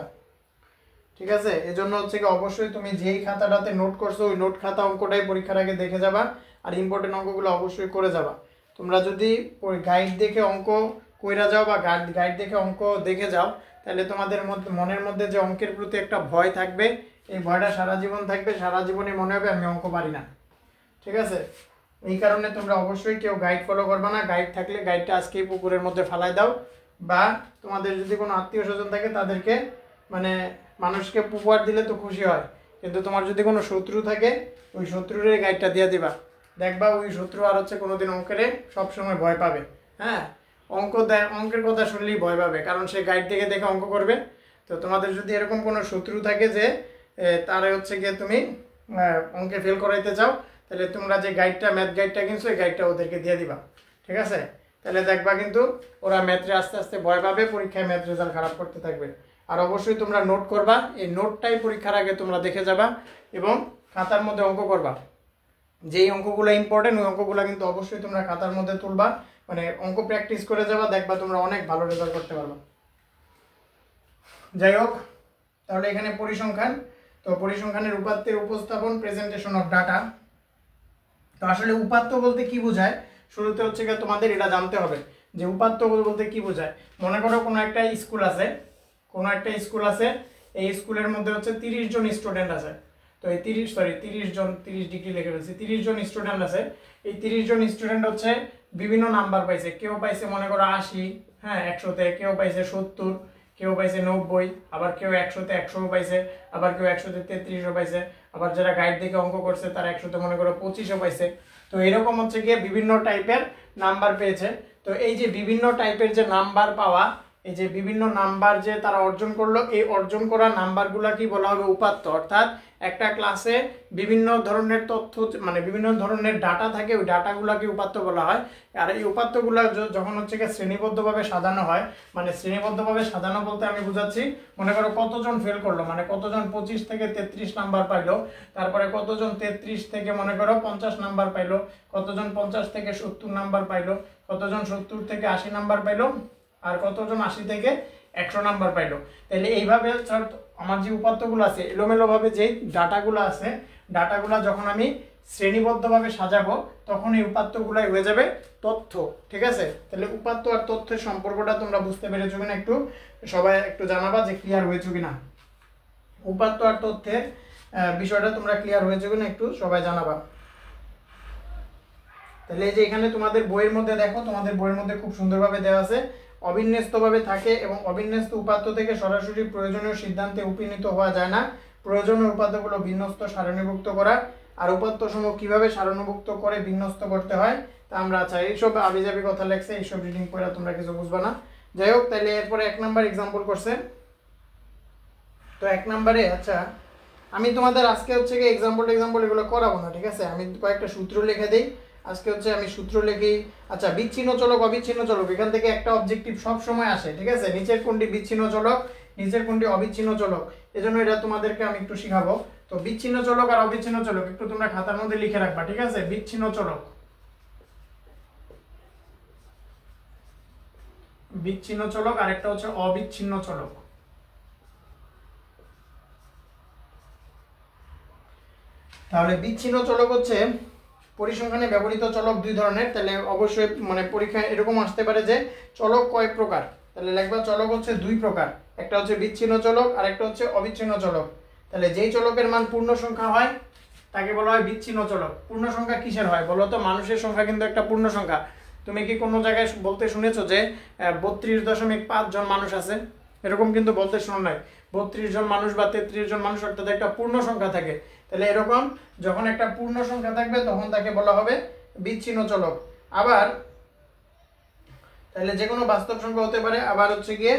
ঠিক আছে, এজন্য হচ্ছে কি অবশ্যই তুমি যেই খাতাটাতে নোট করছো ওই নোট খাতা অঙ্কটাই পরীক্ষার আগে দেখে যাবা, আর ইম্পর্টেন্ট অঙ্কগুলো অবশ্যই করে যাবা। তোমরা যদি গাইড দেখে অঙ্ক কইরা যাও বা গাইড দেখে অঙ্ক দেখে যাও, তাহলে তোমাদের মনের মধ্যে যে অঙ্কের প্রতি একটা ভয় থাকবে, এই ভয়টা সারা জীবন থাকবে। সারা জীবনে মনে হবে আমি অঙ্ক পারি না। ঠিক আছে, এই কারণে তোমরা অবশ্যই কেউ গাইড ফলো করবে না। গাইড থাকলে গাইডটা আজকেই পুকুরের মধ্যে ফালাই দাও, বা তোমাদের যদি কোনো আত্মীয় স্বজন থাকে তাদেরকে মানে মানুষকে উপহার দিলে তো খুশি হয়, কিন্তু তোমার যদি কোনো শত্রু থাকে ওই শত্রুর গাইডটা দিয়ে দিবা। দেখবা ওই শত্রু আর হচ্ছে কোনোদিন অঙ্কেরে সবসময় ভয় পাবে। হ্যাঁ, অঙ্ক দেয়, অঙ্কের কথা শুনলেই ভয় পাবে, কারণ সে গাইড দেখে দেখে অঙ্ক করবে। তো তোমাদের যদি এরকম কোনো শত্রু থাকে যে তারে হচ্ছে গিয়ে তুমি অঙ্কে ফেল করাইতে চাও, তাহলে তোমরা যে গাইডটা, ম্যাথ গাইডটা কিনছো, এই গাইডটা ওদেরকে দিয়ে দিবা, ঠিক আছে? তাহলে দেখবা কিন্তু ওরা ম্যাথে আস্তে আস্তে ভয় পাবে, পরীক্ষায় ম্যাথ রেজাল্ট খারাপ করতে থাকবে। আর অবশ্যই তোমরা নোট করবা, এই নোটটাই পরীক্ষার আগে তোমরা দেখে যাবা এবং খাতার মধ্যে অঙ্ক করবা। যেই অঙ্কগুলো ইম্পর্টেন্ট ওই অঙ্কগুলো কিন্তু অবশ্যই তোমরা খাতার মধ্যে তুলবা, মানে অঙ্ক প্র্যাকটিস করে যাবা, দেখবা তোমরা অনেক ভালো রেজাল্ট করতে পারবা। যাই হোক, তাহলে এখানে পরিসংখ্যান, তো পরিসংখ্যানের উপাত্তের উপস্থাপন, প্রেজেন্টেশন অফ ডাটা। তো আসলে উপাত্ত বলতে কি বোঝায়, শুরুতে হচ্ছে গিয়ে তোমাদের এটা জানতে হবে যে উপাত্ত বলতে কি বোঝায়। মনে করো কোনো একটা স্কুল আছে, এই স্কুলের মধ্যে হচ্ছে 30 জন স্টুডেন্ট আছে। তো এই 30 জন, 30 ডিগ্রি লিখে ফেলছি, 30 জন স্টুডেন্ট আছে। এই 30 জন স্টুডেন্ট হচ্ছে বিভিন্ন নাম্বার পাইছে, কেউ পাইছে মনে করো 80, হ্যাঁ 100-তে, কেউ পাইছে 70, কেউ পাইছে 90, আবার কেউ 100-তে 100 পাইছে, আবার কেউ 100-তে 33ও পাইছে, আবার যারা গাইড দেখে অঙ্ক করছে তারা 100-তে মনে করো 25ও পাইছে। তো এরকম হচ্ছে গিয়ে বিভিন্ন টাইপের নাম্বার পেয়েছে। তো এই যে বিভিন্ন টাইপের যে নাম্বার পাওয়া, এই যে বিভিন্ন নাম্বার যে তারা অর্জন করলো, এই অর্জন করা নাম্বারগুলা কি বলা হবে? উপাত্ত। অর্থাৎ একটা ক্লাসে বিভিন্ন ধরনের তথ্য, মানে বিভিন্ন ধরনের ডাটা থাকে, ওই ডাটাগুলোকে উপাত্ত বলা হয়। আর এই উপাত্তগুলো যখন হচ্ছে গিয়ে শ্রেণীবদ্ধভাবে সাজানো হয়, মানে শ্রেণীবদ্ধভাবে সাজানো বলতে আমি বুঝাচ্ছি, মনে করো কতজন ফেল করলো, মানে কতজন 25 থেকে 33 নাম্বার পাইলো, তারপরে কতজন 33 থেকে মনে করো 50 নাম্বার পাইলো, কতজন 50 থেকে 70 নাম্বার পাইলো, কতজন 70 থেকে 80 নাম্বার পাইলো, আর কতজন 80 থেকে 100 নাম্বার পাইলো। তাহলে এইভাবে আমার যে উপাত্তগুলো আছে, এলোমেলোভাবে যে ডাটাগুলো আছে, ডাটাগুলো যখন আমি শ্রেণীবদ্ধভাবে সাজাবো, তখন এই উপাত্তগুলাই হয়ে যাবে তথ্য, ঠিক আছে? তাহলে উপাত্ত আর তথ্যের সম্পর্কটা তোমরা বুঝতে পেরেছো কিনা, একটু সবাই একটু জানাবা যে ক্লিয়ার হয়েছো কিনা। উপাত্ত আর তথ্যের বিষয়টা তোমরা ক্লিয়ার হয়েছো কিনা একটু সবাই জানাবা। তাহলে এই যে এখানে তোমাদের বইয়ের মধ্যে দেখো, তোমাদের বইয়ের মধ্যে খুব সুন্দরভাবে দেওয়া আছে, অবিন্যস্তভাবে থাকে এবং অবিন্যস্ত উপাত্ত থেকে সরাসরি প্রয়োজনীয় সিদ্ধান্তে উপনীত হওয়া যায় না। প্রয়োজনীয় উপাত্তগুলো বিন্যস্ত সারণীভুক্ত করা, আর উপাত্তসমূহ কিভাবে সারণীভুক্ত করে বিন্যস্ত করতে হয় তা আমরা চাই। এইসব আবিজাবি কথা লেখছে, এইসব রিডিং পড়া তোমরা কিছু বুঝবা না। যাই হোক, তাহলে এরপরে 1 নাম্বার এক্সাম্পল করছে। তো 1 নাম্বারে, আচ্ছা আমি তোমাদের আজকে হচ্ছে কি এক্সাম্পল এগুলো করাবো না, ঠিক আছে? আমি কয়েকটা সূত্র লিখে দিই আজকে, হচ্ছে আমি সূত্র লিখি। আচ্ছা, বিচ্ছিন্ন চলক, অবিচ্ছিন্ন চলক, এখান থেকে একটা অবজেক্টিভ সব সময় আসে, ঠিক আছে? নিচের কোনটি বিচ্ছিন্ন চলক, নিচের কোনটি অবিচ্ছিন্ন চলক, এজন্য এটা তোমাদেরকে আমি একটু শিখাবো। তো বিচ্ছিন্ন চলক আর অবিচ্ছিন্ন চলক একটু তোমরা খাতার মধ্যে লিখে রাখবা, ঠিক আছে? বিচ্ছিন্ন চলক, বিচ্ছিন্ন চলক, আর একটা হচ্ছে অবিচ্ছিন্ন চলক। তাহলে বিচ্ছিন্ন চলক হচ্ছে পরিসংখ্যানে ব্যবহৃত চলক 2 ধরনের। তাহলে অবশ্যই মানে পরীক্ষায় এরকম আসতে পারে যে চলক কয় প্রকার, তাহলে লিখবা চলক হচ্ছে 2 প্রকার, একটা হচ্ছে বিচ্ছিন্ন চলক আর একটা হচ্ছে অবিচ্ছিন্ন চলক। তাহলে যেই চলকের মান পূর্ণ সংখ্যা হয় তাকে বলা হয় বিচ্ছিন্ন চলক। পূর্ণ সংখ্যা কিসের হয় বলো তো? মানুষের সংখ্যা কিন্তু একটা পূর্ণ সংখ্যা। তুমি কি কোনো জায়গায় বলতে শুনেছো যে 32.5 জন মানুষ আছে? এরকম কিন্তু বলতে শোনো নাই। 32 জন মানুষ বা 33 জন মানুষ, অর্থাৎ একটা পূর্ণ সংখ্যা থাকে। তাহলে এরকম যখন একটা পূর্ণ সংখ্যা থাকবে তখন তাকে বলা হবে বিচ্ছিন্ন চলক। আবার তাহলে যে কোনো বাস্তব সংখ্যা হতে পারে। আবার হচ্ছে গিয়ে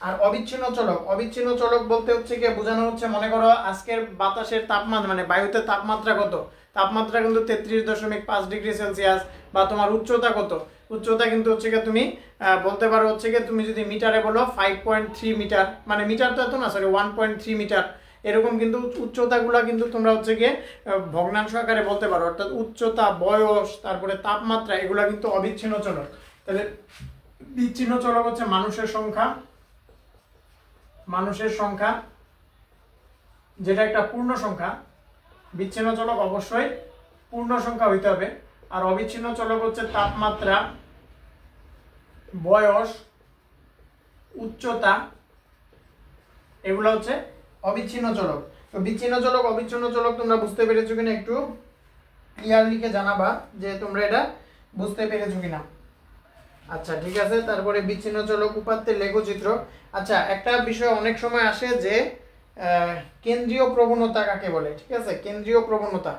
আর অবিচ্ছিন্ন চলক, অবিচ্ছিন্ন চলক বলতে হচ্ছে গিয়ে বোঝানো হচ্ছে, মনে করো আজকের বাতাসের তাপমাত্রা, মানে বায়ুতে তাপমাত্রা কত, তাপমাত্রা কিন্তু 33.5 ডিগ্রি সেলসিয়াস, বা তোমার উচ্চতা কত, উচ্চতা কিন্তু হচ্ছে গিয়ে তুমি বলতে পারো হচ্ছে গিয়ে, তুমি যদি মিটারে বলো 5.3 মিটার, মানে মিটার তো এত না, সরি 1.3 মিটার। এরকম কিন্তু উচ্চতাগুলা কিন্তু তোমরা হচ্ছে গিয়ে ভগ্নাংশ আকারে বলতে পারো, অর্থাৎ উচ্চতা, বয়স, তারপরে তাপমাত্রা, এগুলা কিন্তু অবিচ্ছিন্ন চলক। তাহলে বিচ্ছিন্ন চলক হচ্ছে মানুষের সংখ্যা, মানুষের সংখ্যা যেটা একটা পূর্ণ সংখ্যা। বিচ্ছিন্ন চলক অবশ্যই পূর্ণ সংখ্যা হইতে হবে। আর অবিচ্ছিন্ন চলক হচ্ছে তাপমাত্রা, বয়স, উচ্চতা, এগুলো হচ্ছে অবিচ্ছিন্ন চলক। তো বিচ্ছিন্ন চলক, অবিচ্ছিন্ন চলক তোমরা বুঝতে পেরেছো কিনা একটু ক্লিয়ারলিকে জানাবা যে তোমরা এটা বুঝতে পেরেছো কিনা। আচ্ছা ঠিক আছে। তারপরে বিচ্ছিন্ন চলক উপাত্তের লেখচিত্র। আচ্ছা, একটা বিষয় অনেক সময় আসে যে কেন্দ্রীয় প্রবণতা কাকে বলে, ঠিক আছে? কেন্দ্রীয় প্রবণতা,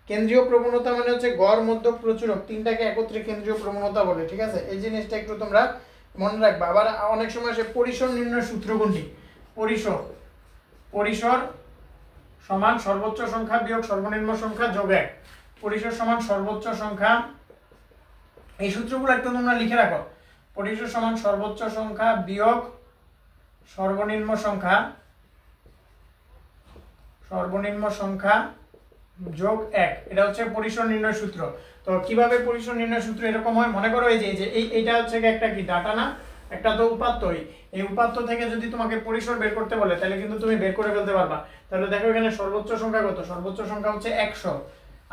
কেন্দ্রীয় প্রবণতা মানে হচ্ছে গড়, মধ্যক, প্রচুরক তিনটাকে একত্রে কেন্দ্রীয় প্রবণতা বলে, ঠিক আছে? এই জিনিসটা একটু তোমরা মনে রাখবা। আবার অনেক সময় আসে পরিসর নির্ণয় সূত্র কোনটি? পরিসর সমান সর্বোচ্চ সংখ্যা বিয়োগ সর্বনিম্ন সংখ্যা যোগ 1। পরিসর সমান সর্বোচ্চ সংখ্যা, এই সূত্রগুলো একটু তোমরা লিখে রাখো। পরিসর সমান সর্বোচ্চ সংখ্যা বিয়োগ সর্বনিম্ন সংখ্যা যোগ 1, এটা হচ্ছে পরিসর নির্ণয় সূত্র। তো কিভাবে পরিসর নির্ণয় সূত্র এরকম হয়, মনে করো এই যে এইটা হচ্ছে একটা কি ডাটা না, একটা তো উপাত্ত। এই উপাত্ত থেকে যদি তোমাকে পরিসর বের করতে বলে তাহলে কিন্তু তুমি বের করে ফেলতে পারবা। তাহলে দেখো এখানে সর্বোচ্চ সংখ্যা কত? সর্বোচ্চ সংখ্যা হচ্ছে 100।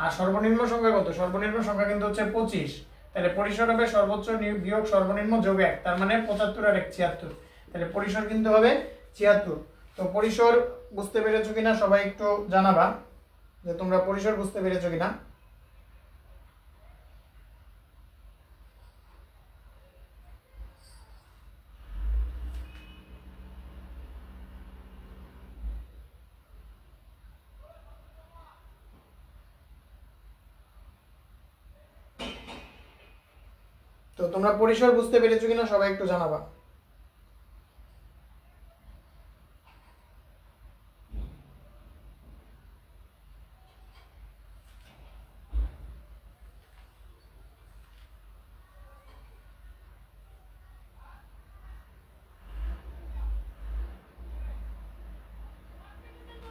আর সর্বনিম্ন সংখ্যা কত? সর্বনিম্ন সংখ্যা কিন্তু হচ্ছে 25। তাহলে পরিসর হবে সর্বোচ্চ বিয়োগ সর্বনিম্ন যোগ 1, তার মানে 75 আর 1 76। তাহলে পরিসর কিন্তু হবে 76। তো পরিসর বুঝতে পেরেছো কিনা সবাই একটু জানাবা যে তোমরা পরিসর বুঝতে পেরেছো কিনা। তো তোমরা পরিসর বুঝতে পেরেছো কিনা সবাই একটু জানাবা।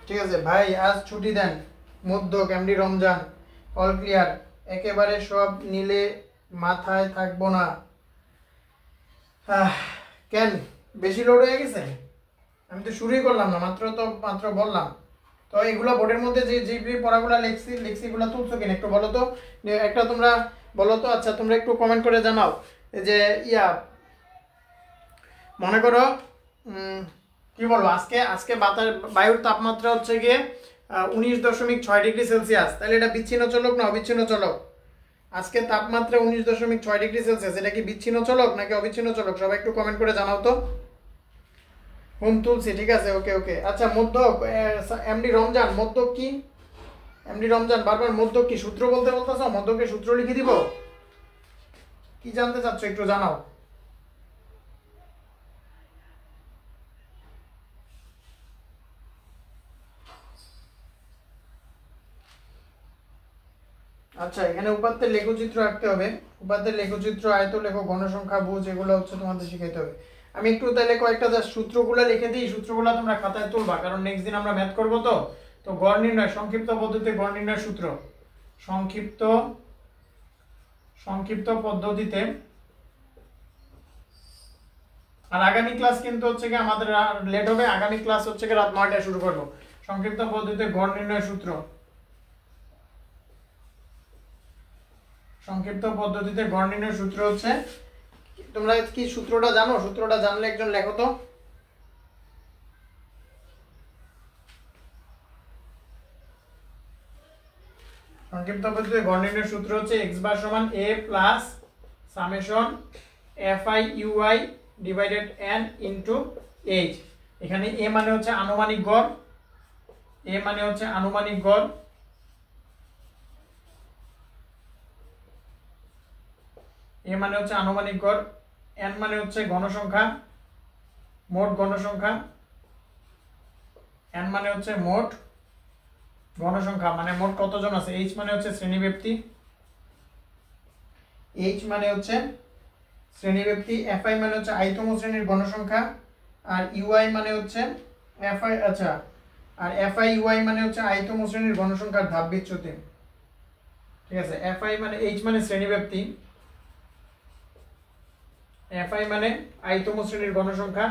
ঠিক আছে ভাই, আজ ছুটি দেন। মধ্যক, এমডি রমজান, অল ক্লিয়ার। একেবারে সব নিলে মাথায় থাকবো না। কেন বেশি লোড হয়ে গেছে? আমি তো শুরুই করলাম না, মাত্র বললাম। তো এগুলো বোর্ডের মধ্যে যে পড়াগুলো লিখছি এগুলো তুলছো কিনা একটু বলো তো। একটা তোমরা বলো তো। আচ্ছা তোমরা একটু কমেন্ট করে জানাও যে মনে করো কি বলবো, আজকে বায়ুর তাপমাত্রা হচ্ছে গিয়ে 19.6 ডিগ্রি সেলসিয়াস। তাহলে এটা বিচ্ছিন্ন চলক না অবিচ্ছিন্ন চলক? আজকে তাপমাত্রা 19.6 ডিগ্রি সেলসিয়াস, এটা কি বিচ্ছিন্ন চলক নাকি অবিচ্ছিন্ন চলক? সবাই একটু কমেন্ট করে জানাও তো। হুম তুলছি, ঠিক আছে, ওকে। আচ্ছা মধ্যক, এমডি রমজান, মধ্যক কি? এমডি রমজান বারবার মধ্যক কি সূত্র বলতেছ? মধ্যকের সূত্র লিখে দিব? কি জানতে চাচ্ছ একটু জানাও। আচ্ছা এখানে উপাত্তের লেখচিত্র আঁকতে হবে। উপাত্তের লেখচিত্র, আয়তলেখ, গণসংখ্যা, বুঝ, এগুলো হচ্ছে তোমাদের শিখাইতে হবে। আমি একটু তাহলে কয়েকটা সূত্রগুলো লিখে দিই, সূত্রগুলো তোমরা খাতায় তুলবা, কারণ নেক্সট দিন আমরা ম্যাথ করবো। তো গড় নির্ণয়, সংক্ষিপ্ত পদ্ধতিতে গড় নির্ণয় সূত্র, সংক্ষিপ্ত পদ্ধতিতে। আর আগামী ক্লাস কিন্তু হচ্ছে কি আমাদের লেট হবে, আগামী ক্লাস হচ্ছে কি রাত 9টায় শুরু করবো। সংক্ষিপ্ত পদ্ধতিতে গড় নির্ণয় সূত্র, সংক্ষিপ্ত পদ্ধতিতে গড় নির্ণয় সূত্র হচ্ছে, তোমরা কি সূত্রটা জানো? সূত্রটা জানলে একজন লেখো তো। সংক্ষিপ্ত পদ্ধতিতে গড় নির্ণয় সূত্র হচ্ছে x বার সমান a plus summation fi ui divided n into h। এখানে a মানে হচ্ছে আনুমানিক গড়, a মানে হচ্ছে আনুমানিক গড়, a মানে হচ্ছে আনুমানিক গড়, n মানে হচ্ছে গণসংখ্যা, মোট গণসংখ্যা, n মানে হচ্ছে মোট গণসংখ্যা, মানে মোট কতজন আছে। h মানে হচ্ছে শ্রেণীব্যাপ্তি, h মানে হচ্ছে শ্রেণীব্যাপ্তি, fi মানে হচ্ছে i তম শ্রেণীর গণসংখ্যা, আর ui মানে হচ্ছে fi, আচ্ছা, আর fi ui মানে হচ্ছে i তম শ্রেণীর গণসংখ্যার ধাপ বিচ্যুতি। ঠিক আছে, fi মানে h মানে শ্রেণীব্যাপ্তি, fi মানে i তম শ্রেণীর গণসংখ্যা,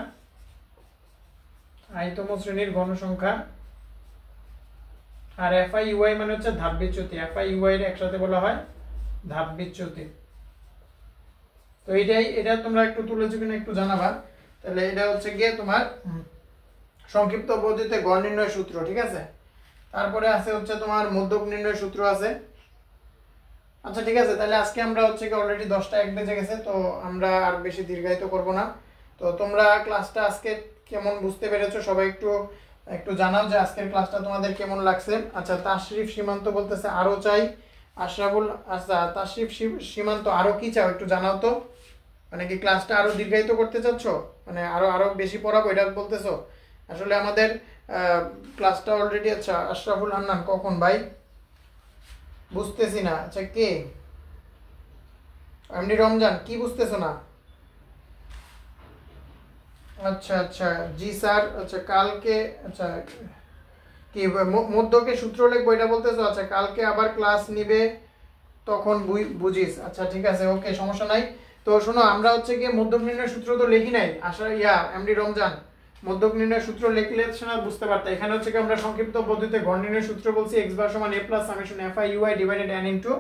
i তম শ্রেণীর গণসংখ্যা, আর fi ui মানে হচ্ছে ধাপ বিচ্যুতি। fi ui এর একসাথে বলা হয় ধাপ বিচ্যুতি। তো এটা তোমরা একটু তুলেছো কিনা একটু জানাবা। তাহলে এটা হচ্ছে গিয়ে তোমার সংক্ষিপ্ত পদ্ধতিতে গড় নির্ণয় সূত্র, ঠিক আছে। তারপরে আছে হচ্ছে তোমার মধ্যক নির্ণয় সূত্র আছে। আচ্ছা ঠিক আছে, তাহলে আজকে আমরা হচ্ছে কি অলরেডি 10টা 1 বেজে গেছে, তো আমরা আর বেশি দীর্ঘায়িত করব না। তো তোমরা ক্লাসটা আজকে কেমন বুঝতে পেরেছো সবাই একটু একটু জানাও যে আজকের ক্লাসটা তোমাদের কেমন লাগছে। আচ্ছা, তাশরিফ সীমান্ত বলতেছে আরো চাই। আশরাফুল, আচ্ছা তাশরিফ সীমান্ত আরো কি চাও একটু জানাও তো, মানে কি ক্লাসটা আরো দীর্ঘায়িত করতে চাচ্ছ, মানে আরো আরো বেশি পড়াবো এটা বলতেছো? আসলে আমাদের ক্লাসটা অলরেডি, আচ্ছা আশরাফুল হান্নান কখন ভাই বুঝতেছি না। আচ্ছা কে, এমনি রমজান কি বুঝতেছো না? আচ্ছা আচ্ছা জি স্যার, আচ্ছা কালকে, আচ্ছা কি মধ্যকে সূত্র লিখবো এটা বলতেছো? আচ্ছা কালকে আবার ক্লাস নিবে তখন বুঝিস। আচ্ছা ঠিক আছে, ওকে সমস্যা নাই। তো শোনো, আমরা হচ্ছে গিয়ে মধ্যক নির্ণয়ের সূত্র তো লিখি নাই আসলে, এমডি রমজান মধ্যক নির্ণয়ের সূত্র লিখলে না বুঝতে পারতে। এখানে হচ্ছে কি আমরা সংক্ষিপ্ত পদ্ধতিতে গড় নির্ণয়ের সূত্র বলছি x বার সমান a plus summation fi ui divided n into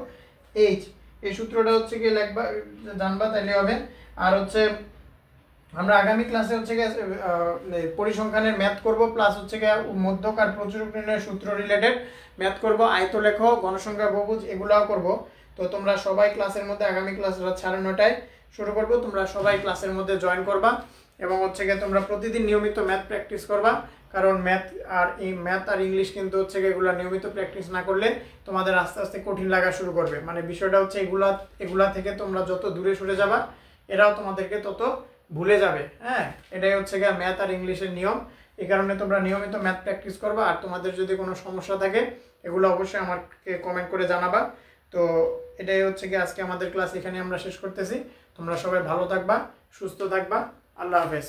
h। এই সূত্রটা হচ্ছে কি লিখবা, জানবা তাইলে হবে। আর হচ্ছে আমরা আগামী ক্লাসে হচ্ছে গিয়ে পরিসংখ্যানের ম্যাথ করব, প্লাস হচ্ছে গিয়ে মধ্যক আর প্রচুরক নির্ণয়ের সূত্র রিলেটেড ম্যাথ করব, আয়তলেখ, গণসংখ্যা বহুভুজ এগুলাও করব। তো তোমরা সবাই ক্লাসের মধ্যে, আগামী ক্লাস রাত 9:30টায় শুরু করব, তোমরা সবাই ক্লাসের মধ্যে জয়েন করবা এবং হচ্ছে গিয়ে তোমরা প্রতিদিন নিয়মিত ম্যাথ প্র্যাকটিস করবা। কারণ ম্যাথ আর ইংলিশ কিন্তু হচ্ছে গিয়ে এগুলা নিয়মিত প্র্যাকটিস না করলে তোমাদের আস্তে আস্তে কঠিন লাগা শুরু করবে। মানে বিষয়টা হচ্ছে এগুলা থেকে তোমরা যত দূরে সরে যাবা, এরাও তোমাদেরকে তত ভুলে যাবে। হ্যাঁ, এটাই হচ্ছে গিয়ে ম্যাথ আর ইংলিশের নিয়ম। এই কারণে তোমরা নিয়মিত ম্যাথ প্র্যাকটিস করবা। আর তোমাদের যদি কোনো সমস্যা থাকে এগুলো অবশ্যই আমাকে কমেন্ট করে জানাবা। তো এটাই হচ্ছে গিয়ে আজকে আমাদের ক্লাস এখানে আমরা শেষ করতেছি। তোমরা সবাই ভালো থাকবা, সুস্থ থাকবা, আল্লাহ হাফেজ।